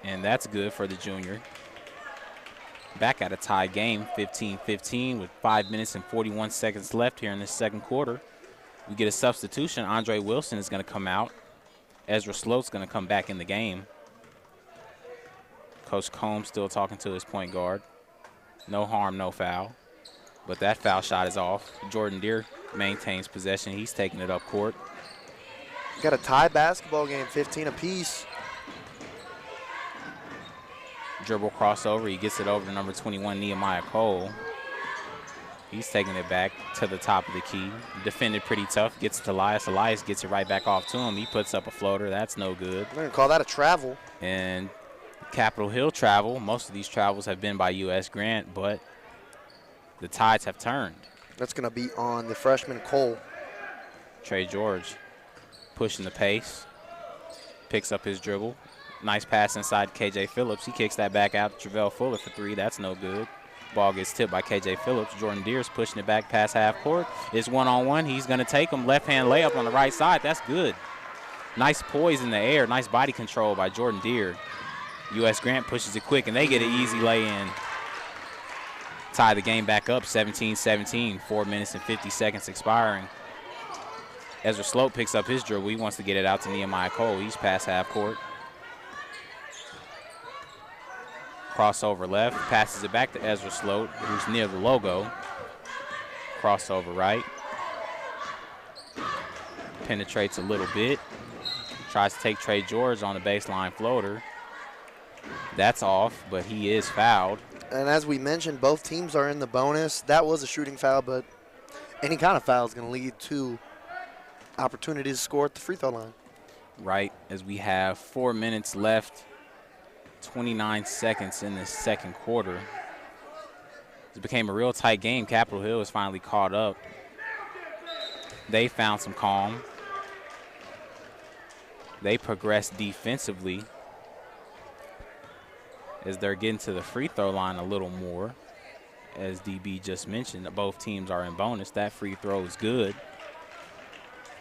Speaker 6: And that's good for the junior. Back at a tie game, 15-15 with 5 minutes and 41 seconds left here in the second quarter. We get a substitution. Andre Wilson is going to come out. Ezra Sloat's going to come back in the game. Coach Combs still talking to his point guard. No harm, no foul. But that foul shot is off. Jordan Deere maintains possession. He's taking it up court.
Speaker 2: Got a tie basketball game, 15 apiece.
Speaker 6: Dribble crossover. He gets it over to number 21, Nehemiah Cole. He's taking it back to the top of the key. Defended pretty tough. Gets it to Elias. Elias gets it right back off to him. He puts up a floater. That's no good.
Speaker 2: We're going to call that a travel.
Speaker 6: And Capitol Hill travel. Most of these travels have been by U.S. Grant, but the tides have turned.
Speaker 2: That's going to be on the freshman Cole.
Speaker 6: Trey George pushing the pace. Picks up his dribble. Nice pass inside KJ Phillips. He kicks that back out to Travell Fuller for three. That's no good. Ball gets tipped by KJ Phillips. Jordan Deere's pushing it back past half court. It's one-on-one. He's going to take him. Left-hand layup on the right side. That's good. Nice poise in the air. Nice body control by Jordan Deere. U.S. Grant pushes it quick, and they get an easy lay-in. Tie the game back up, 17-17. 4 minutes and 50 seconds expiring. Ezra Sloat picks up his dribble. He wants to get it out to Nehemiah Cole. He's past half court. Crossover left, passes it back to Ezra Sloat, who's near the logo. Crossover right. Penetrates a little bit. Tries to take Trey George on the baseline floater. That's off, but he is fouled.
Speaker 2: And as we mentioned, both teams are in the bonus. That was a shooting foul, but any kind of foul is going to lead to opportunities to score at the free throw line.
Speaker 6: Right, as we have 4 minutes left. 29 seconds in the second quarter. It became a real tight game. Capitol Hill is finally caught up. They found some calm. They progressed defensively as they're getting to the free throw line a little more. As DB just mentioned, both teams are in bonus. That free throw is good.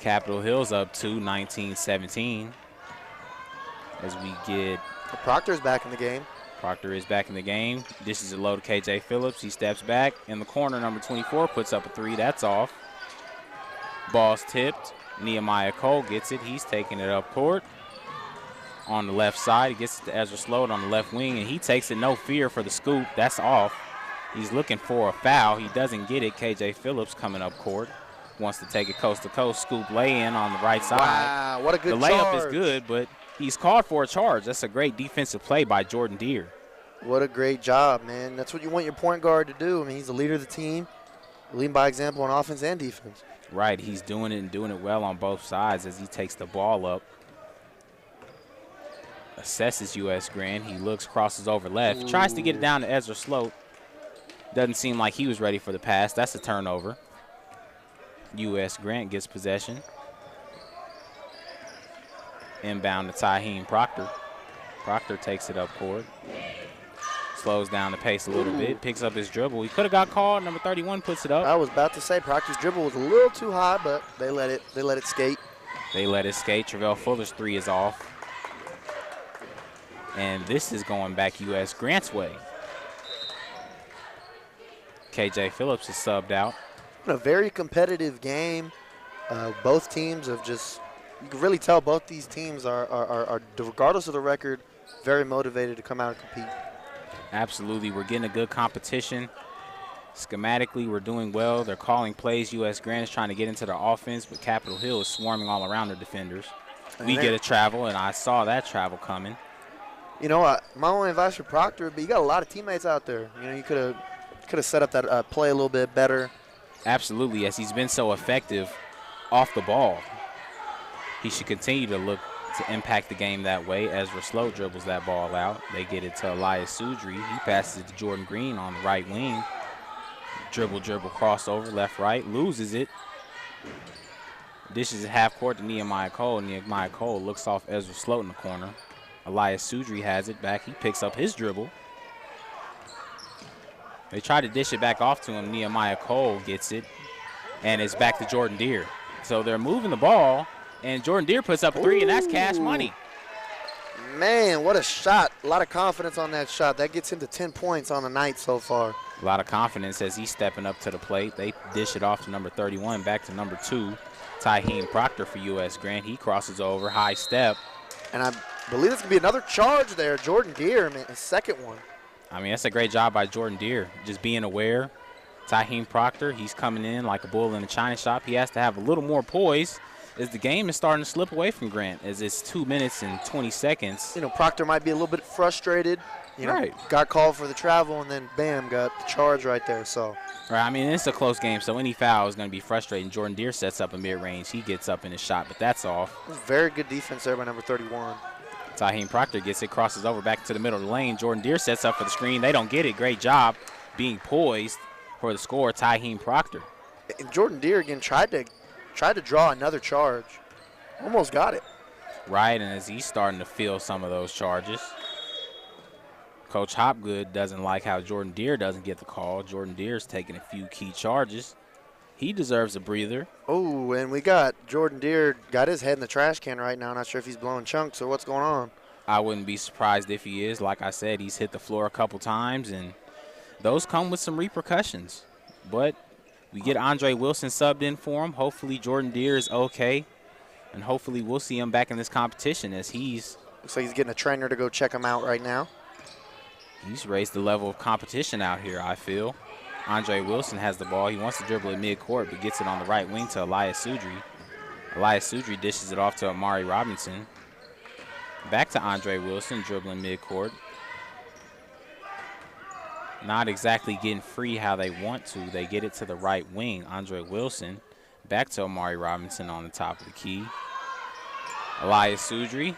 Speaker 6: Capitol Hill's up to 19-17 as we get
Speaker 2: Proctor's back in the game.
Speaker 6: Proctor is back in the game. Dishes it low to KJ Phillips. He steps back in the corner. Number 24 puts up a three. That's off. Ball's tipped. Nehemiah Cole gets it. He's taking it up court. On the left side, he gets it to Ezra Sloat on the left wing, and he takes it no fear for the scoop. That's off. He's looking for a foul. He doesn't get it. KJ Phillips coming up court. Wants to take it coast to coast. Scoop lay-in on the right side.
Speaker 2: Wow, what a good
Speaker 6: charge. The layup
Speaker 2: charge.
Speaker 6: is good, but he's called for a charge. That's a great defensive play by Jordan Deere.
Speaker 2: What a great job, man. That's what you want your point guard to do. I mean, he's the leader of the team. leading by example on offense and defense.
Speaker 6: Right, he's doing it and doing it well on both sides as he takes the ball up. Assesses U.S. Grant. He looks, crosses over left. Tries to get it down to Ezra Sloat. Doesn't seem like he was ready for the pass. That's a turnover. U.S. Grant gets possession. Inbound to Tyheem Proctor. Proctor takes it up court. Slows down the pace a little bit. Picks up his dribble. He could have got called. Number 31 puts it up.
Speaker 2: I was about to say Proctor's dribble was a little too high, but they let it skate.
Speaker 6: They let it skate. Travell Fuller's three is off. And this is going back U.S. Grant's way. KJ Phillips is subbed out.
Speaker 2: A very competitive game. Both teams have just, you can really tell both these teams are, regardless of the record, very motivated to come out and compete.
Speaker 6: Absolutely. We're getting a good competition. Schematically, we're doing well. They're calling plays. U.S. Grant is trying to get into their offense, but Capitol Hill is swarming all around their defenders. We get a travel, and I saw that travel coming.
Speaker 2: You know, my only advice for Proctor would be you got a lot of teammates out there. You know, you could have set up that play a little bit better.
Speaker 6: Absolutely, as he's been so effective off the ball. He should continue to look to impact the game that way. Ezra Sloat dribbles that ball out. They get it to Elias Sudri. He passes it to Jordan Green on the right wing. Dribble, crossover, left, right, loses it. Dishes at half court to Nehemiah Cole. Nehemiah Cole looks off Ezra Sloat in the corner. Elias Sudri has it back. He picks up his dribble. They try to dish it back off to him. Nehemiah Cole gets it, and it's back to Jordan Deere. So they're moving the ball, and Jordan Deere puts up a three, and that's cash money.
Speaker 2: Man, what a shot. A lot of confidence on that shot. That gets him to 10 points on the night so far.
Speaker 6: A lot of confidence as he's stepping up to the plate. They dish it off to number 31, back to number 2, Tyheem Proctor for U.S. Grant. He crosses over, high step.
Speaker 2: And I believe it's going to be another charge there. Jordan Deere, man, a second one.
Speaker 6: I mean, that's a great job by Jordan Deere, just being aware. Tyheem Proctor, he's coming in like a bull in a china shop. He has to have a little more poise as the game is starting to slip away from Grant as it's 2 minutes and 20 seconds.
Speaker 2: You know, Proctor might be a little bit frustrated. You know,
Speaker 6: right.
Speaker 2: Got called for the travel, and then, bam, got the charge right there. So.
Speaker 6: Right, I mean, it's a close game, so any foul is going to be frustrating. Jordan Deere sets up a mid-range. He gets up in his shot, but that's off.
Speaker 2: Very good defense there by number 31.
Speaker 6: Tyheem Proctor gets it, crosses over back to the middle of the lane. Jordan Deere sets up for the screen. They don't get it. Great job being poised for the score, Tyheem Proctor.
Speaker 2: And Jordan Deere, again, tried to draw another charge. Almost got it.
Speaker 6: Right, and as he's starting to feel some of those charges. Coach Hopgood doesn't like how Jordan Deere doesn't get the call. Jordan Deere's taking a few key charges. He deserves a breather.
Speaker 2: Oh, and we got Jordan Deere got his head in the trash can right now. Not sure if he's blowing chunks or what's going on.
Speaker 6: I wouldn't be surprised if he is. Like I said, he's hit the floor a couple times, and those come with some repercussions. But we get Andre Wilson subbed in for him. Hopefully Jordan Deere is okay, and hopefully we'll see him back in this competition as he's.
Speaker 2: Looks like he's getting a trainer to go check him out right now.
Speaker 6: He's raised the level of competition out here, I feel. Andre Wilson has the ball. He wants to dribble at midcourt, but gets it on the right wing to Elias Sudri. Elias Sudri dishes it off to Amari Robinson. Back to Andre Wilson, dribbling midcourt. Not exactly getting free how they want to. They get it to the right wing. Andre Wilson back to Amari Robinson on the top of the key. Elias Sudri,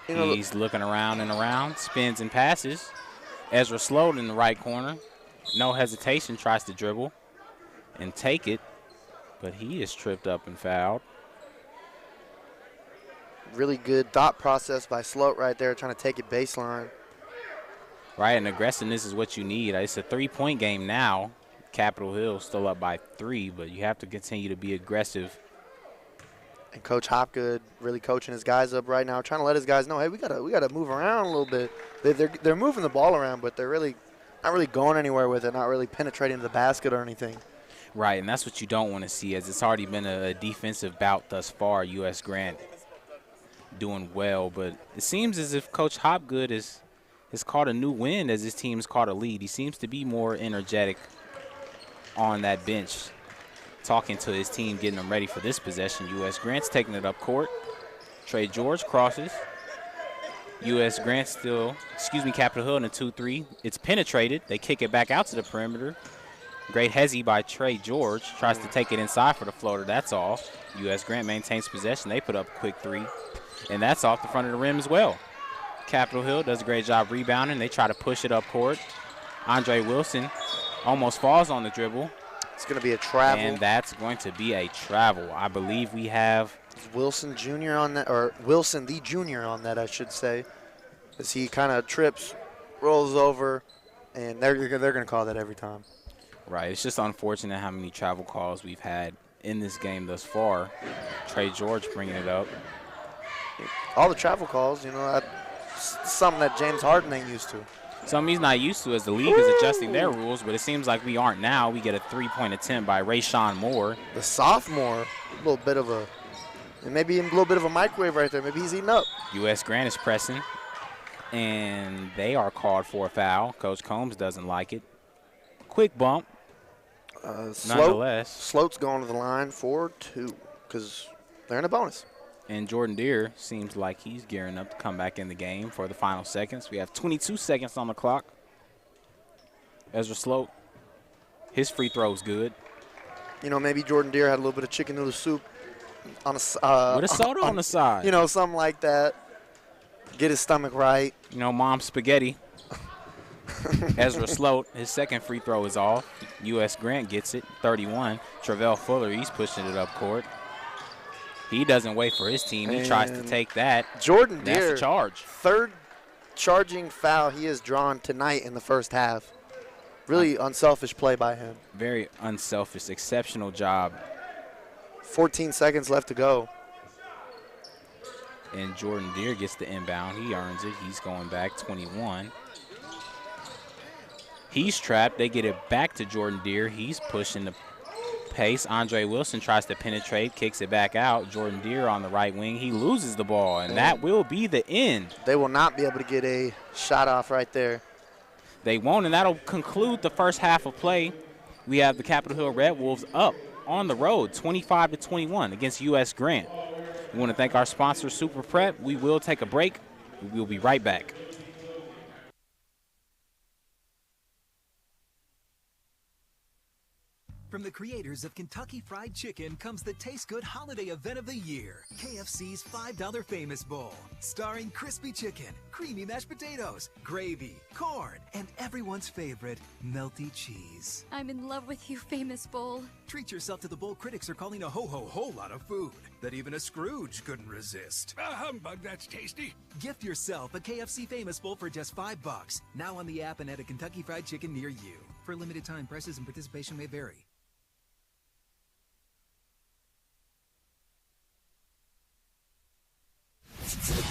Speaker 6: he's looking around and around, spins and passes. Ezra Sloat in the right corner. No hesitation, tries to dribble and take it, but he is tripped up and fouled.
Speaker 2: Really good thought process by Sloat right there, trying to take it baseline.
Speaker 6: Right, and aggressiveness is what you need. It's a three-point game now. Capitol Hill still up by 3, but you have to continue to be aggressive.
Speaker 2: And Coach Hopgood really coaching his guys up right now, trying to let his guys know, hey, we gotta move around a little bit. They're moving the ball around, but they're really not really going anywhere with it, not really penetrating the basket or anything.
Speaker 6: Right, and that's what you don't want to see, as it's already been a defensive bout thus far. U.S. Grant doing well, but it seems as if Coach Hopgood has caught a new win as his team's caught a lead. He seems to be more energetic on that bench, talking to his team, getting them ready for this possession. U.S. Grant's taking it up court. Trey George crosses. U.S. Grant still, Capitol Hill in a 2-3. It's penetrated. They kick it back out to the perimeter. Great hezzy by Trey George. Tries to take it inside for the floater. That's all. U.S. Grant maintains possession. They put up a quick three. And that's off the front of the rim as well. Capitol Hill does a great job rebounding. They try to push it up court. Andre Wilson almost falls on the dribble.
Speaker 2: It's going to be a travel.
Speaker 6: And that's going to be a travel. I believe we have
Speaker 2: Wilson Jr. on that, or Wilson the Jr. on that, I should say, as he kind of trips, rolls over, and they're going to call that every time.
Speaker 6: Right. It's just unfortunate how many travel calls we've had in this game thus far. Trey George bringing it up.
Speaker 2: All the travel calls, you know, that's something that James Harden ain't used to.
Speaker 6: Something he's not used to as the league is adjusting their rules, but it seems like we aren't now. We get a three-point attempt by Rayshawn Moore.
Speaker 2: The sophomore, a little bit of a, and maybe a little bit of a microwave right there. Maybe he's eating up.
Speaker 6: U.S. Grant is pressing, and they are called for a foul. Coach Combs doesn't like it. Quick bump. Nonetheless.
Speaker 2: Sloat's going to the line for 2 because they're in a bonus.
Speaker 6: And Jordan Deere seems like he's gearing up to come back in the game for the final seconds. We have 22 seconds on the clock. Ezra Sloat, his free throw is good.
Speaker 2: You know, maybe Jordan Deere had a little bit of chicken noodle soup on a
Speaker 6: with a soda on the side.
Speaker 2: You know, something like that. Get his stomach right.
Speaker 6: You know, mom's spaghetti. Ezra Sloat, his second free throw is off. U.S. Grant gets it, 31. Travell Fuller, he's pushing it up court. He doesn't wait for his team. He tries to take that.
Speaker 2: Jordan Deere,
Speaker 6: that's a charge.
Speaker 2: Third charging foul he has drawn tonight in the first half. Really unselfish play by him.
Speaker 6: Very unselfish, exceptional job.
Speaker 2: 14 seconds left to go.
Speaker 6: And Jordan Deere gets the inbound. He earns it. He's going back, 21. He's trapped. They get it back to Jordan Deere. He's pushing the pace. Andre Wilson tries to penetrate, kicks it back out. Jordan Deere on the right wing. He loses the ball, and that will be the end.
Speaker 2: They will not be able to get a shot off right there.
Speaker 6: They won't, and that'll conclude the first half of play. We have the Capitol Hill Red Wolves up on the road, 25-21 against U.S. Grant. We want to thank our sponsor, Super Prep. We will take a break. We will be right back.
Speaker 18: From the creators of Kentucky Fried Chicken comes the Taste Good holiday event of the year, KFC's $5 Famous Bowl, starring crispy chicken, creamy mashed potatoes, gravy, corn, and everyone's favorite, melty cheese.
Speaker 11: I'm in love with you, Famous Bowl.
Speaker 18: Treat yourself to the bowl critics are calling a whole lot of food that even a Scrooge couldn't resist.
Speaker 12: A humbug, that's tasty.
Speaker 18: Gift yourself a KFC Famous Bowl for just $5, now on the app and at a Kentucky Fried Chicken near you. For a limited time, prices and participation may vary.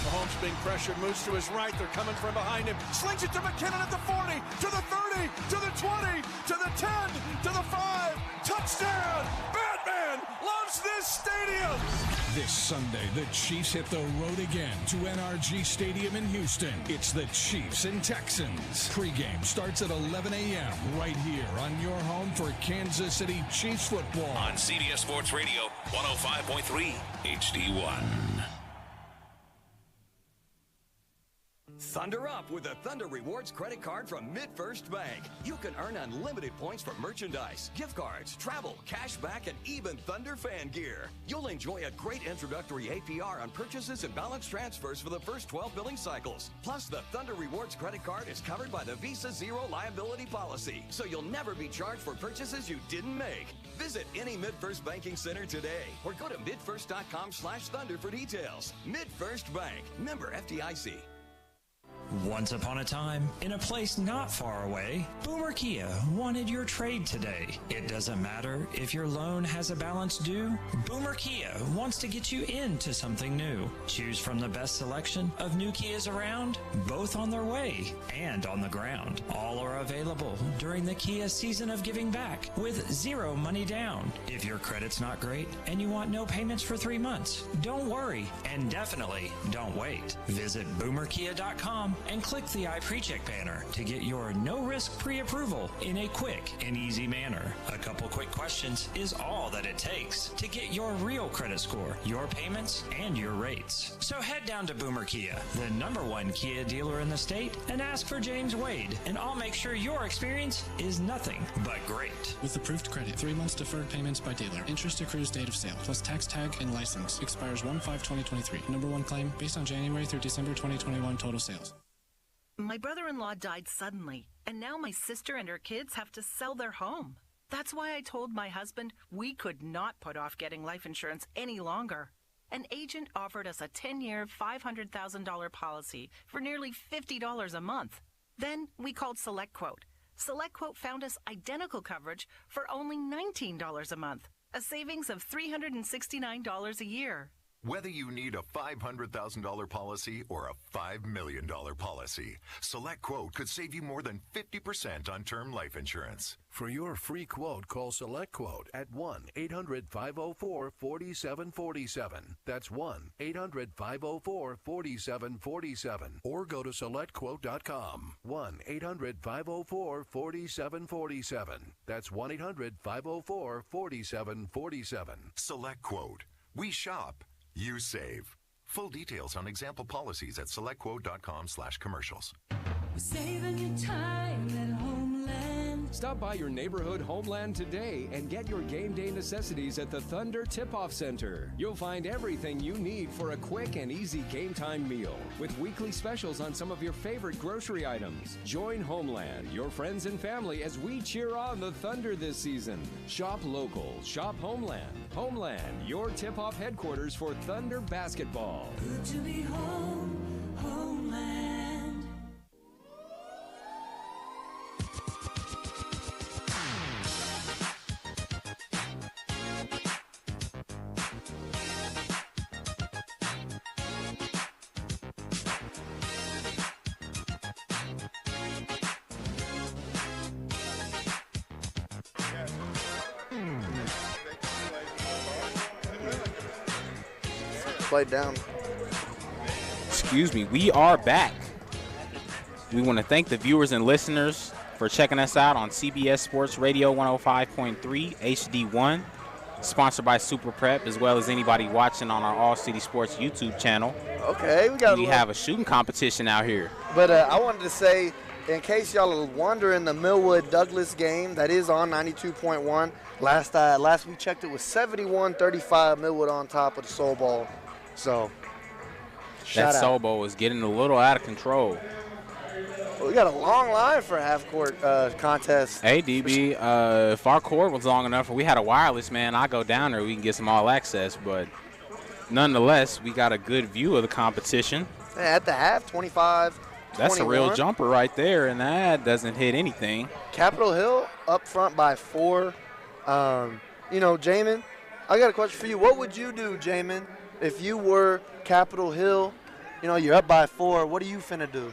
Speaker 12: Mahomes being pressured, moves to his right. They're coming from behind him. Slings it to McKinnon at the 40, to the 30, to the 20, to the 10, to the 5. Touchdown! Batman loves this stadium!
Speaker 3: This Sunday, the Chiefs hit the road again to NRG Stadium in Houston. It's the Chiefs and Texans. Pre-game starts at 11 a.m. right here on your home for Kansas City Chiefs football.
Speaker 24: On CBS Sports Radio, 105.3 HD1.
Speaker 1: Thunder up with the Thunder Rewards credit card from MidFirst Bank. You can earn unlimited points for merchandise, gift cards, travel, cash back, and even Thunder fan gear. You'll enjoy a great introductory APR on purchases and balance transfers for the first 12 billing cycles. Plus, the Thunder Rewards credit card is covered by the Visa Zero liability policy, so you'll never be charged for purchases you didn't make. Visit any MidFirst banking center today or go to midfirst.com/thunder for details. MidFirst Bank, member FDIC.
Speaker 8: Once upon a time, in a place not far away, Boomer Kia wanted your trade today. It doesn't matter if your loan has a balance due. Boomer Kia wants to get you into something new. Choose from the best selection of new Kias around, both on their way and on the ground. All are available during the Kia season of giving back with zero money down. If your credit's not great and you want no payments for 3 months, don't worry and definitely don't wait. Visit boomerkia.com and click the iPreCheck banner to get your no-risk pre-approval in a quick and easy manner. A couple quick questions is all that it takes to get your real credit score, your payments, and your rates. So head down to Boomer Kia, the #1 Kia dealer in the state, and ask for James Wade, and I'll make sure your experience is nothing but great.
Speaker 4: With approved credit, 3 months deferred payments by dealer. Interest accrues date of sale, plus tax tag and license. Expires 1/5/2023. #1 claim based on January through December 2021 total sales.
Speaker 5: My brother-in-law died suddenly, and now my sister and her kids have to sell their home. That's why I told my husband we could not put off getting life insurance any longer. An agent offered us a 10-year, $500,000 policy for nearly $50 a month. Then we called SelectQuote. SelectQuote found us identical coverage for only $19 a month, a savings of $369 a year.
Speaker 7: Whether you need a $500,000 policy or a $5 million policy, SelectQuote could save you more than 50% on term life insurance.
Speaker 14: For your free quote, call SelectQuote at 1-800-504-4747. That's 1-800-504-4747. Or go to SelectQuote.com. 1-800-504-4747. That's 1-800-504-4747.
Speaker 7: SelectQuote. We shop. You save. Full details on example policies at SelectQuote.com/commercials.
Speaker 10: Saving you time at Homeland.
Speaker 19: Stop by your neighborhood Homeland today and get your game day necessities at the Thunder Tip-Off Center. You'll find everything you need for a quick and easy game time meal with weekly specials on some of your favorite grocery items. Join Homeland, your friends and family, as we cheer on the Thunder this season. Shop local, shop Homeland. Homeland, your tip-off headquarters for Thunder basketball.
Speaker 10: Good to be home, Homeland.
Speaker 2: Played down.
Speaker 6: Excuse me, we are back. We want to thank the viewers and listeners for checking us out on CBS Sports Radio 105.3 HD1, sponsored by Super Prep, as well as anybody watching on our All City Sports YouTube channel.
Speaker 2: Okay, we
Speaker 6: have a shooting competition out here.
Speaker 2: But I wanted to say, in case y'all are wondering, the Millwood-Douglas game that is on 92.1. Last we checked, it was 71-35. Millwood on top of the Soul Bowl. So,
Speaker 6: that Soul Bowl is getting a little out of control.
Speaker 2: We got a long line for a half-court contest.
Speaker 6: Hey, DB, if our court was long enough, or we had a wireless, man, I go down there, we can get some all-access. But nonetheless, we got a good view of the competition.
Speaker 2: At the half, 25-21.
Speaker 6: That's a real jumper right there, and that doesn't hit anything.
Speaker 2: Capitol Hill up front by 4. Jamin, I got a question for you. What would you do, Jamin, if you were Capitol Hill? You're up by 4. What are you finna do?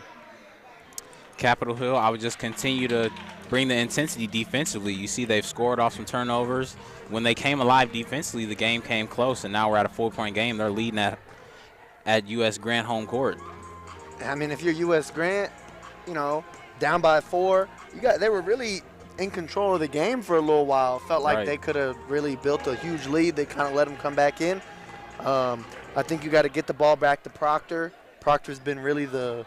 Speaker 6: Capitol Hill, I would just continue to bring the intensity defensively. You see they've scored off some turnovers. When they came alive defensively, the game came close, and now we're at a 4-point game. They're leading at U.S. Grant home court.
Speaker 2: I mean, if you're U.S. Grant, down by 4, they were really in control of the game for a little while. Felt like they could have really built a huge lead. They kind of let them come back in. I think you got to get the ball back to Proctor. Proctor's been really the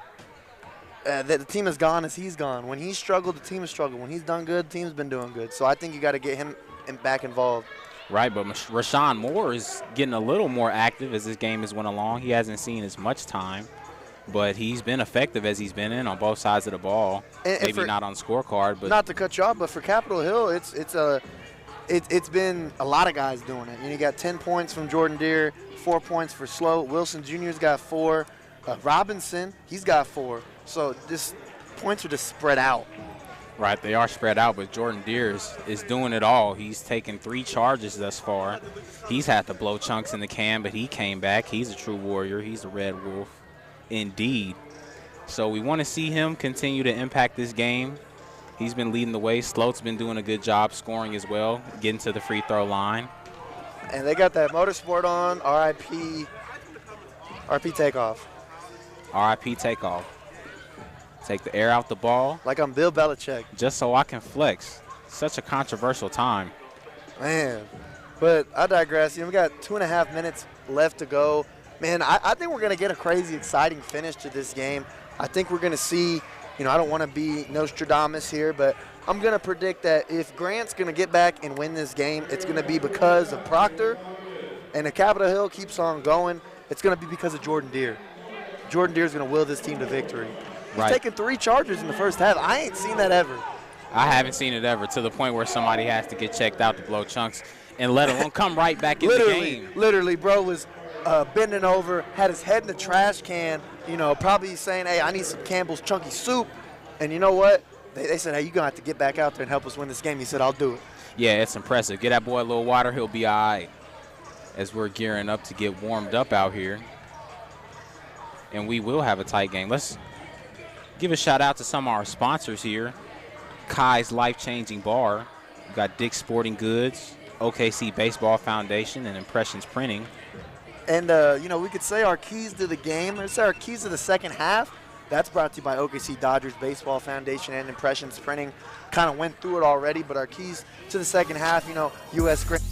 Speaker 2: team has gone as he's gone. When he's struggled, the team has struggled. When he's done good, the team's been doing good. So I think you got to get him back involved.
Speaker 6: Right, but Rashawn Moore is getting a little more active as this game has went along. He hasn't seen as much time, but he's been effective as he's been in on both sides of the ball. Maybe not on scorecard, but
Speaker 2: not to cut you off, but for Capitol Hill, it's been a lot of guys doing it. You got 10 points from Jordan Deere, 4 points for Sloat. Wilson Jr.'s got 4. Robinson, he's got 4. So points are just spread out.
Speaker 6: Right, they are spread out, but Jordan Deere is doing it all. He's taken 3 charges thus far. He's had to blow chunks in the can, but he came back. He's a true warrior. He's a Red Wolf indeed. So we want to see him continue to impact this game. He's been leading the way. Sloat's been doing a good job scoring as well, getting to the free throw line.
Speaker 2: And they got that motorsport on, RIP takeoff.
Speaker 6: RIP takeoff. Take the air out the ball.
Speaker 2: Like I'm Bill Belichick.
Speaker 6: Just so I can flex. Such a controversial time.
Speaker 2: Man, but I digress. We got 2.5 minutes left to go. Man, I think we're going to get a crazy, exciting finish to this game. I think we're going to see, I don't want to be Nostradamus here, but I'm going to predict that if Grant's going to get back and win this game, it's going to be because of Proctor. And if Capitol Hill keeps on going, it's going to be because of Jordan Deere. Jordan Deere is going to will this team to victory. He's taking 3 charges in the first half. I ain't seen that ever.
Speaker 6: I haven't seen it ever, to the point where somebody has to get checked out to blow chunks and let alone come right back in the game.
Speaker 2: Literally, bro was bending over, had his head in the trash can, probably saying, hey, I need some Campbell's Chunky Soup. And you know what? They said, hey, you're going to have to get back out there and help us win this game. He said, I'll do it.
Speaker 6: Yeah, it's impressive. Get that boy a little water, he'll be all right. As we're gearing up to get warmed up out here. And we will have a tight game. Let's give a shout out to some of our sponsors here. Kai's Life-Changing Bar. We've got Dick's Sporting Goods, OKC Baseball Foundation, and Impressions Printing.
Speaker 2: And, we could say our keys to the game. Let's say our keys to the second half. That's brought to you by OKC Dodgers Baseball Foundation and Impressions Printing. Kind of went through it already, but our keys to the second half, U.S. Grant.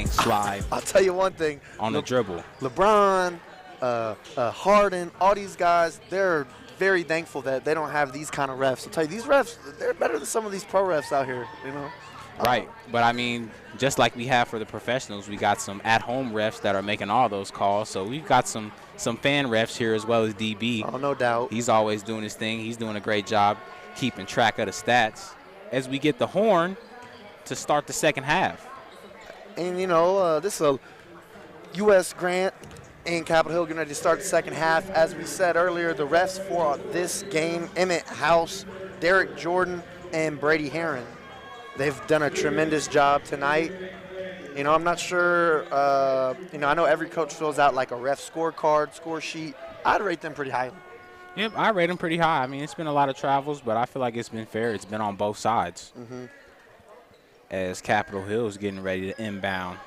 Speaker 6: Slide.
Speaker 2: I'll tell you one thing.
Speaker 6: On the dribble.
Speaker 2: LeBron, Harden, all these guys, they're very thankful that they don't have these kind of refs. I'll tell you, these refs, they're better than some of these pro refs out here,
Speaker 6: Right. But, I mean, just like we have for the professionals, we got some at-home refs that are making all those calls. So we've got some fan refs here as well as DB.
Speaker 2: Oh, no doubt.
Speaker 6: He's always doing his thing. He's doing a great job keeping track of the stats as we get the horn to start the second half.
Speaker 2: And, this is a U.S. Grant and Capitol Hill getting ready to start the second half. As we said earlier, the refs for this game, Emmett House, Derek Jordan, and Brady Heron. They've done a tremendous job tonight. I'm not sure, I know every coach fills out like a ref scorecard, score sheet. I'd rate them pretty highly.
Speaker 6: Yep, I rate them pretty high. I mean, it's been a lot of travels, but I feel like it's been fair. It's been on both sides.
Speaker 2: Mm-hmm.
Speaker 6: As Capitol Hill is getting ready to inbound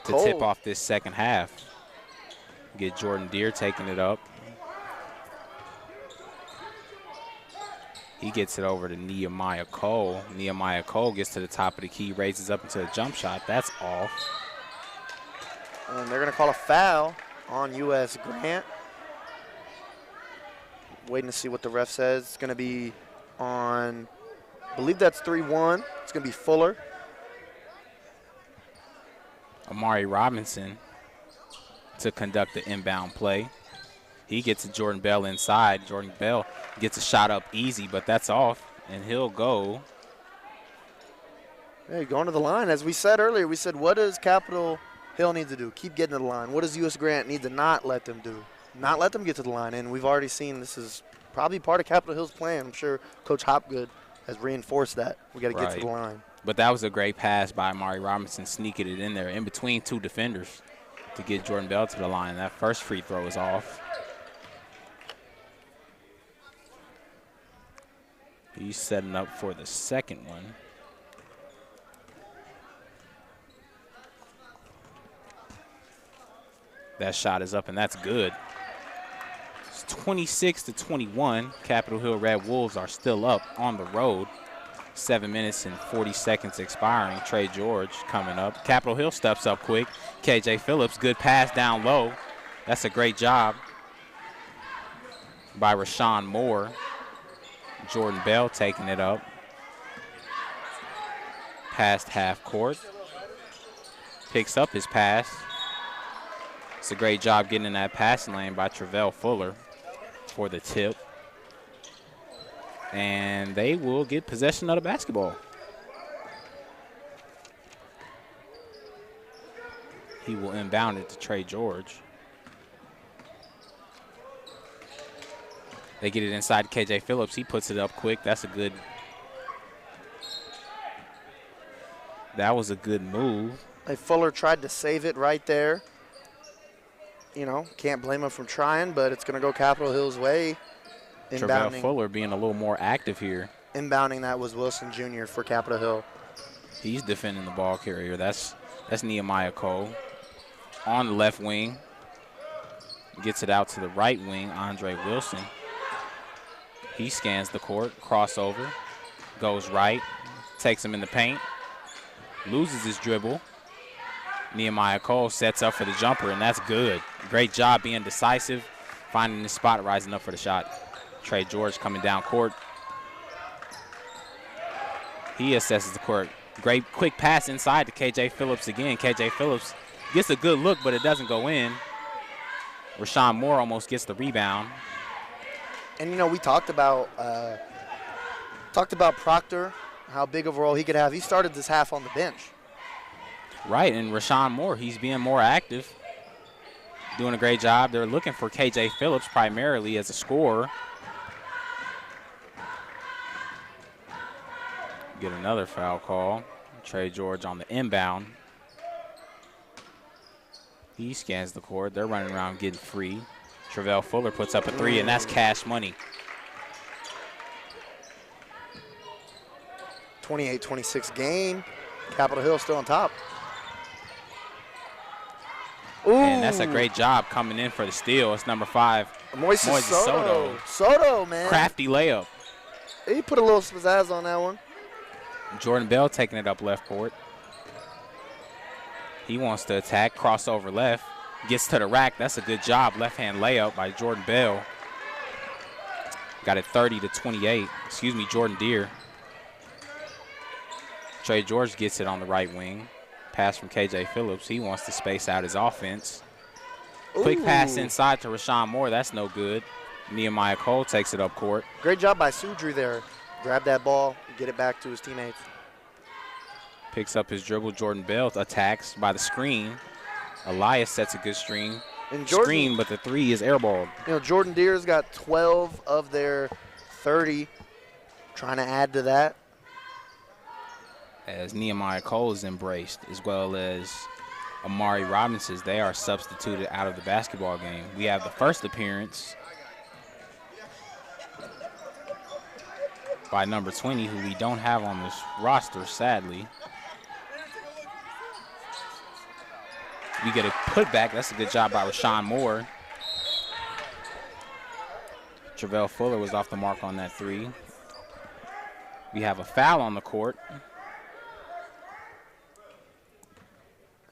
Speaker 6: to tip off this second half. Get Jordan Deere taking it up. He gets it over to Nehemiah Cole. Nehemiah Cole gets to the top of the key, raises up into a jump shot. That's off.
Speaker 2: And they're going to call a foul on U.S. Grant. Waiting to see what the ref says. It's going to be on, I believe that's 3-1. It's going to be Fuller.
Speaker 6: Amari Robinson to conduct the inbound play. He gets to Jordan Bell inside. Jordan Bell gets a shot up easy, but that's off, and he'll go.
Speaker 2: Hey, going to the line. As we said earlier, we said, what does Capitol Hill need to do? Keep getting to the line. What does U.S. Grant need to not let them do? Not let them get to the line, and we've already seen this is probably part of Capitol Hill's plan. I'm sure Coach Hopgood has reinforced that. We got to get to the line.
Speaker 6: But that was a great pass by Amari Robinson, sneaking it in there in between two defenders to get Jordan Bell to the line. That first free throw is off. He's setting up for the second one. That shot is up, and that's good. It's 26-21. Capitol Hill Red Wolves are still up on the road. 7 minutes and 40 seconds expiring. Trey George coming up. Capitol Hill steps up quick. KJ Phillips, good pass down low. That's a great job by Rashawn Moore. Jordan Bell taking it up. Past half court. Picks up his pass. It's a great job getting in that passing lane by Travell Fuller for the tip. And they will get possession of the basketball. He will inbound it to Trey George. They get it inside KJ Phillips. He puts it up quick. That was a good move.
Speaker 2: Hey, Fuller tried to save it right there. You know, can't blame him for trying, but it's going to go Capitol Hill's way.
Speaker 6: Travell Fuller being a little more active here.
Speaker 2: Inbounding that was Wilson Jr. for Capitol Hill.
Speaker 6: He's defending the ball carrier. That's Nehemiah Cole. On the left wing. Gets it out to the right wing, Andre Wilson. He scans the court, crossover, goes right, takes him in the paint, loses his dribble. Nehemiah Cole sets up for the jumper, and that's good. Great job being decisive, finding the spot, rising up for the shot. Trey George coming down court. He assesses the court. Great quick pass inside to KJ Phillips again. KJ Phillips gets a good look, but it doesn't go in. Rashawn Moore almost gets the rebound.
Speaker 2: And, you know, we talked about Proctor, how big of a role he could have. He started this half on the bench.
Speaker 6: Right, and Rashawn Moore, he's being more active, doing a great job. They're looking for KJ Phillips primarily as a scorer. Get another foul call. Trey George on the inbound. He scans the court. They're running around getting free. Travell Fuller puts up a three, and that's cash money.
Speaker 2: 28-26 game. Capitol Hill still on top. Ooh.
Speaker 6: And that's a great job coming in for the steal. It's number 5,
Speaker 2: Moises
Speaker 6: Soto.
Speaker 2: Soto, man.
Speaker 6: Crafty layup.
Speaker 2: He put a little pizzazz on that one.
Speaker 6: Jordan Bell taking it up left court. He wants to attack, crossover left. Gets to the rack. That's a good job. Left-hand layup by Jordan Bell. Got it 30-28. Excuse me, Jordan Deere. Trey George gets it on the right wing. Pass from KJ Phillips. He wants to space out his offense. Quick pass inside to Rashawn Moore. That's no good. Nehemiah Cole takes it up court.
Speaker 2: Great job by Sudri there. Grab that ball, get it back to his teammates.
Speaker 6: Picks up his dribble. Jordan Bell attacks by the screen. Elias sets a good screen, but the three is airballed.
Speaker 2: You know, Jordan Deere's got 12 of their 30. Trying to add to that.
Speaker 6: As Nehemiah Cole is embraced, as well as Amari Robinson, they are substituted out of the basketball game. We have the first appearance by number 20, who we don't have on this roster, sadly. We get a putback. That's a good job by Rashawn Moore. Travell Fuller was off the mark on that three. We have a foul on the court.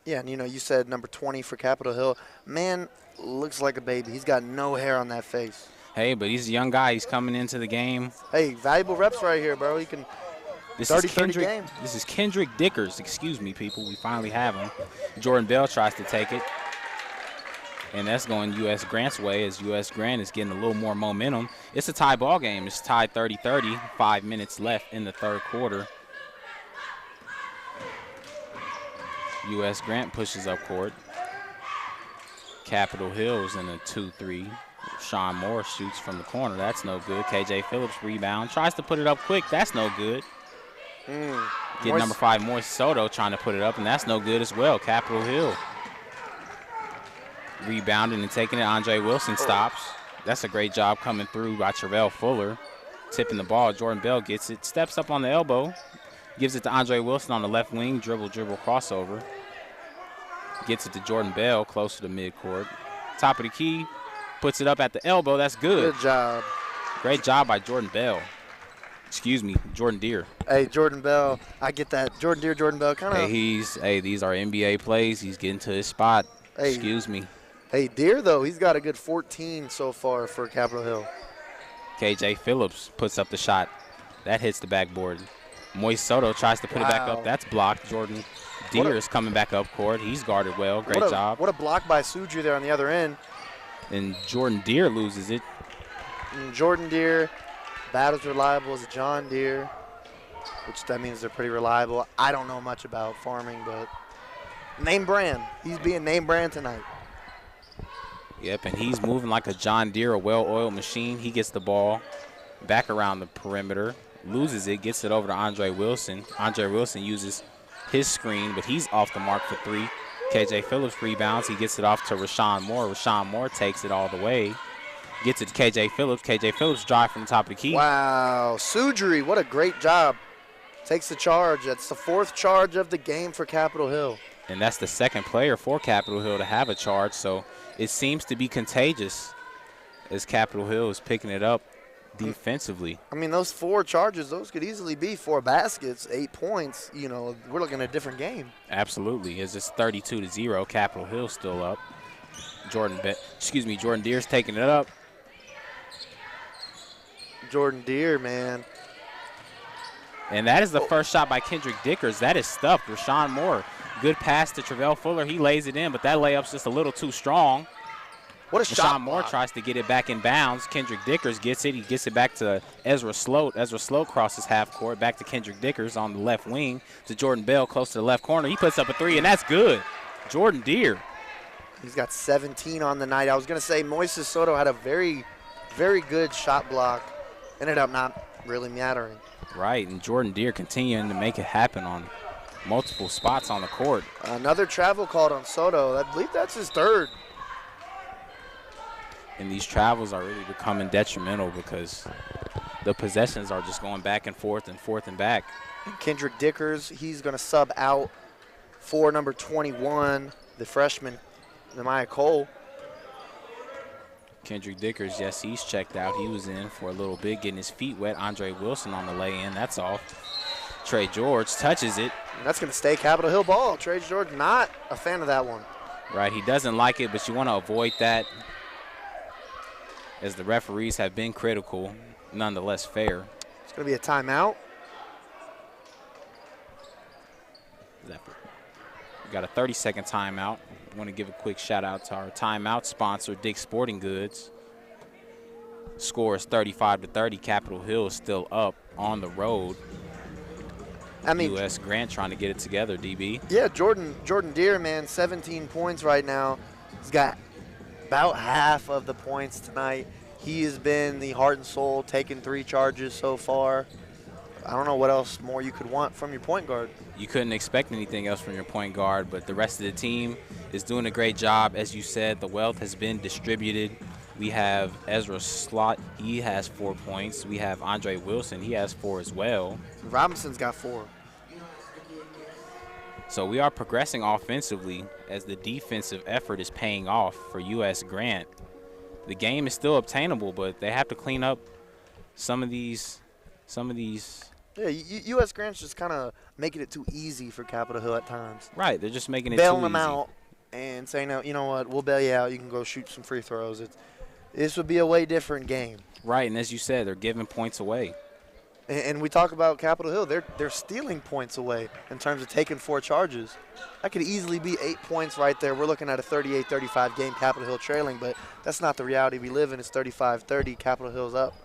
Speaker 2: Yeah, and you know, you said number 20 for Capitol Hill. Man, looks like a baby. He's got no hair on that face.
Speaker 6: Hey, but he's a young guy. He's coming into the game.
Speaker 2: Hey, valuable reps right here, bro. He can 30 game.
Speaker 6: This is Kendrick Dickers. Excuse me, people. We finally have him. Jordan Bell tries to take it. And that's going U.S. Grant's way as U.S. Grant is getting a little more momentum. It's a tie ball game. It's tied 30-30. 5 minutes left in the third quarter. U.S. Grant pushes up court. Capitol Hill's in a 2-3. Sean Moore shoots from the corner. That's no good. KJ Phillips rebound. Tries to put it up quick. That's no good. Get number 5, Moises Soto, trying to put it up, and that's no good as well. Capitol Hill rebounding and taking it. Andre Wilson stops. That's a great job coming through by Travell Fuller. Tipping the ball. Jordan Bell gets it. Steps up on the elbow. Gives it to Andre Wilson on the left wing. Dribble, crossover. Gets it to Jordan Bell closer to midcourt. Top of the key. Puts it up at the elbow. That's good.
Speaker 2: Good job.
Speaker 6: Great job by Jordan Bell. Excuse me, Jordan Deere.
Speaker 2: Hey, Jordan Bell. I get that. Jordan Deere, Jordan Bell. Kind of.
Speaker 6: Hey, these are NBA plays. He's getting to his spot. Excuse me.
Speaker 2: Hey, Deere, though, he's got a good 14 so far for Capitol Hill.
Speaker 6: KJ Phillips puts up the shot. That hits the backboard. Moise Soto tries to put it back up. That's blocked. Jordan Deere is coming back up court. He's guarded well. Great job.
Speaker 2: What a block by Sudri there on the other end.
Speaker 6: And Jordan Deere loses it.
Speaker 2: And Jordan Deere, about as reliable as John Deere, which that means they're pretty reliable. I don't know much about farming, but name brand. He's being name brand tonight.
Speaker 6: Yep, and he's moving like a John Deere, a well-oiled machine. He gets the ball back around the perimeter, loses it, gets it over to Andre Wilson. Andre Wilson uses his screen, but he's off the mark for three. KJ Phillips rebounds. He gets it off to Rashawn Moore. Rashawn Moore takes it all the way. Gets it to KJ Phillips. KJ Phillips drive from the top of the key.
Speaker 2: Wow, Sudri, what a great job. Takes the charge. That's the 4th charge of the game for Capitol Hill.
Speaker 6: And that's the 2nd player for Capitol Hill to have a charge, so it seems to be contagious as Capitol Hill is picking it up defensively.
Speaker 2: I mean, those 4 charges, those could easily be 4 baskets, 8 points. You know, we're looking at a different game.
Speaker 6: Absolutely. As it's 32-0, Capitol Hill still up. Jordan Deere's taking it up.
Speaker 2: Jordan Deere, man.
Speaker 6: And that is the first shot by Kendrick Dickers. That is stuffed. Rashawn Moore, good pass to Travell Fuller. He lays it in, but that layup's just a little too strong.
Speaker 2: What a shot.
Speaker 6: Rashawn Moore tries to get it back in bounds. Kendrick Dickers gets it. He gets it back to Ezra Sloat. Ezra Sloat crosses half court, back to Kendrick Dickers on the left wing to Jordan Bell close to the left corner. He puts up a 3, and that's good. Jordan Deere.
Speaker 2: He's got 17 on the night. I was going to say Moises Soto had a very, very good shot block. Ended up not really mattering.
Speaker 6: Right, and Jordan Deere continuing to make it happen on multiple spots on the court.
Speaker 2: Another travel called on Soto. I believe that's his 3rd.
Speaker 6: And these travels are really becoming detrimental because the possessions are just going back and forth and back.
Speaker 2: And Kendrick Dickers, he's going to sub out for number 21, the freshman, Nehemiah Cole.
Speaker 6: Kendrick Dickers, yes, he's checked out. He was in for a little bit, getting his feet wet. Andre Wilson on the lay-in. That's off. Trey George touches it.
Speaker 2: And that's going to stay Capitol Hill ball. Trey George not a fan of that one.
Speaker 6: Right, he doesn't like it, but you want to avoid that as the referees have been critical, nonetheless fair.
Speaker 2: It's going to be a timeout.
Speaker 6: We got a 30-second timeout. I want to give a quick shout-out to our timeout sponsor, Dick's Sporting Goods. Score is 35-30. Capitol Hill is still up on the road.
Speaker 2: I mean,
Speaker 6: U.S. Grant trying to get it together, DB.
Speaker 2: Yeah, Jordan Deere, man, 17 points right now. He's got about half of the points tonight. He has been the heart and soul, taking 3 charges so far. I don't know what else more you could want from your point guard.
Speaker 6: You couldn't expect anything else from your point guard, but the rest of the team is doing a great job. As you said, the wealth has been distributed. We have Ezra Slot. He has 4 points. We have Andre Wilson. He has 4 as well.
Speaker 2: Robinson's got 4.
Speaker 6: So we are progressing offensively as the defensive effort is paying off for U.S. Grant. The game is still obtainable, but they have to clean up some of these.
Speaker 2: Yeah, U.S. Grant's just kind of making it too easy for Capitol Hill at times.
Speaker 6: Right, they're just making it too easy.
Speaker 2: Bailing them out and saying, no, you know what, we'll bail you out. You can go shoot some free throws. This would be a way different game.
Speaker 6: Right, and as you said, they're giving points away.
Speaker 2: And we talk about Capitol Hill. They're stealing points away in terms of taking 4 charges. That could easily be 8 points right there. We're looking at a 38-35 game, Capitol Hill trailing, but that's not the reality we live in. It's 35-30, Capitol Hill's up.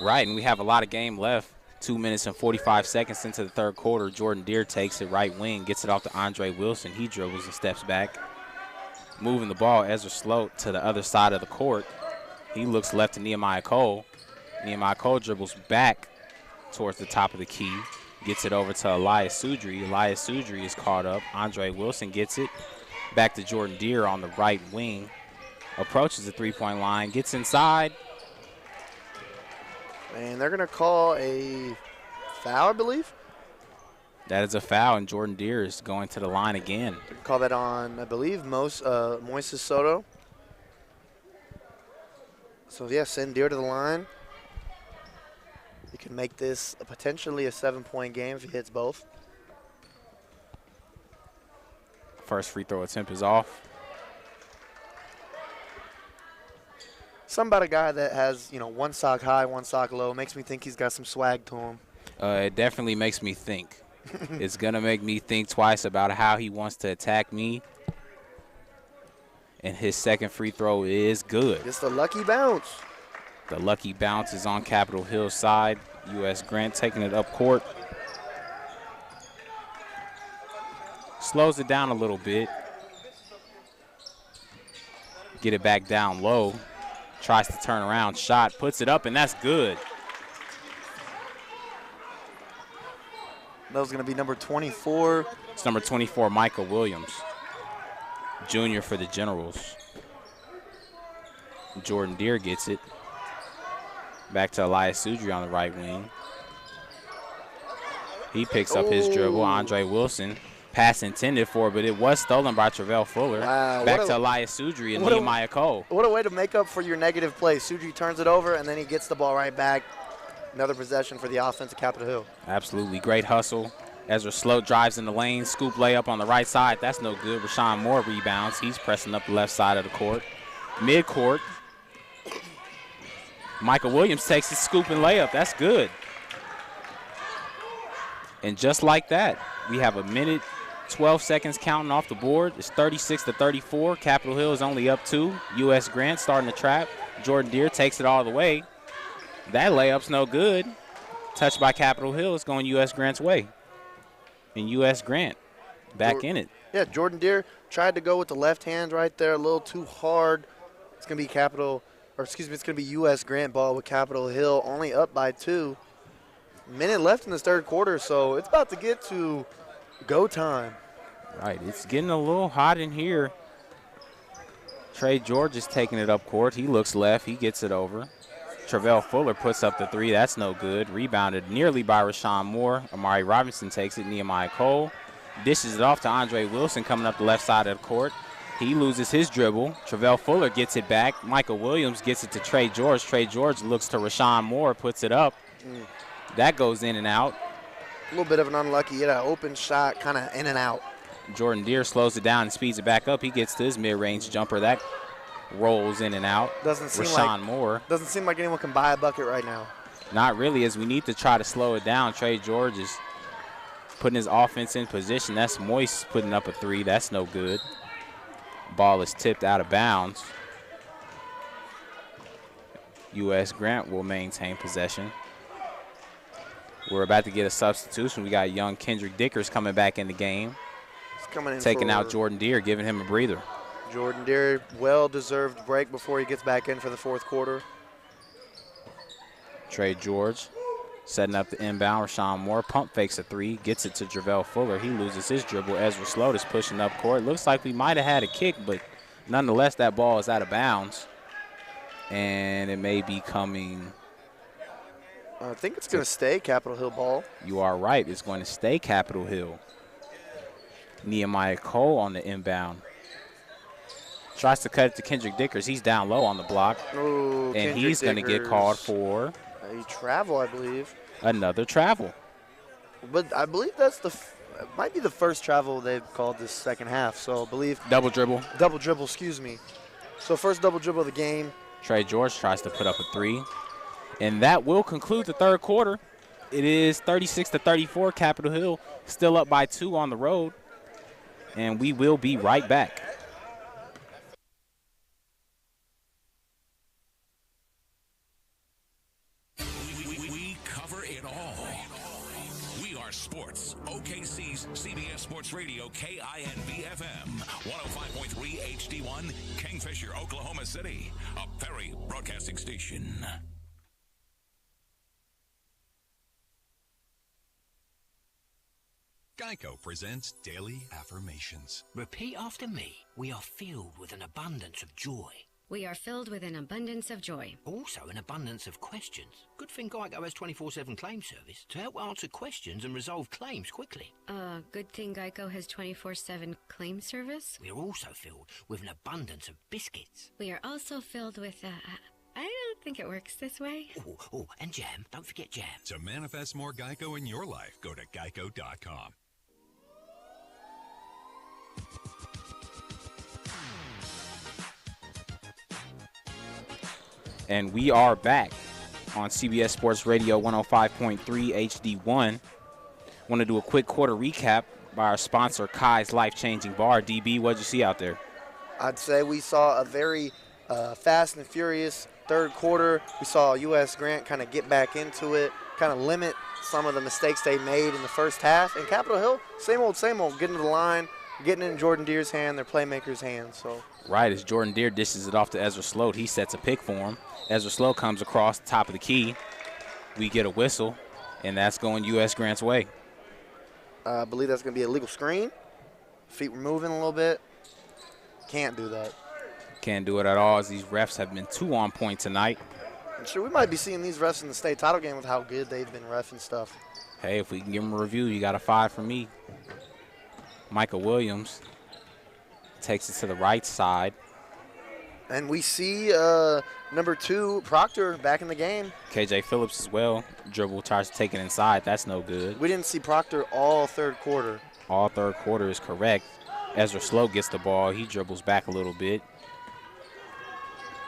Speaker 6: Right, and we have a lot of game left. 2 minutes and 45 seconds into the 3rd quarter. Jordan Deere takes it right wing, gets it off to Andre Wilson. He dribbles and steps back. Moving the ball, Ezra Sloat to the other side of the court. He looks left to Nehemiah Cole. Nehemiah Cole dribbles back towards the top of the key. Gets it over to Elias Sudri. Elias Sudri is caught up. Andre Wilson gets it. Back to Jordan Deere on the right wing. Approaches the 3-point line. Gets inside.
Speaker 2: And they're going to call a foul, I believe.
Speaker 6: That is a foul, and Jordan Deere is going to the line again.
Speaker 2: Call that on, I believe, Moises Soto. So, yeah, send Deere to the line. He can make this potentially a 7-point game if he hits both. First
Speaker 6: free throw attempt is off.
Speaker 2: Something about a guy that has, one sock high, one sock low. Makes me think he's got some swag to him.
Speaker 6: It definitely makes me think. It's going to make me think twice about how he wants to attack me. And his second free throw is good.
Speaker 2: It's the lucky bounce.
Speaker 6: The lucky bounce is on Capitol Hill's side. U.S. Grant taking it up court. Slows it down a little bit. Get it back down low. Tries to turn around. Shot. Puts it up, and that's good.
Speaker 2: That was going to be number 24.
Speaker 6: It's number 24, Michael Williams, junior for the Generals. Jordan Deere gets it. Back to Elias Sudri on the right wing. He picks up his dribble. Andre Wilson, pass intended for, but it was stolen by Travell Fuller.
Speaker 2: Wow,
Speaker 6: back to Elias Sudri and Nehemiah Cole.
Speaker 2: What a way to make up for your negative play. Sudri turns it over, and then he gets the ball right back. Another possession for the offense of Capitol Hill.
Speaker 6: Absolutely. Great hustle. Ezra Sloat drives in the lane. Scoop layup on the right side. That's no good. Rashawn Moore rebounds. He's pressing up the left side of the court. Mid-court. Michael Williams takes his scoop and layup. That's good. And just like that, we have a minute, 12 seconds counting off the board. It's 36-34. Capitol Hill is only up 2. U.S. Grant starting the trap. Jordan Deere takes it all the way. That layup's no good. Touched by Capitol Hill. It's going U.S. Grant's way. And U.S. Grant back in it.
Speaker 2: Yeah, Jordan Deere tried to go with the left hand right there a little too hard. It's going to be it's going to be U.S. Grant ball with Capitol Hill only up by 2. Minute left in this third quarter, so it's about to get to go time.
Speaker 6: Right, it's getting a little hot in here. Trey George is taking it up court. He looks left. He gets it over. Travell Fuller puts up the 3. That's no good. Rebounded nearly by Rashawn Moore. Amari Robinson takes it. Nehemiah Cole dishes it off to Andre Wilson coming up the left side of the court. He loses his dribble. Travell Fuller gets it back. Michael Williams gets it to Trey George. Trey George looks to Rashawn Moore, puts it up. That goes in and out.
Speaker 2: A little bit of an unlucky, open shot, kind of in and out.
Speaker 6: Jordan Deere slows it down and speeds it back up. He gets to his mid-range jumper. That rolls in and out. Rashawn Moore.
Speaker 2: Doesn't seem like anyone can buy a bucket right now.
Speaker 6: Not really, as we need to try to slow it down. Trey George is putting his offense in position. That's Moist putting up a 3. That's no good. Ball is tipped out of bounds. U.S. Grant will maintain possession. We're about to get a substitution. We got young Kendrick Dickers coming back in the game.
Speaker 2: He's coming in
Speaker 6: taking out Jordan Deere, giving him a breather.
Speaker 2: Jordan Deere, well-deserved break before he gets back in for the fourth quarter.
Speaker 6: Trey George setting up the inbound. Rashawn Moore pump fakes a 3, gets it to Travell Fuller. He loses his dribble. Ezra Sloat is pushing up court. Looks like we might have had a kick, but nonetheless, that ball is out of bounds. And it may be coming.
Speaker 2: I think it's going to stay Capitol Hill ball.
Speaker 6: You are right. It's going to stay Capitol Hill. Nehemiah Cole on the inbound. Tries to cut it to Kendrick Dickers. He's down low on the block.
Speaker 2: Ooh,
Speaker 6: and he's going to get called for
Speaker 2: a travel, I believe.
Speaker 6: Another travel.
Speaker 2: But I believe that's might be the first travel they've called this second half. So I believe
Speaker 6: double dribble.
Speaker 2: Double dribble, excuse me. So first double dribble of the game.
Speaker 6: Trey George tries to put up a 3. And that will conclude the third quarter. It is 36-34. Capitol Hill still up by 2 on the road. And we will be right back.
Speaker 24: We cover it all. We are sports. OKC's CBS Sports Radio, KINV-FM, 105.3 HD1, Kingfisher, Oklahoma City, a Perry broadcasting station.
Speaker 17: Geico presents Daily Affirmations.
Speaker 20: Repeat after me. We are filled with an abundance of joy.
Speaker 21: We are filled with an abundance of joy.
Speaker 20: Also an abundance of questions. Good thing Geico has 24/7 claim service to help answer questions and resolve claims quickly.
Speaker 21: Good thing Geico has 24/7 claim service.
Speaker 20: We are also filled with an abundance of biscuits.
Speaker 21: We are also filled with, I don't think it works this way.
Speaker 20: Oh, and jam. Don't forget jam.
Speaker 17: To manifest more Geico in your life, go to geico.com.
Speaker 6: And we are back on CBS Sports Radio 105.3 HD1. Want to do a quick quarter recap by our sponsor, Kai's Life-Changing Bar. DB, what'd you see out there?
Speaker 2: I'd say we saw a very fast and furious third quarter. We saw U.S. Grant kind of get back into it, kind of limit some of the mistakes they made in the first half. And Capitol Hill, same old, getting to the line, getting it in Jordan Deere's hand, their playmaker's hand. So
Speaker 6: right, as Jordan Deere dishes it off to Ezra Sloat, he sets a pick for him. Ezra Sloat comes across the top of the key. We get a whistle, and that's going U.S. Grant's way.
Speaker 2: I believe that's going to be a legal screen. Feet were moving a little bit. Can't do that.
Speaker 6: Can't do it at all, as these refs have been too on point tonight.
Speaker 2: I'm sure we might be seeing these refs in the state title game with how good they've been reffing stuff.
Speaker 6: Hey, if we can give them a review, you got a 5 from me. Michael Williams takes it to the right side.
Speaker 2: And we see number 2, Proctor, back in the game.
Speaker 6: KJ Phillips as well. Dribble tries to take it inside. That's no good.
Speaker 2: We didn't see Proctor all third quarter.
Speaker 6: All third quarter is correct. Ezra Sloat gets the ball. He dribbles back a little bit.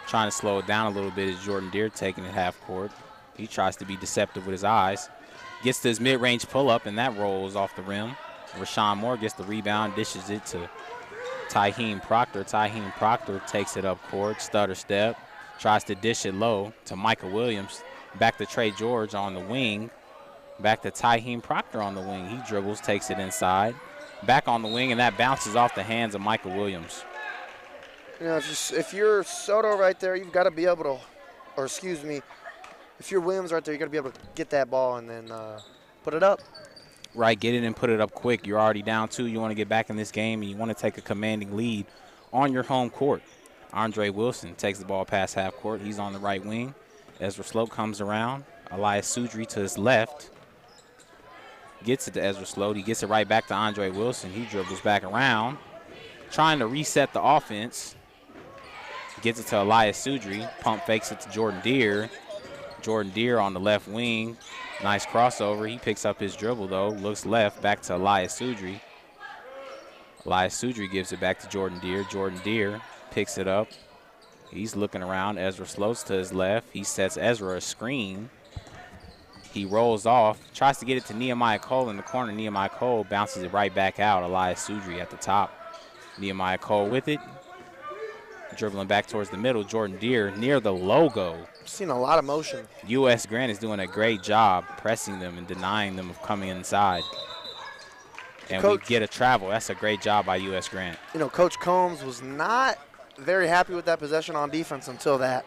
Speaker 6: Trying to slow it down a little bit is Jordan Deere taking it half court. He tries to be deceptive with his eyes. Gets to his mid-range pull-up, and that rolls off the rim. Rashawn Moore gets the rebound, dishes it to Tyheem Proctor. Tyheem Proctor takes it up court, stutter step, tries to dish it low to Michael Williams. Back to Trey George on the wing. Back to Tyheem Proctor on the wing. He dribbles, takes it inside. Back on the wing, and that bounces off the hands of Michael Williams.
Speaker 2: You know, if you're Soto right there, you've got to be able to, or excuse me, if you're Williams right there, you got to be able to get that ball and then put it up.
Speaker 6: Right, get it and put it up quick. You're already down 2. You want to get back in this game, and you want to take a commanding lead on your home court. Andre Wilson takes the ball past half court. He's on the right wing. Ezra Sloat comes around. Elias Sudri to his left. Gets it to Ezra Sloat. He gets it right back to Andre Wilson. He dribbles back around, trying to reset the offense. Gets it to Elias Sudri. Pump fakes it to Jordan Deere. Jordan Deere on the left wing. Nice crossover. He picks up his dribble, though. Looks left, back to Elias Sudri. Elias Sudri gives it back to Jordan Deere. Jordan Deere picks it up. He's looking around. Ezra Sloat's to his left. He sets Ezra a screen. He rolls off, tries to get it to Nehemiah Cole in the corner. Nehemiah Cole bounces it right back out. Elias Sudri at the top. Nehemiah Cole with it. Dribbling back towards the middle. Jordan Deere near the logo.
Speaker 2: Seen a lot of motion.
Speaker 6: U.S. Grant is doing a great job pressing them and denying them of coming inside. And Coach, we get a travel. That's a great job by U.S. Grant.
Speaker 2: You know, Coach Combs was not very happy with that possession on defense until that.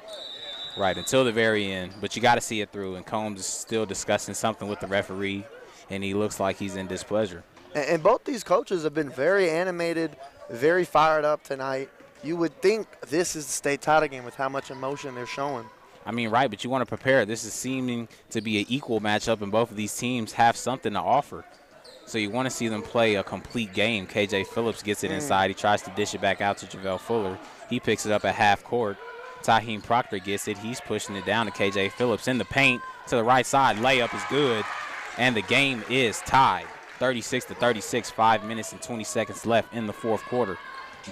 Speaker 6: Right, until the very end. But you got to see it through. And Combs is still discussing something with the referee, and he looks like he's in displeasure.
Speaker 2: And both these coaches have been very animated, very fired up tonight. You would think this is the state title game with how much emotion they're showing.
Speaker 6: I mean, right, but you want to prepare. This is seeming to be an equal matchup, and both of these teams have something to offer. So you want to see them play a complete game. KJ Phillips gets it inside. He tries to dish it back out to JaVale Fuller. He picks it up at half court. Tyheem Proctor gets it. He's pushing it down to KJ Phillips in the paint to the right side. Layup is good, and the game is tied. 36-36, 5 minutes and 20 seconds left in the fourth quarter.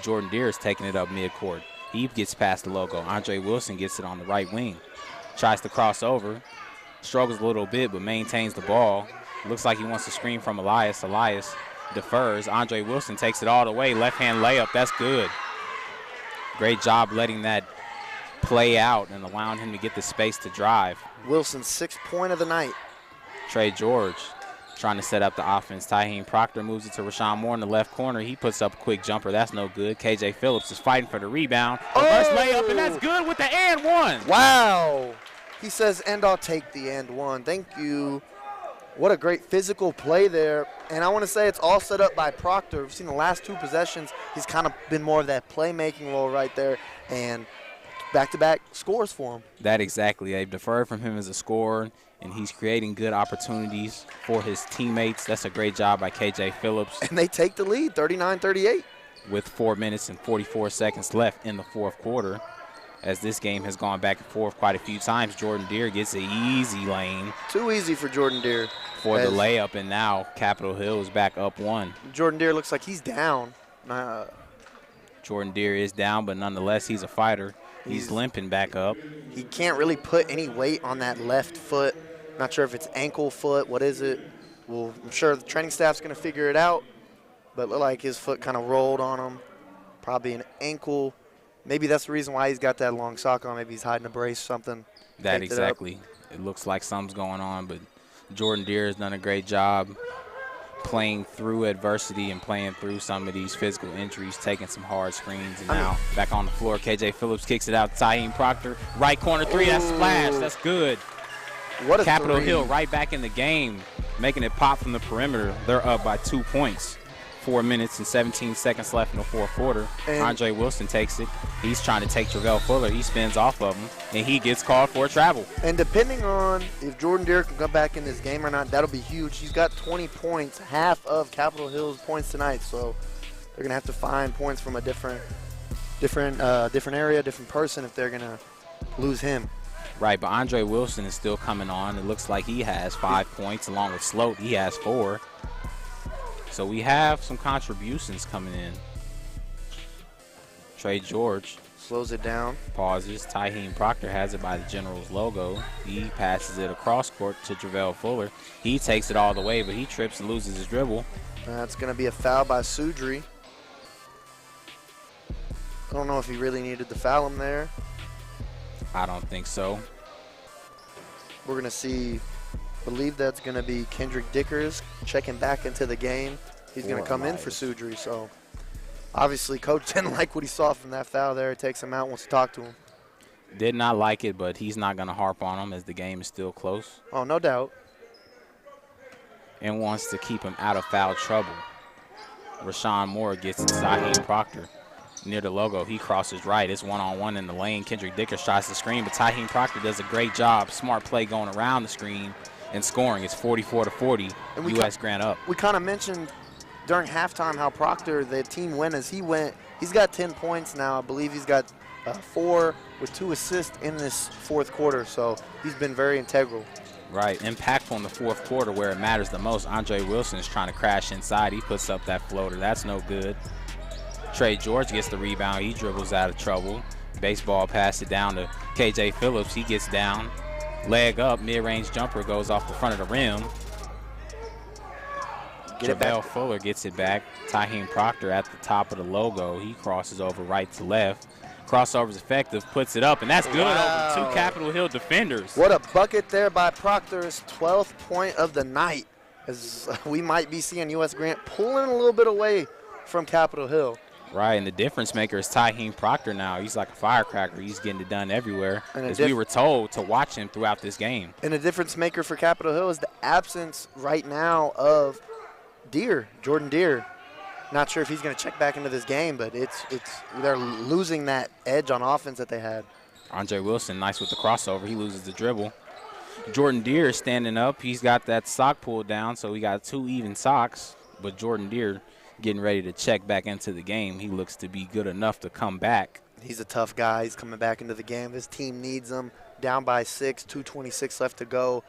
Speaker 6: Jordan Deere is taking it up midcourt. He gets past the logo. Andre Wilson gets it on the right wing. Tries to cross over. Struggles a little bit, but maintains the ball. Looks like he wants to screen from Elias. Elias defers. Andre Wilson takes it all the way. Left-hand layup. That's good. Great job letting that play out and allowing him to get the space to drive.
Speaker 2: Wilson's 6th point of the night.
Speaker 6: Trey George trying to set up the offense. Tyheem Proctor moves it to Rashawn Moore in the left corner. He puts up a quick jumper. That's no good. KJ Phillips is fighting for the rebound. Reverse layup, and that's good with the and one.
Speaker 2: Wow. He says, and I'll take the and one. Thank you. What a great physical play there. And I want to say it's all set up by Proctor. We've seen the last 2 possessions. He's kind of been more of that playmaking role right there. And back-to-back scores for him.
Speaker 6: That exactly. They've deferred from him as a scorer, and he's creating good opportunities for his teammates. That's a great job by KJ Phillips.
Speaker 2: And they take the lead, 39-38.
Speaker 6: With 4 minutes and 44 seconds left in the fourth quarter. As this game has gone back and forth quite a few times, Jordan Deere gets an easy lane.
Speaker 2: Too easy for Jordan Deere.
Speaker 6: For the layup, and now Capitol Hill is back up 1.
Speaker 2: Jordan Deere looks like he's down.
Speaker 6: Jordan Deere is down, but nonetheless, he's a fighter. He's limping back up.
Speaker 2: He can't really put any weight on that left foot. Not sure if it's ankle foot. What is it? Well, I'm sure the training staff's going to figure it out. But it looked like his foot kind of rolled on him. Probably an ankle. Maybe that's the reason why he's got that long sock on. Maybe he's hiding a brace or something.
Speaker 6: That exactly. It looks like something's going on, but Jordan Deere has done a great job playing through adversity and playing through some of these physical injuries, taking some hard screens, and now back on the floor. KJ Phillips kicks it out to Taheem Proctor. Right corner three, that's splash. That's good.
Speaker 2: What a
Speaker 6: Capitol
Speaker 2: three.
Speaker 6: Hill right back in the game, making it pop from the perimeter. They're up by 2 points. 4 minutes and 17 seconds left in the fourth quarter.
Speaker 2: And
Speaker 6: Andre Wilson takes it. He's trying to take Travell Fuller. He spins off of him, and he gets called for a travel.
Speaker 2: And depending on if Jordan Deere can come back in this game or not, that'll be huge. He's got 20 points, half of Capitol Hill's points tonight. So they're gonna have to find points from a different area, different person if they're gonna lose him.
Speaker 6: Right, but Andre Wilson is still coming on. It looks like he has 5 points, along with Sloat. He has 4. So we have some contributions coming in. Trey George
Speaker 2: slows it down.
Speaker 6: Pauses. Taheem Proctor has it by the Generals logo. He passes it across court to Travell Fuller. He takes it all the way, but he trips and loses his dribble.
Speaker 2: That's going to be a foul by Sudri. I don't know if he really needed to foul him there.
Speaker 6: I don't think so.
Speaker 2: We're going to see, believe that's going to be Kendrick Dickers checking back into the game. He's going to come in for Sudri. So obviously coach didn't like what he saw from that foul there. It takes him out, wants to talk to him.
Speaker 6: Did not like it, but he's not going to harp on him as the game is still close.
Speaker 2: Oh, no doubt.
Speaker 6: And wants to keep him out of foul trouble. Rashawn Moore gets to Taheem Proctor near the logo. He crosses right. It's one-on-one in the lane. Kendrick Dickers tries to screen, but Taheem Proctor does a great job. Smart play going around the screen and scoring. It's 44-40. U.S. Grant up.
Speaker 2: We kind of mentioned during halftime how Proctor, the team went as he went. He's got 10 points now. I believe he's got 4 with 2 assists in this fourth quarter, so he's been very integral.
Speaker 6: Right, impactful in the fourth quarter where it matters the most. Andre Wilson is trying to crash inside. He puts up that floater. That's no good. Trey George gets the rebound. He dribbles out of trouble. Baseball pass it down to KJ Phillips. He gets down. Leg up, mid-range jumper goes off the front of the rim. Travell Fuller gets it back. Taheem Proctor at the top of the logo. He crosses over right to left. Crossover's effective, puts it up, and that's good over 2 Capitol Hill defenders.
Speaker 2: What a bucket there by Proctor's 12th point of the night. As we might be seeing U.S. Grant pulling a little bit away from Capitol Hill.
Speaker 6: Right, and the difference maker is Taheem Proctor now. He's like a firecracker. He's getting it done everywhere, as we were told to watch him throughout this game.
Speaker 2: And the difference maker for Capitol Hill is the absence right now of Jordan Deere. Not sure if he's going to check back into this game, but they're losing that edge on offense that they had.
Speaker 6: Andre Wilson, nice with the crossover. He loses the dribble. Jordan Deere is standing up. He's got that sock pulled down, so we got 2 even socks. But Jordan Deere getting ready to check back into the game. He looks to be good enough to come back.
Speaker 2: He's a tough guy. He's coming back into the game. His team needs him. Down by 6, 2:26 left to go.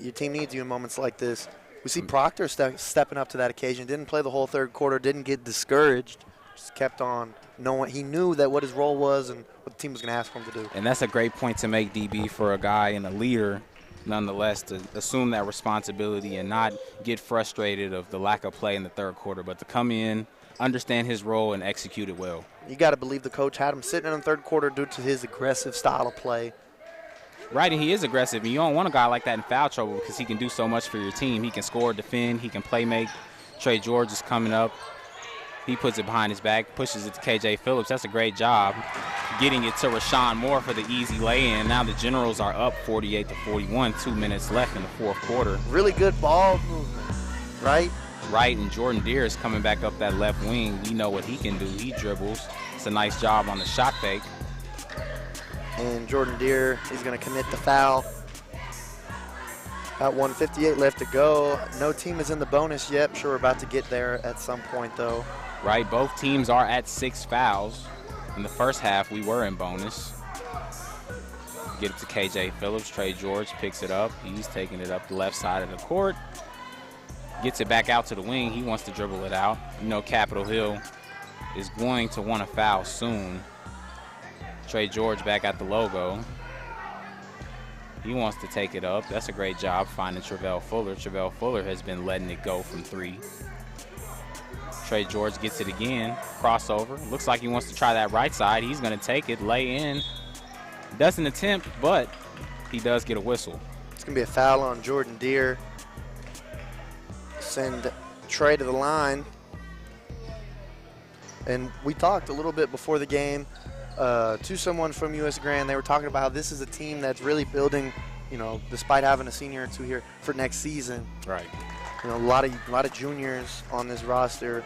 Speaker 2: Your team needs you in moments like this. We see Proctor stepping up to that occasion. Didn't play the whole third quarter. Didn't get discouraged. Just kept on knowing. He knew that what his role was and what the team was going to ask for him to do.
Speaker 6: And that's a great point to make, DB, for a guy and a leader, nonetheless, to assume that responsibility and not get frustrated of the lack of play in the third quarter, but to come in, understand his role, and execute it well.
Speaker 2: You got to believe the coach had him sitting in the third quarter due to his aggressive style of play.
Speaker 6: Right, and he is aggressive. And you don't want a guy like that in foul trouble because he can do so much for your team. He can score, defend, he can play make. Trey George is coming up. He puts it behind his back, pushes it to KJ Phillips. That's a great job. Getting it to Rashawn Moore for the easy lay-in. Now the Generals are up 48-41, 2 minutes left in the fourth quarter.
Speaker 2: Really good ball movement, right?
Speaker 6: Right, and Jordan Deere is coming back up that left wing. We know what he can do. He dribbles. It's a nice job on the shot fake.
Speaker 2: And Jordan Deere is going to commit the foul. Got 1:58 left to go. No team is in the bonus yet. I'm sure we're about to get there at some point, though.
Speaker 6: Right, both teams are at 6 fouls. In the first half, we were in bonus. Get it to KJ Phillips. Trey George picks it up. He's taking it up the left side of the court. Gets it back out to the wing. He wants to dribble it out. You know Capitol Hill is going to want to foul soon. Trey George back at the logo. He wants to take it up. That's a great job finding Travell Fuller. Travell Fuller has been letting it go from 3. Trey George gets it again. Crossover. Looks like he wants to try that right side. He's going to take it, lay in. Doesn't attempt, but he does get a whistle.
Speaker 2: It's going to be a foul on Jordan Deere. Send Trey to the line. And we talked a little bit before the game to someone from U.S. Grand. They were talking about how this is a team that's really building, you know, despite having a senior or 2 here for next season.
Speaker 6: Right.
Speaker 2: You know, a lot of juniors on this roster,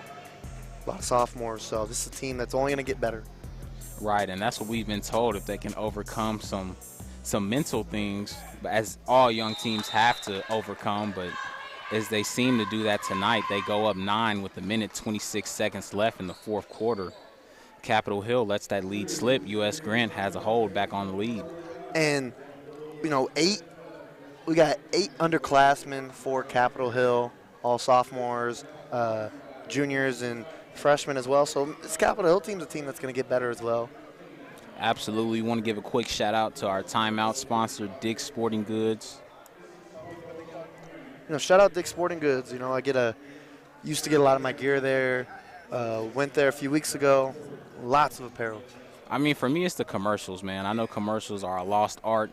Speaker 2: a lot of sophomores. So this is a team that's only going to get better.
Speaker 6: Right, and that's what we've been told. If they can overcome some mental things, as all young teams have to overcome, but as they seem to do that tonight, they go up 9 with 1:26 seconds left in the 4th quarter. Capitol Hill lets that lead slip. U.S. Grant has a hold back on the lead.
Speaker 2: And, you know, we got 8 underclassmen for Capitol Hill, all sophomores, juniors, and freshmen as well. So this Capitol Hill team's a team that's going to get better as well.
Speaker 6: Absolutely. We want to give a quick shout out to our timeout sponsor, Dick's Sporting Goods.
Speaker 2: You know, shout out Dick's Sporting Goods. You know, used to get a lot of my gear there. Went there a few weeks ago. Lots of apparel.
Speaker 6: I mean, for me, it's the commercials, man. I know commercials are a lost art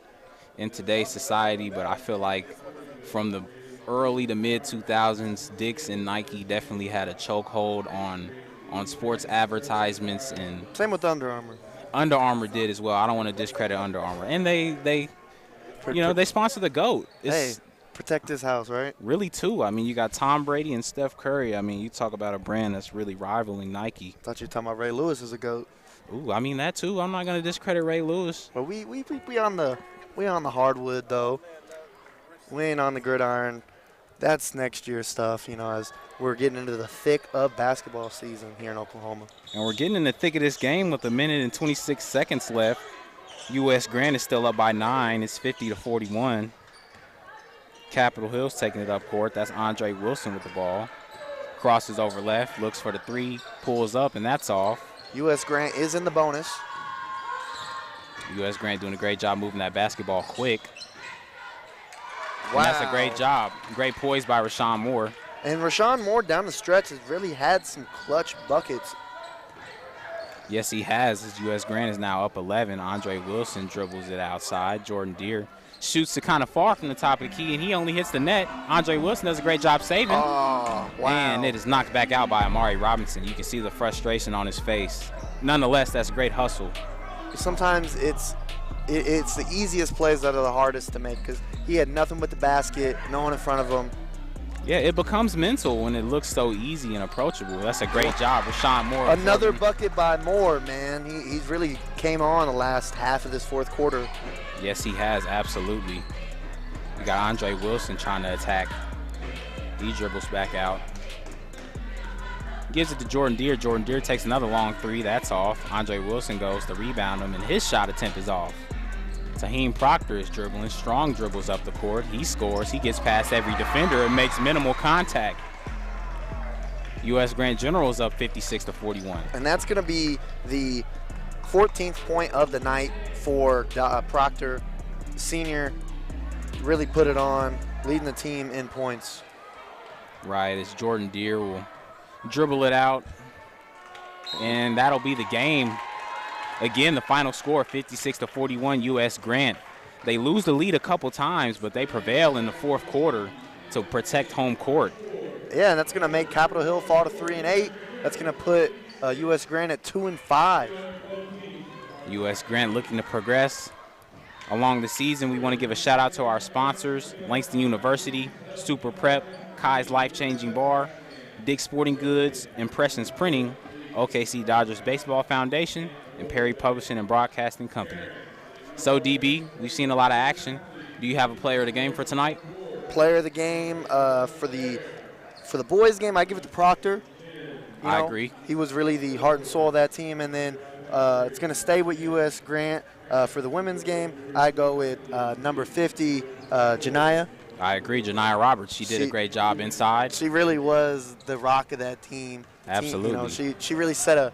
Speaker 6: in today's society, but I feel like from the early to mid-2000s, Dick's and Nike definitely had a chokehold on sports advertisements. And
Speaker 2: same with Under Armour.
Speaker 6: Under Armour did as well. I don't want to discredit Under Armour. And they sponsor the GOAT.
Speaker 2: Hey, protect this house, right?
Speaker 6: Really, too. I mean, you got Tom Brady and Steph Curry. I mean, you talk about a brand that's really rivaling Nike.
Speaker 2: Thought you were talking about Ray Lewis as a GOAT.
Speaker 6: Ooh, I mean that too. I'm not going to discredit Ray Lewis.
Speaker 2: But we on the hardwood though. We ain't on the gridiron. That's next year's stuff, you know, as we're getting into the thick of basketball season here in Oklahoma.
Speaker 6: And we're getting in the thick of this game with 1:26 seconds left. U.S. Grant is still up by 9. It's 50-41. Capitol Hill's taking it up court. That's Andre Wilson with the ball. Crosses over left, looks for the 3, pulls up, and that's off.
Speaker 2: U.S. Grant is in the bonus.
Speaker 6: U.S. Grant doing a great job moving that basketball quick.
Speaker 2: Wow.
Speaker 6: And that's a great job. Great poise by Rashawn Moore.
Speaker 2: And Rashawn Moore down the stretch has really had some clutch buckets.
Speaker 6: Yes, he has. As U.S. Grant is now up 11. Andre Wilson dribbles it outside. Jordan Deere shoots it kind of far from the top of the key, and he only hits the net. Andre Wilson does a great job saving.
Speaker 2: Oh, wow.
Speaker 6: And it is knocked back out by Amari Robinson. You can see the frustration on his face. Nonetheless, that's great hustle.
Speaker 2: Sometimes it's the easiest plays that are the hardest to make because he had nothing but the basket, no one in front of him.
Speaker 6: Yeah, it becomes mental when it looks so easy and approachable. That's a great job, Rashawn Moore.
Speaker 2: Another bucket by Moore, man. He's really came on the last half of this 4th quarter.
Speaker 6: Yes, he has, absolutely. We got Andre Wilson trying to attack. He dribbles back out. Gives it to Jordan Deere. Jordan Deere takes another long 3. That's off. Andre Wilson goes to rebound him, and his shot attempt is off. Taheem Proctor is dribbling. Strong dribbles up the court. He scores. He gets past every defender and makes minimal contact. U.S. Grant General is up 56-41.
Speaker 2: And that's going to be the 14th point of the night for Proctor. Senior really put it on, leading the team in points.
Speaker 6: Right, as Jordan Deere will dribble it out, and that'll be the game. Again, the final score, 56-41, U.S. Grant. They lose the lead a couple times, but they prevail in the 4th quarter to protect home court.
Speaker 2: Yeah, and that's going to make Capitol Hill fall to 3-8. That's going to put U.S. Grant at 2-5.
Speaker 6: U.S. Grant looking to progress along the season. We want to give a shout out to our sponsors, Langston University, Super Prep, Kai's Life-Changing Bar, Dick's Sporting Goods, Impressions Printing, OKC Dodgers Baseball Foundation, and Perry Publishing and Broadcasting Company. So, DB, we've seen a lot of action. Do you have a player of the game for tonight?
Speaker 2: Player of the game for the boys' game, I give it to Proctor.
Speaker 6: I agree.
Speaker 2: He was really the heart and soul of that team. And then it's going to stay with U.S. Grant. For the women's game, I go with number 50, Janiyah.
Speaker 6: I agree. Janiyah Roberts. She did a great job inside.
Speaker 2: She really was the rock of that team.
Speaker 6: Absolutely.
Speaker 2: She really set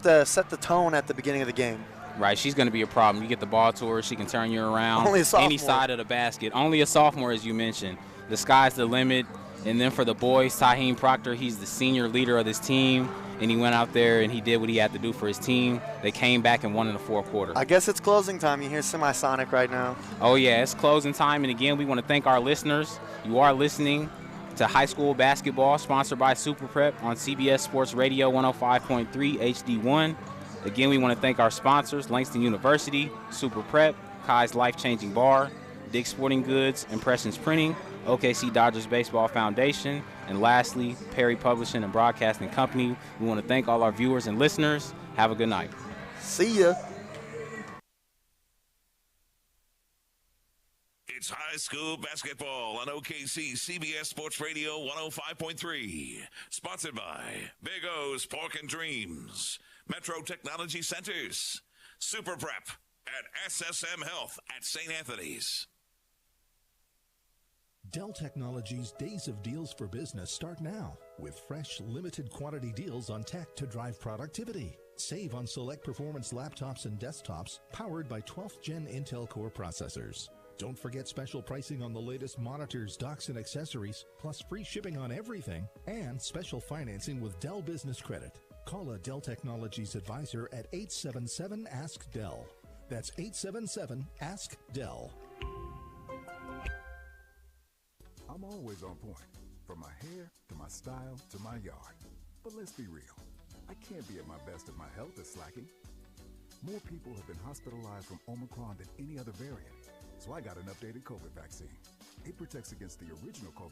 Speaker 2: the tone at the beginning of the game.
Speaker 6: Right, she's going to be a problem. You get the ball to her, she can turn you around
Speaker 2: Only a sophomore.
Speaker 6: any side of the basket. Only a sophomore, as you mentioned. The sky's the limit. And then for the boys, Taheem Proctor, he's the senior leader of this team, and he went out there and he did what he had to do for his team. They came back and won in the fourth quarter.
Speaker 2: I guess it's closing time. You hear Semisonic right now.
Speaker 6: Oh, yeah, it's closing time. And, again, we want to thank our listeners. You are listening to High School Basketball, sponsored by Super Prep on CBS Sports Radio 105.3 HD1. Again, we want to thank our sponsors, Langston University, Super Prep, Kai's Life-Changing Bar, Dick's Sporting Goods, Impressions Printing, OKC Dodgers Baseball Foundation, and lastly, Perry Publishing and Broadcasting Company. We want to thank all our viewers and listeners. Have a good night.
Speaker 2: See ya.
Speaker 24: It's high school basketball on OKC CBS Sports Radio 105.3. Sponsored by Big O's Pork and Dreams, Metro Technology Centers, Super Prep, and SSM Health at St. Anthony's.
Speaker 13: Dell Technologies' Days of Deals for Business start now with fresh, limited quantity deals on tech to drive productivity. Save on select performance laptops and desktops powered by 12th Gen Intel Core processors. Don't forget special pricing on the latest monitors, docks, and accessories, plus free shipping on everything, and special financing with Dell Business Credit. Call a Dell Technologies advisor at 877-ASK-DELL. That's 877-ASK-DELL.
Speaker 16: I'm always on point, from my hair to my style to my yard. But let's be real, I can't be at my best if my health is slacking. More people have been hospitalized from Omicron than any other variant, so I got an updated COVID vaccine. It protects against the original COVID